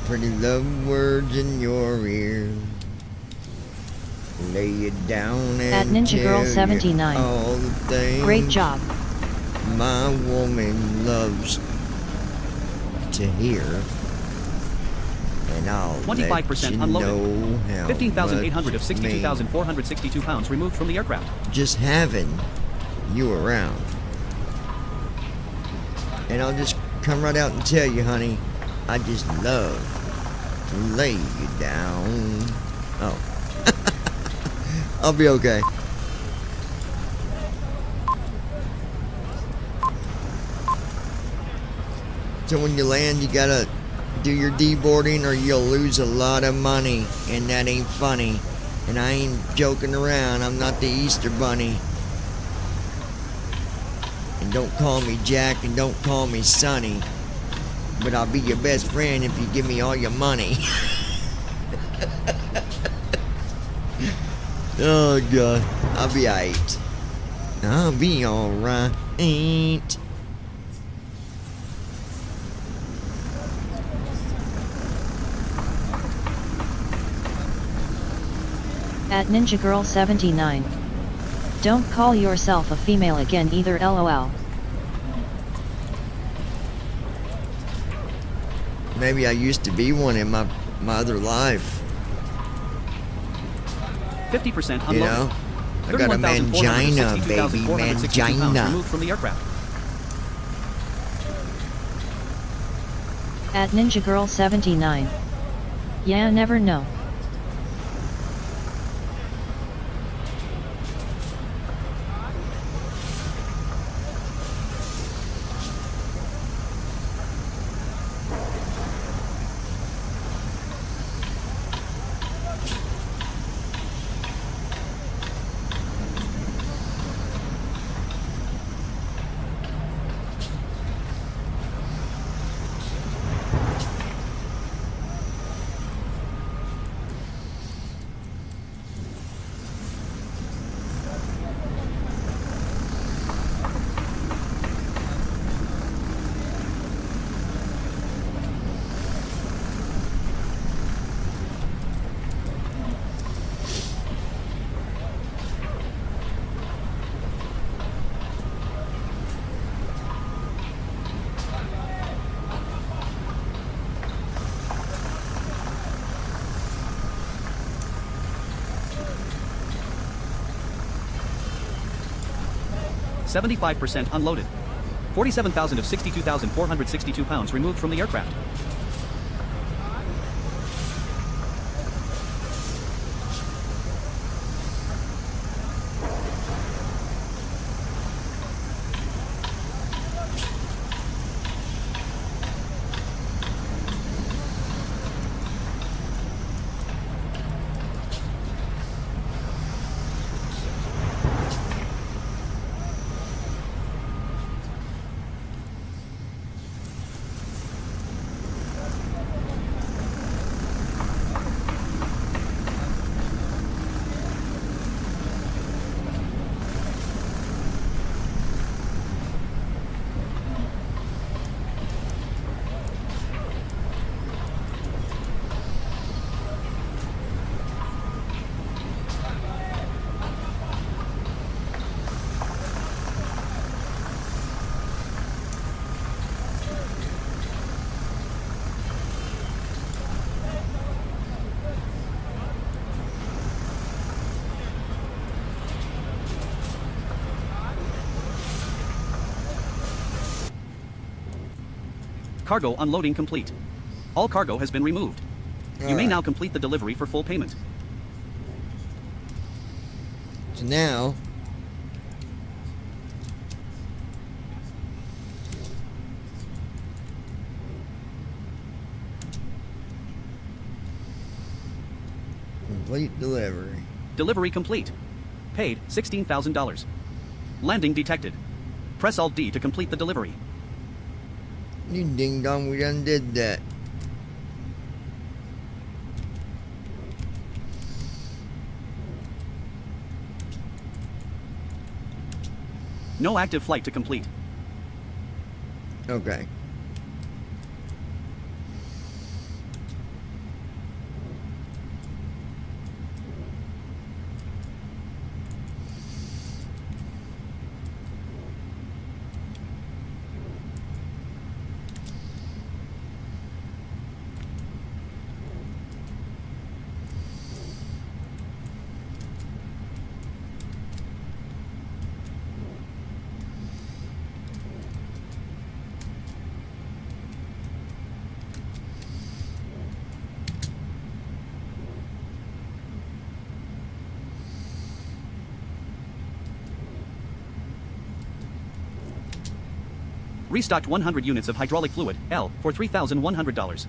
pretty love words in your ear. Lay you down and At Ninja Girl tell 79. you all the things Great job. my woman loves to hear. And I'll 25% let you unloaded. know how 15,800 of much 62,462 pounds removed from the aircraft. just having you around. And I'll just come right out and tell you, honey, I just love to lay you down. Oh. I'll be okay. So when you land, you gotta do your deboarding or you'll lose a lot of money. And that ain't funny. And I ain't joking around. I'm not the Easter Bunny. And don't call me Jack and don't call me Sonny. But I'll be your best friend if you give me all your money. Oh god, I'll be alright. I'll be alright. At Ninja Girl 79. Don't call yourself a female again either, lol. Maybe I used to be one in my other life. 50% unloaded. You know? I got a mangina, baby, 31,462 pounds mangina. removed from the aircraft. At Ninja Girl 79. Yeah, never know. %, unloaded. 47,000 of 62,462 pounds removed from the aircraft. Cargo unloading complete. All cargo has been removed. You may now complete the delivery for full payment. So now, complete delivery. Delivery complete. Paid $16,000. Landing detected. Press Alt D to complete the delivery. You ding dong, we done did that. No active flight to complete. Okay. Restocked 100 units of hydraulic fluid, L, for $3,100.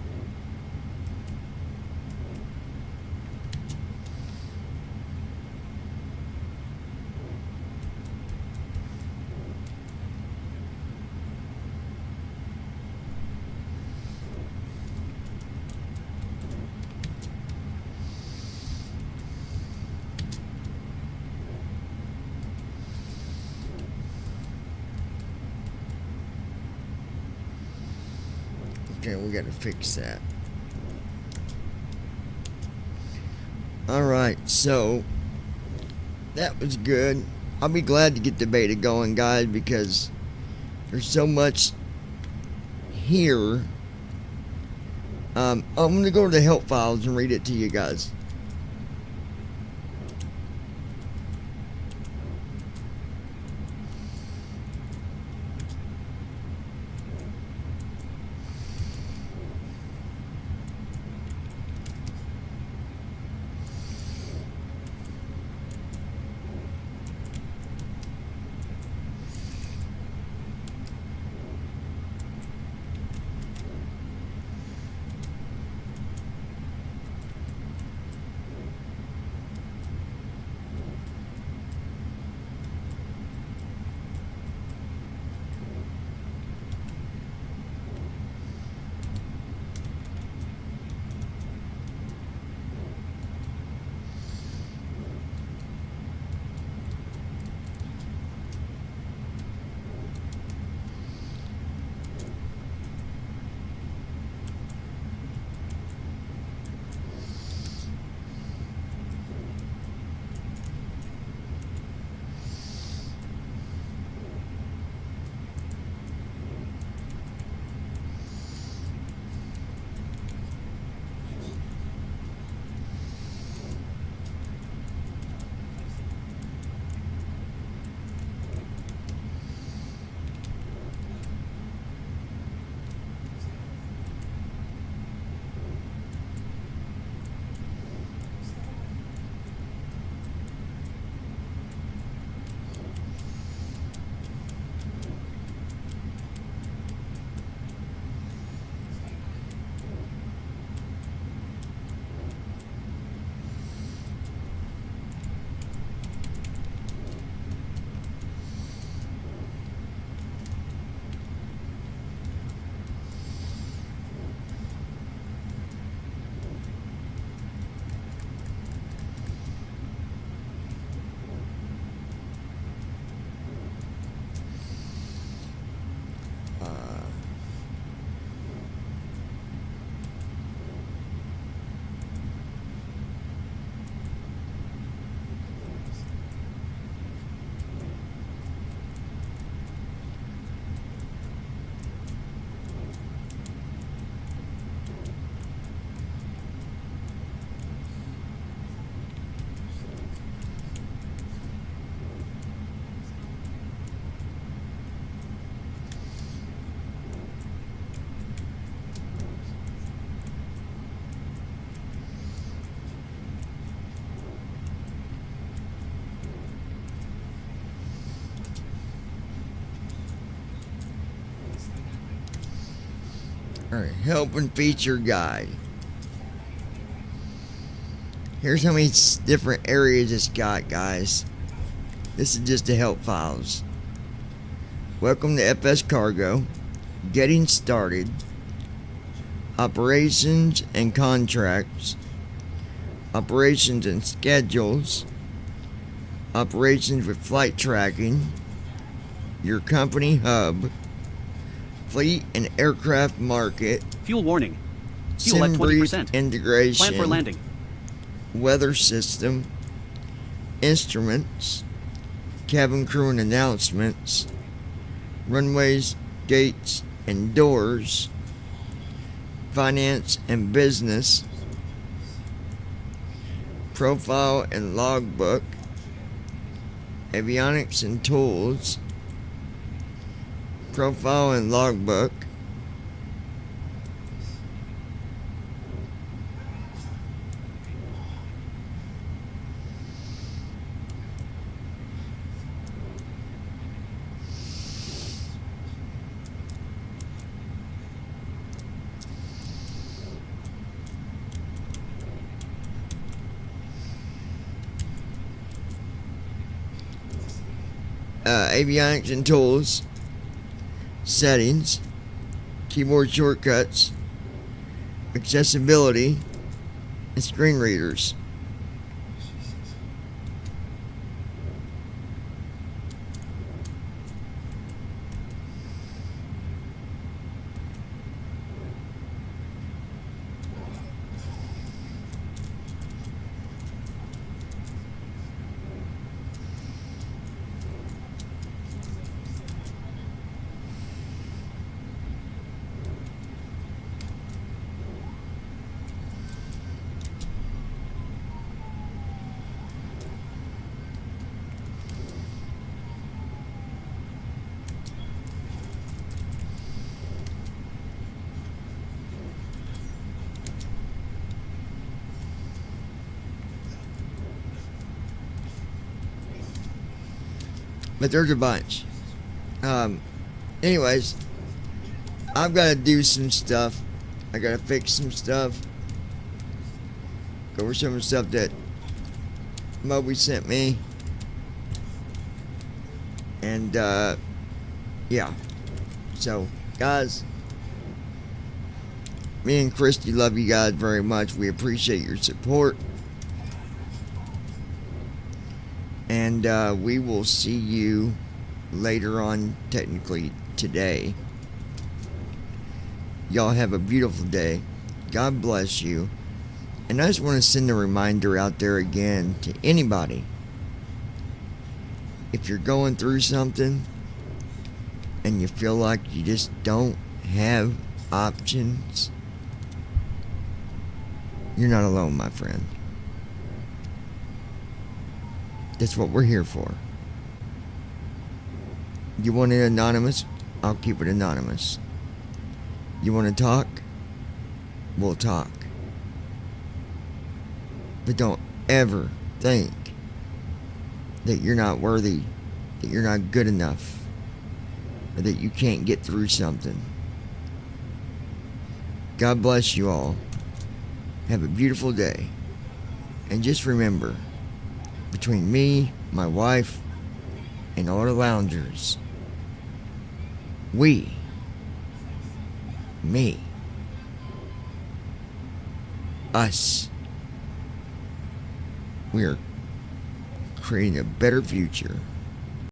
Okay, we gotta fix that. Alright, so that was good. I'll be glad to get the beta going, guys, because there's so much here. I'm gonna go to the help files and read it to you guys. Alright, help and feature guide. Here's how many different areas it's got, guys. This is just the help files. Welcome to FS Cargo. Getting started. Operations and contracts. Operations and schedules. Operations with flight tracking. Your company hub. Fleet and aircraft market. Fuel warning. Fuel at 20%. Integration. Plan for landing. Weather system. Instruments. Cabin crew and announcements. Runways, gates, and doors. Finance and business. Profile and logbook. Avionics and tools. Profile and logbook. Avionics and tools. Settings. Keyboard shortcuts. Accessibility. And screen readers. But there's a bunch. Anyways, I've got to do some stuff. I got to fix some stuff. Go over some of the stuff that Moby sent me. And, yeah. So, guys, me and Christy love you guys very much. We appreciate your support. And we will see you later on, technically today. Y'all have a beautiful day. God bless you. And I just want to send a reminder out there again to anybody. If you're going through something and you feel like you just don't have options, you're not alone, my friend. That's what we're here for. You want it anonymous? I'll keep it anonymous. You want to talk? We'll talk. But don't ever think that you're not worthy, that you're not good enough, or that you can't get through something. God bless you all. Have a beautiful day. And just remember, between me, my wife, and all the loungers, me, us, we are creating a better future